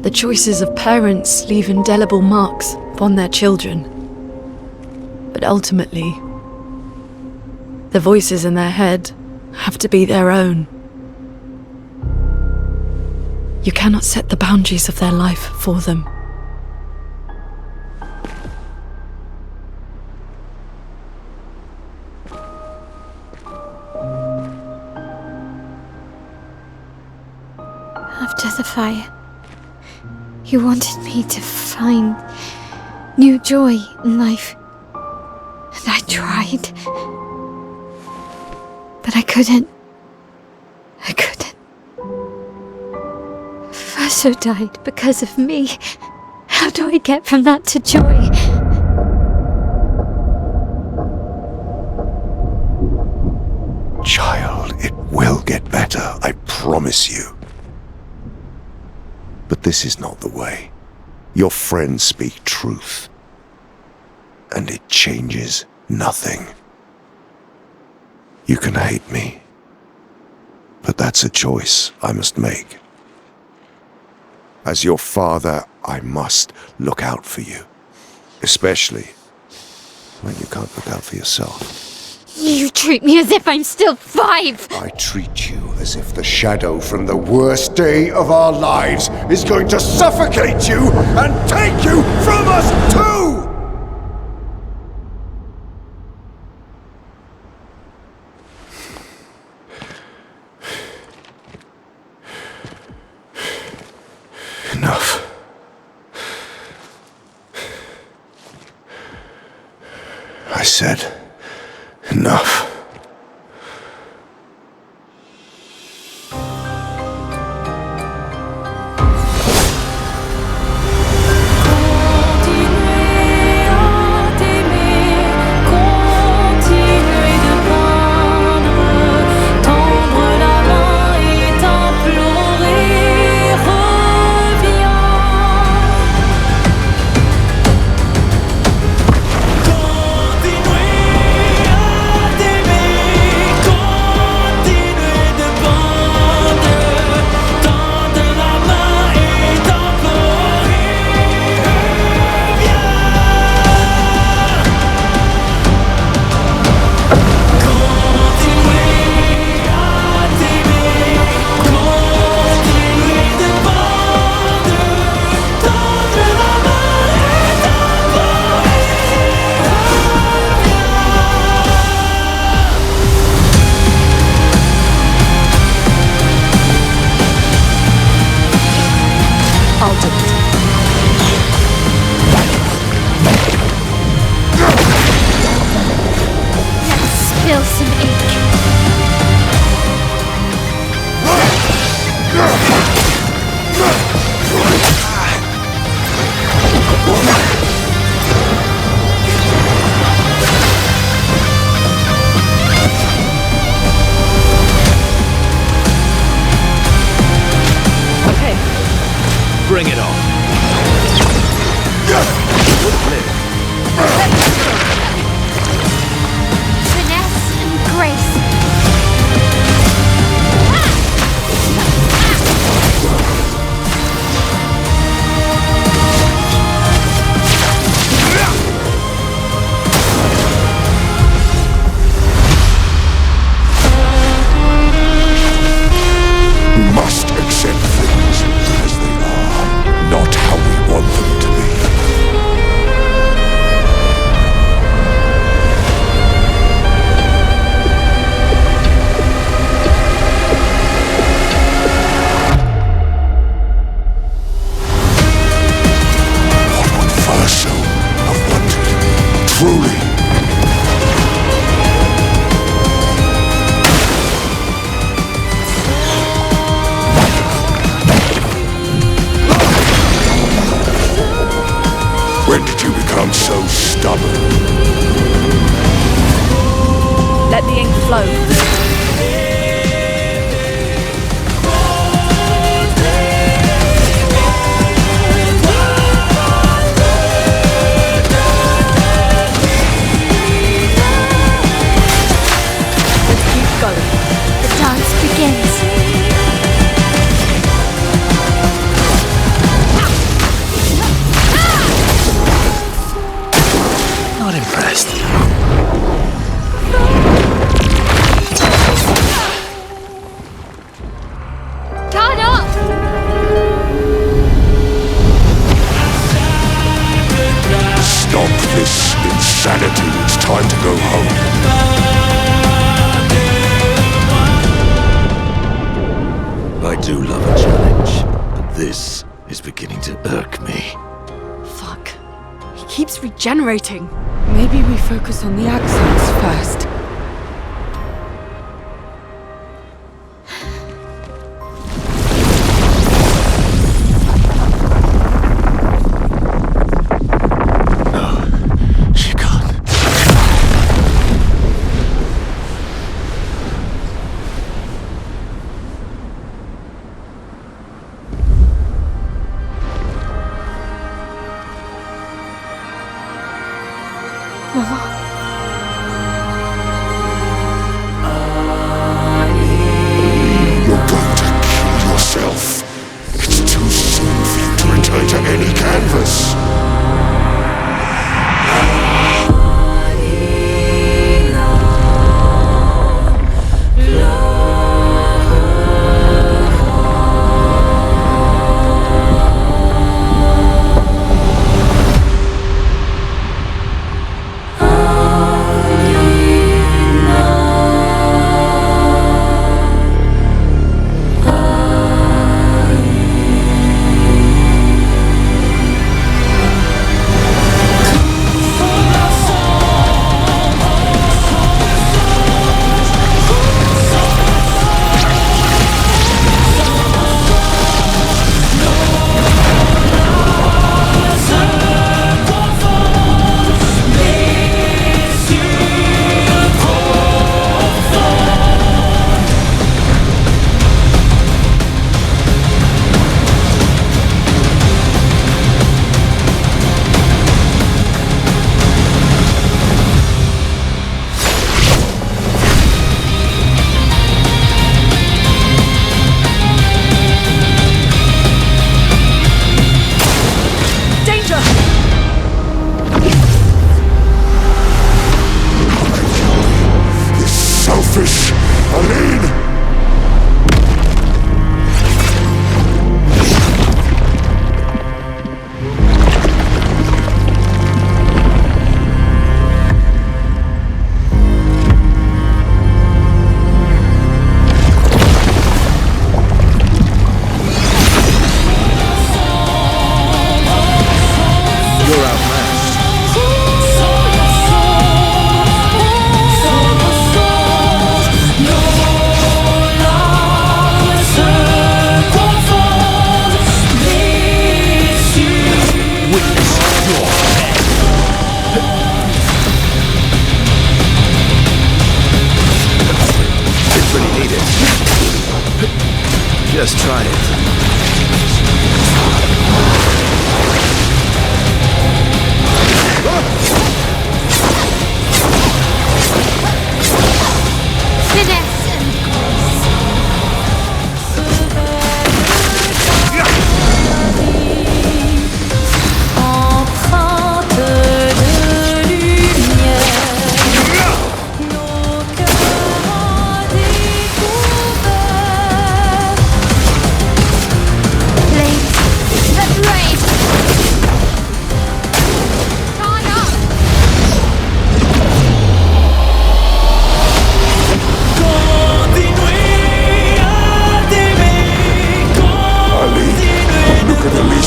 The choices of parents leave indelible marks upon their children. But ultimately, the voices in their head have to be their own. You cannot set the boundaries of their life for them. After the fire, you wanted me to find new joy in life. And I tried. But I couldn't. Verso died because of me. How do I get from that to joy? Child, it will get better, I promise you. But this is not the way. Your friends speak truth. And it changes nothing. You can hate me, but that's a choice I must make. As your father, I must look out for you, especially when you can't look out for yourself. You treat me as if I'm still 5! I treat you as if the shadow from the worst day of our lives is going to suffocate you and take you from us too! Enough. I said, enough. Spill some ink. Okay. Bring it on. Finesse and grace. We must accept things as they are, not how we want them to be. What would Verso have wanted? Truly. When did you become so stubborn? Let the ink flow. The dance begins. Not impressed. Turn up! Stop this insanity. It's time to go home. I do love a challenge, but this is beginning to irk me. Fuck. He keeps regenerating. Maybe we focus on the accents first. She can't. Mama.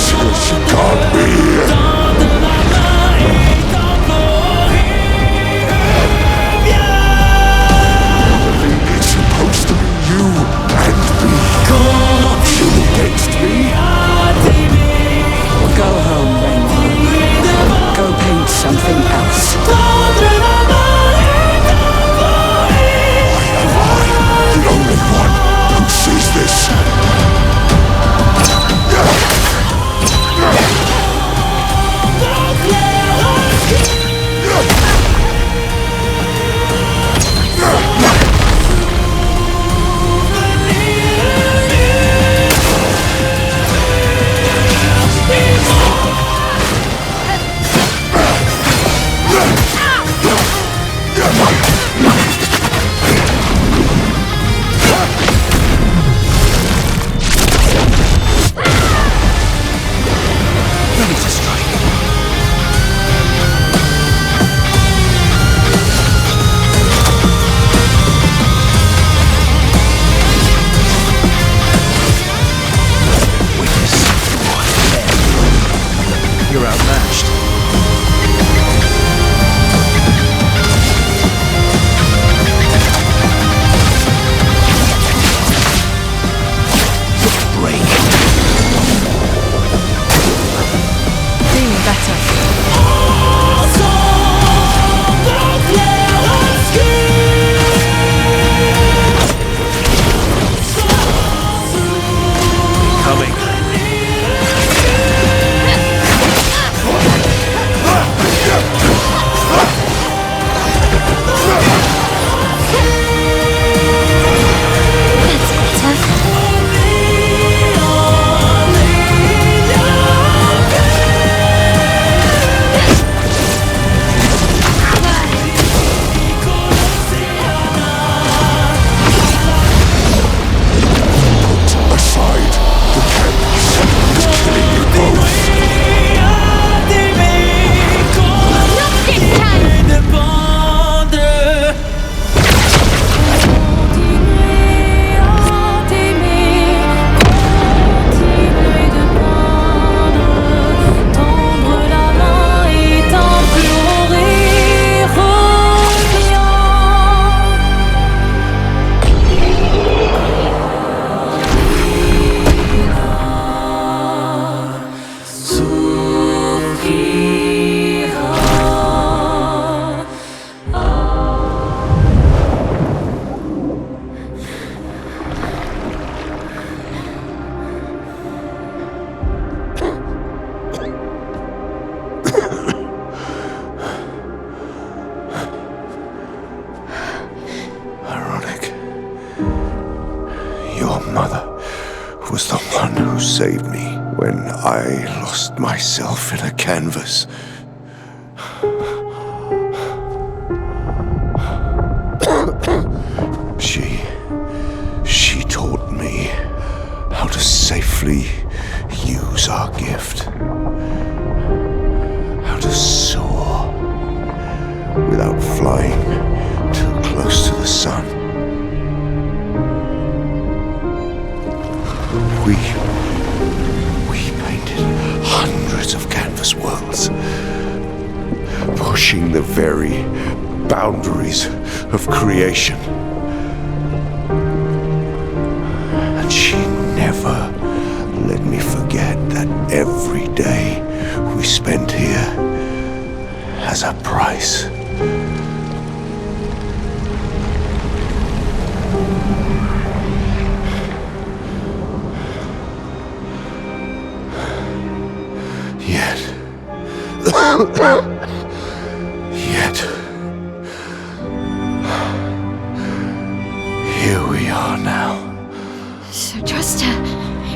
She can't be. It's supposed to be you and me. You against me. Go home, Raymond. Go paint something else. The only one who sees this. Ready to strike. You're outmatched. Break. Feeling better. Coming. Aside the canvas is killing you both. Ironic. Your mother was the one who saved me when I lost myself in a canvas. She taught me how to safely use our gift. How to soar without flying too close to the sun. We painted hundreds of canvas worlds, pushing the very boundaries of creation. And she never let me forget that every day we spent here has a price. Yet, here we are now. So trust her.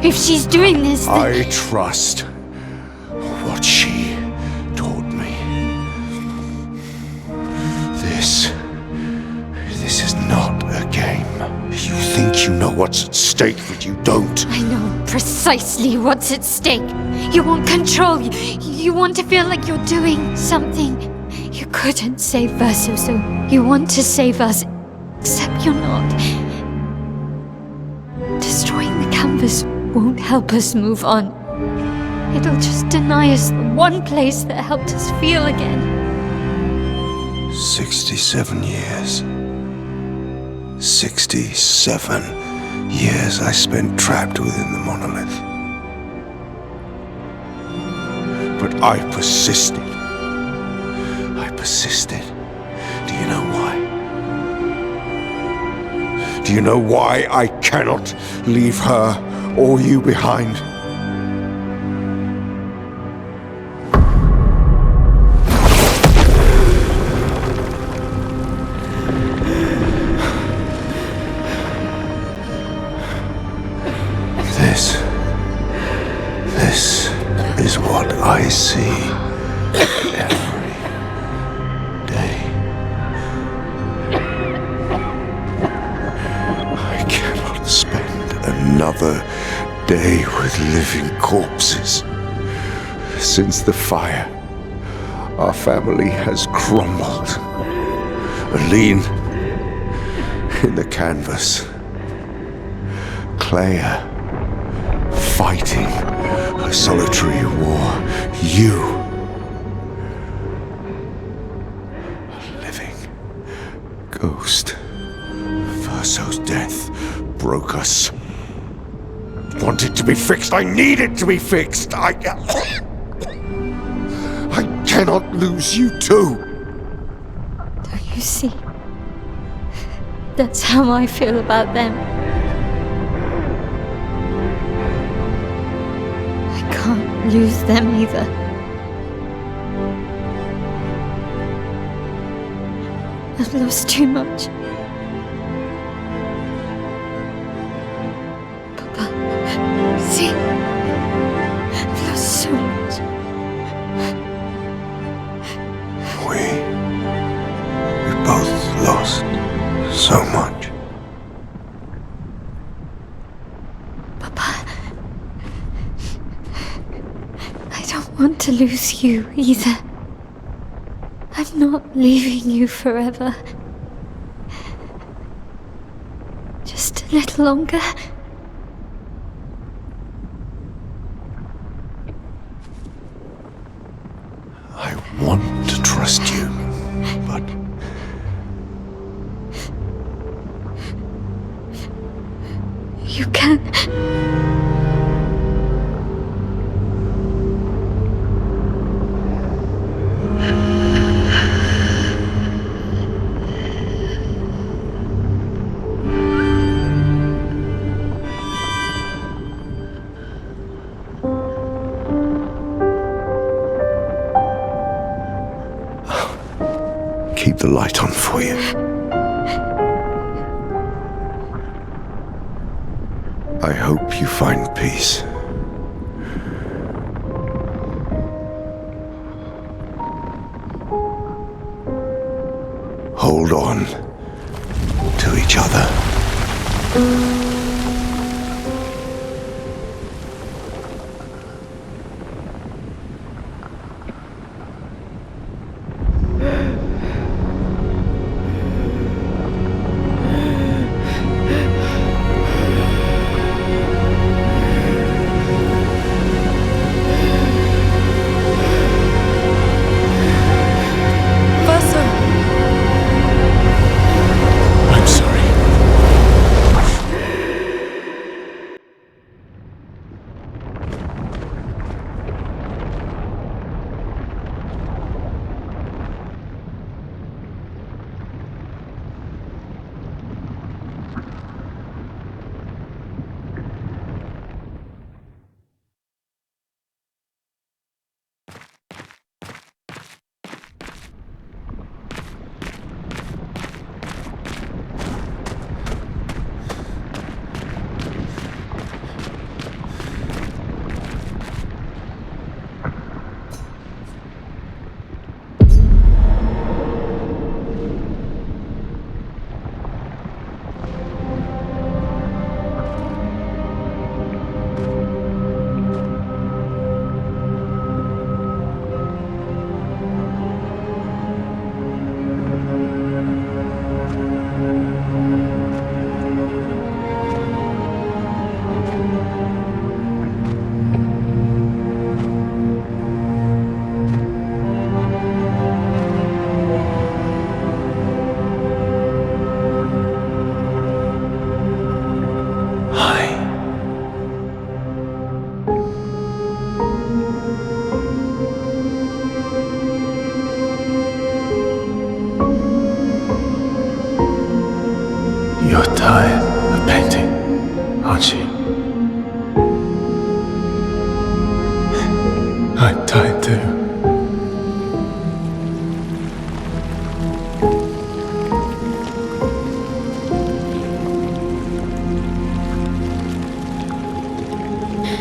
If she's doing this, then... I trust what she taught me. This is not a game. You think you know what's at stake, but you don't. I know precisely what's at stake. You want control. You want to feel like you're doing something. You couldn't save Verso, so you want to save us. Except you're not. Destroying the canvas won't help us move on. It'll just deny us the one place that helped us feel again. 67 years. 67 years I spent trapped within the monolith. But I persisted. I persisted. Do you know why? Do you know why I cannot leave her or you behind? This is what I see every day. I cannot spend another day with living corpses. Since the fire, our family has crumbled. Aline in the canvas. Clair fighting a solitary war. You, a living ghost. Verso's death broke us. Want it to be fixed. I need it to be fixed. I cannot lose you too. Don't you see? That's how I feel about them. I can't lose them either. I've lost too much. Papa, see? I've lost so much. We both lost so much. Papa, I don't want to lose you either. I'm not leaving you forever. Just a little longer. I want to trust you, but you can. keep the light on for you. I hope you find peace. Hold on to each other. too.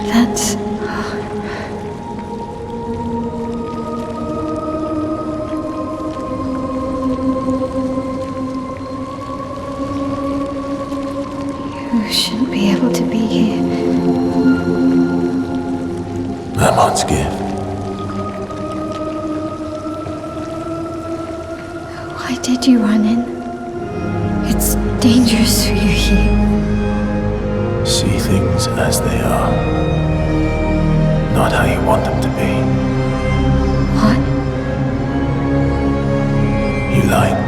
That's... You shouldn't be able to be here. I'm on gift. Why did you run in? It's dangerous for you here. See things as they are. Not how you want them to be. What? You lied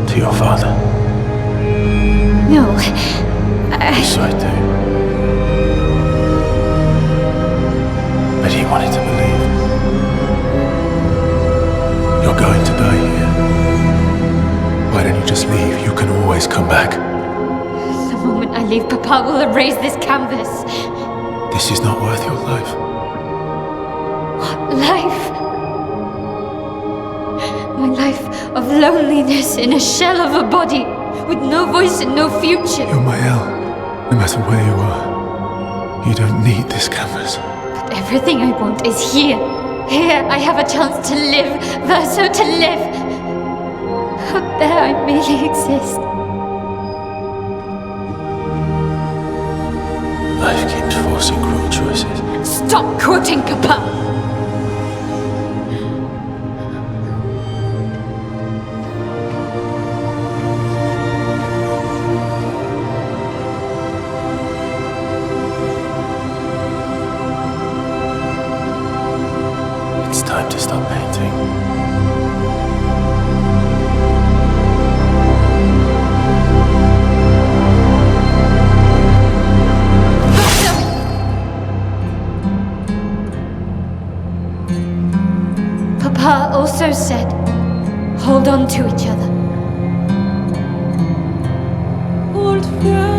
to your father. No, You saw it too. But he wanted to believe. You're going to die here. Why don't you just leave? You can always come back. The moment I leave, Papa will erase this canvas. This is not worth your life. What life? My life of loneliness in a shell of a body, with no voice and no future. You're my El. No matter where you are, you don't need this canvas. But everything I want is here. Here I have a chance to live, Verso, to live. Up there I merely exist. Life keeps forcing cruel choices. Stop quoting Papa! It's time to stop painting. Papa also said, hold on to each other. Old friend,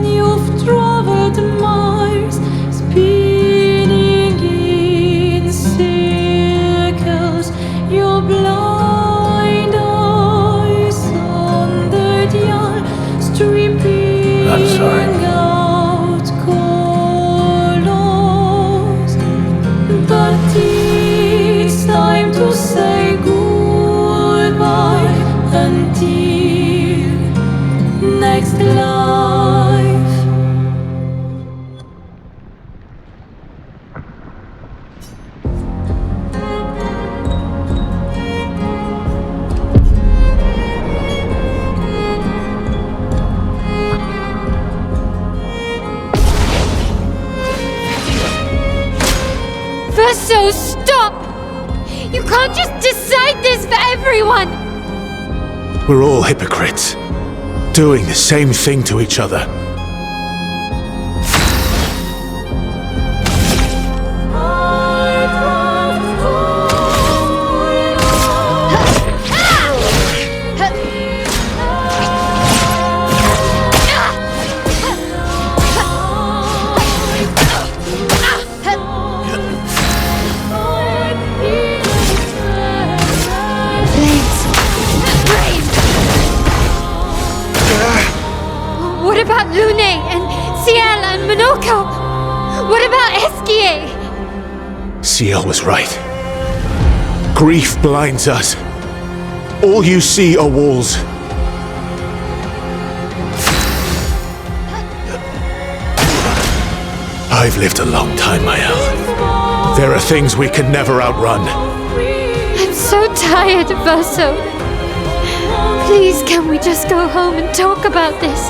you've traveled miles, spinning in circles. Your blind eyes on the dial, stripping I'm sorry. out colors. But it's time to say goodbye until next life. Verso, stop! You can't just decide this for everyone! We're all hypocrites, doing the same thing to each other. What about Lune and Ciel and Monoko? What about Esquier? Ciel was right. Grief blinds us. All you see are walls. I've lived a long time, Mael. There are things we can never outrun. I'm so tired, Verso. Please, can we just go home and talk about this?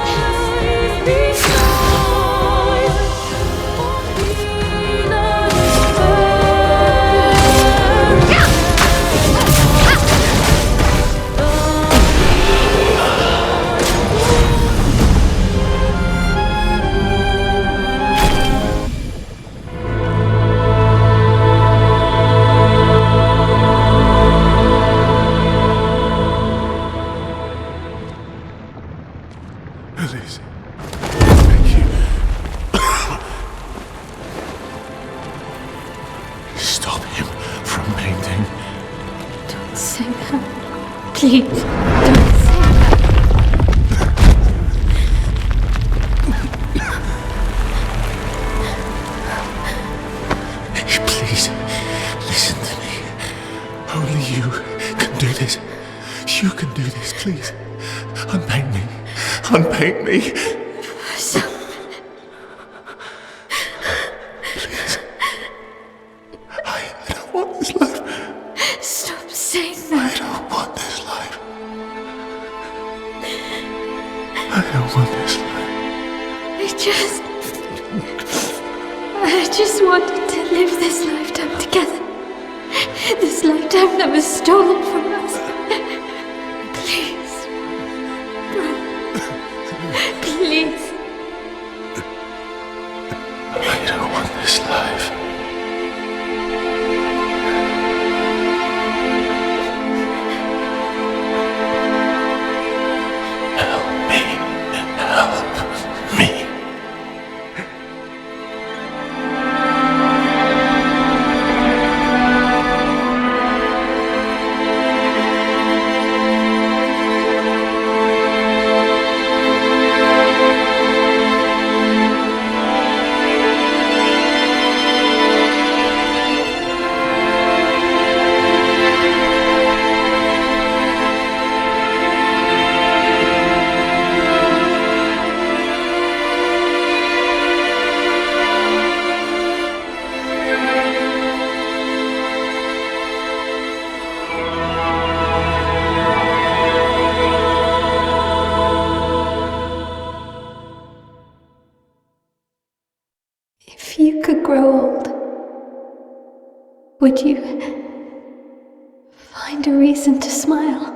Elise, thank you. Please, don't say Please, listen to me. Only you can do this. You can do this, please. Unpaint me. Unpaint me. Please. I don't want this life. Stop saying that. I don't want this life. I don't want this life. I just wanted to live this lifetime together. This lifetime that was stolen from us. Please. Please. I don't want this life. Help me. Help me. If you could grow old, would you find a reason to smile?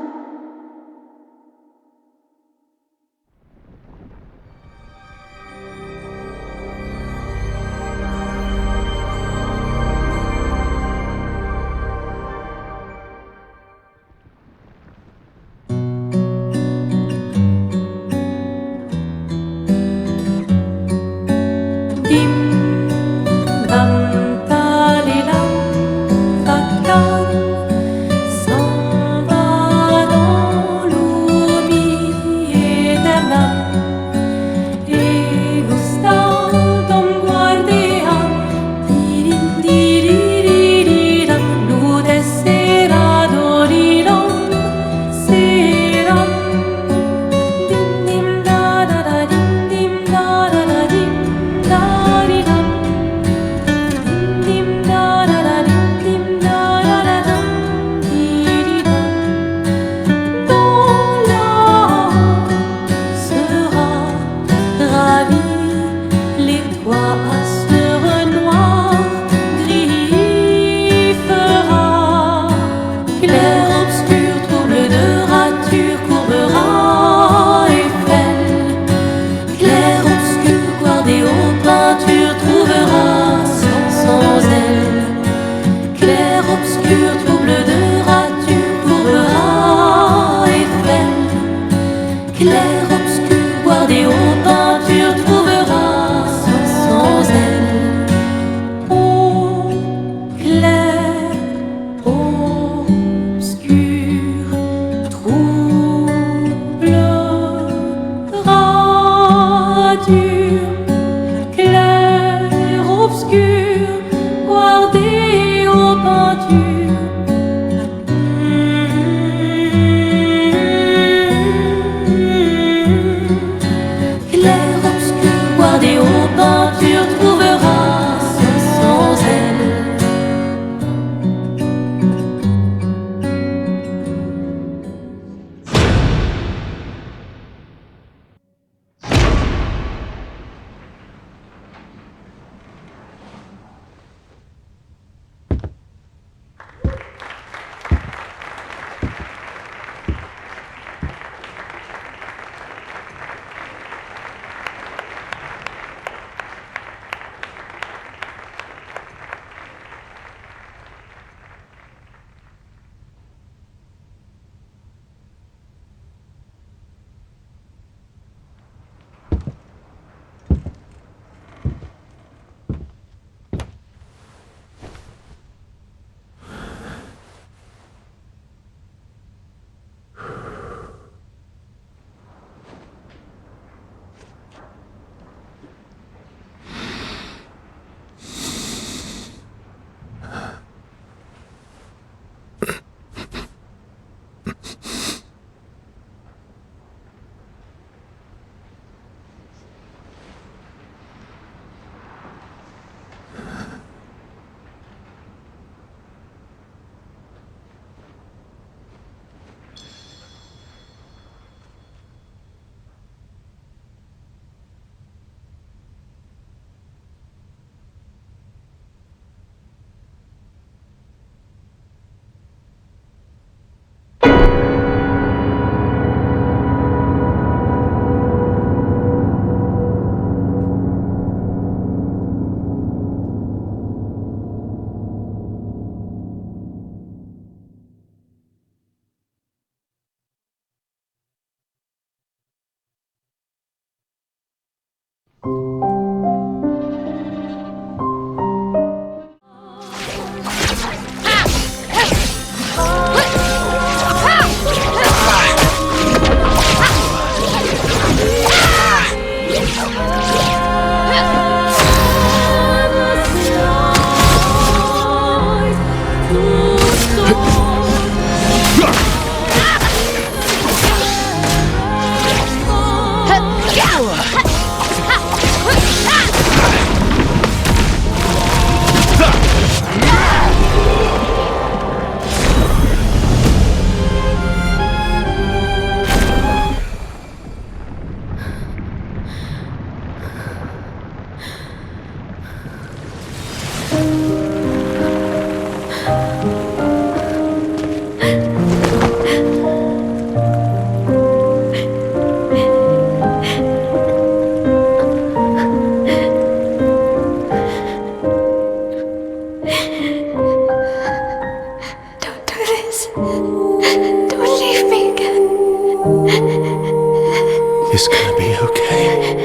It's gonna be okay.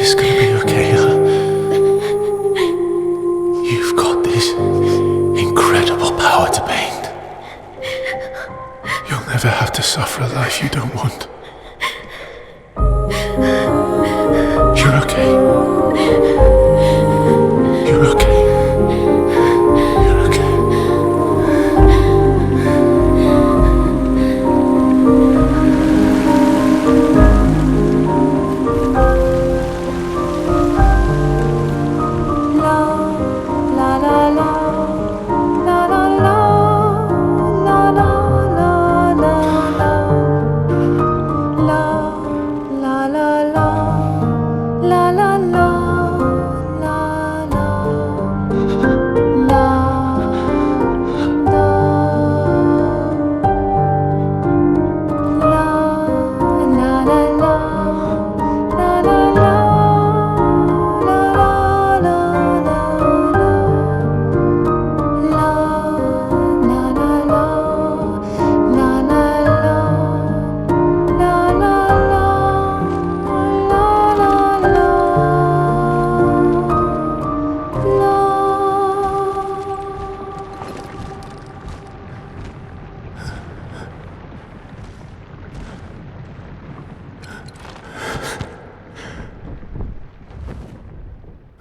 It's gonna be okay, huh? You've got this incredible power to paint. You'll never have to suffer a life you don't want. You're okay. You're okay. You're okay.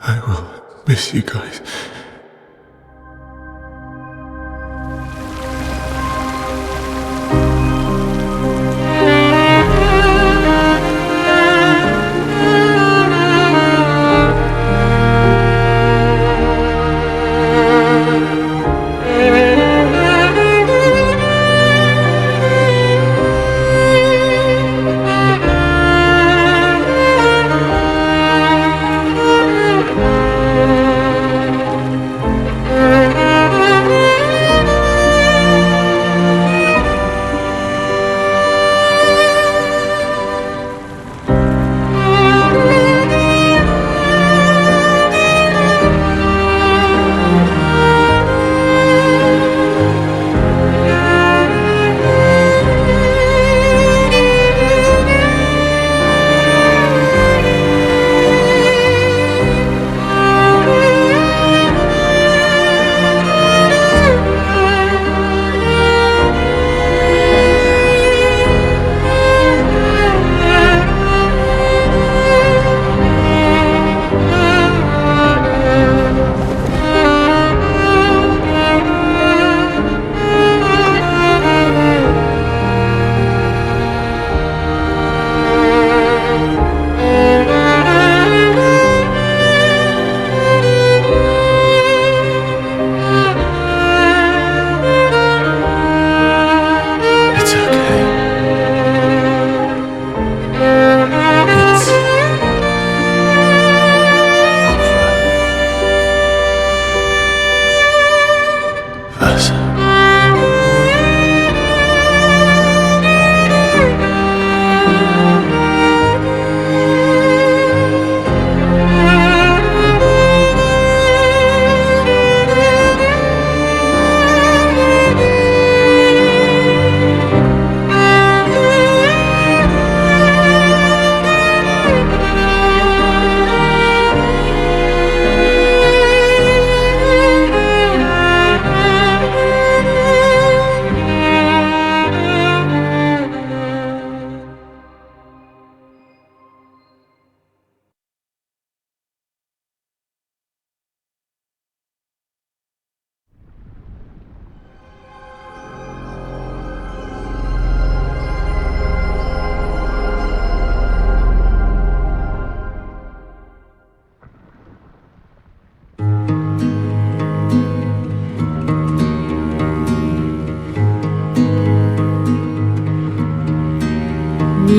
I will miss you guys.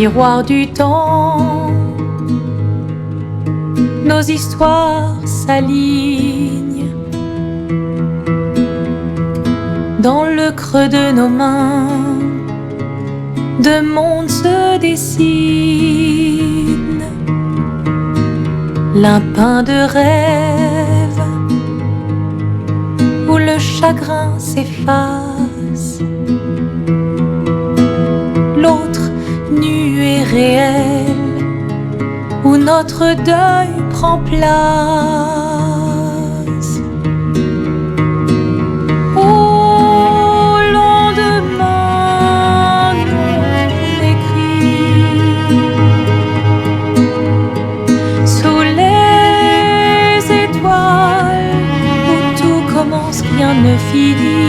miroir du temps, nos histoires s'alignent. Dans le creux de nos mains, deux mondes se dessinent. L'un peint de rêve, où le chagrin s'efface. L'autre nu et réel, où notre deuil prend place. Au lendemain non écrit, sous les étoiles, où tout commence, rien ne finit.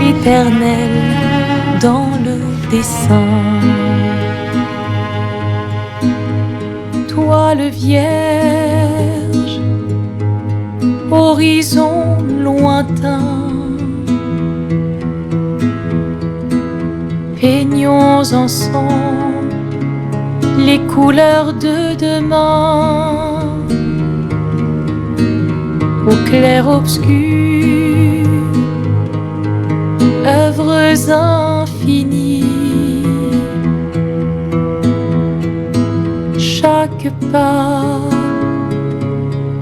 Éternel dans le dessin. Toile vierge, horizon lointain, peignons ensemble les couleurs de demain. Au clair obscur, œuvres infinies. Chaque pas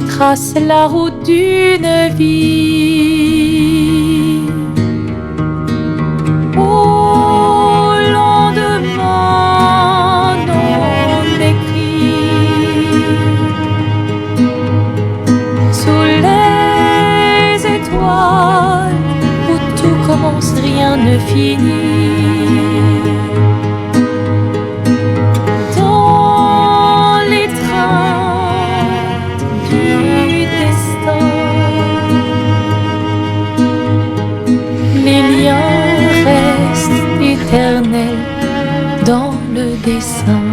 trace la route d'une vie. Au lendemain non écrit, sous les étoiles, où tout commence, rien ne finit. Dans l'étreinte du destin, les liens restent éternels dans le dessin.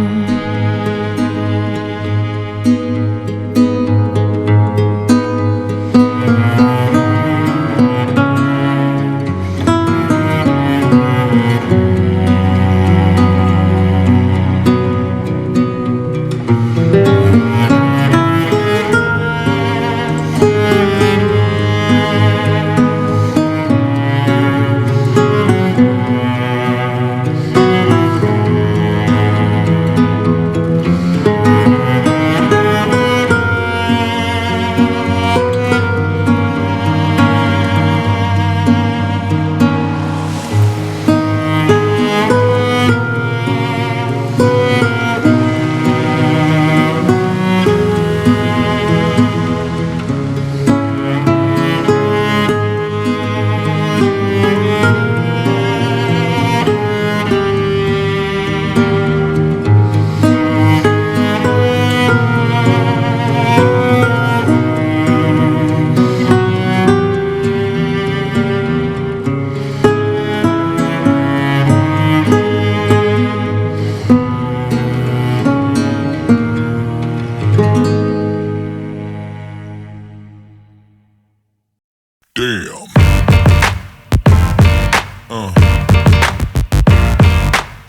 Damn.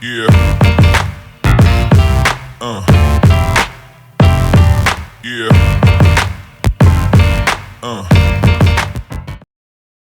Yeah.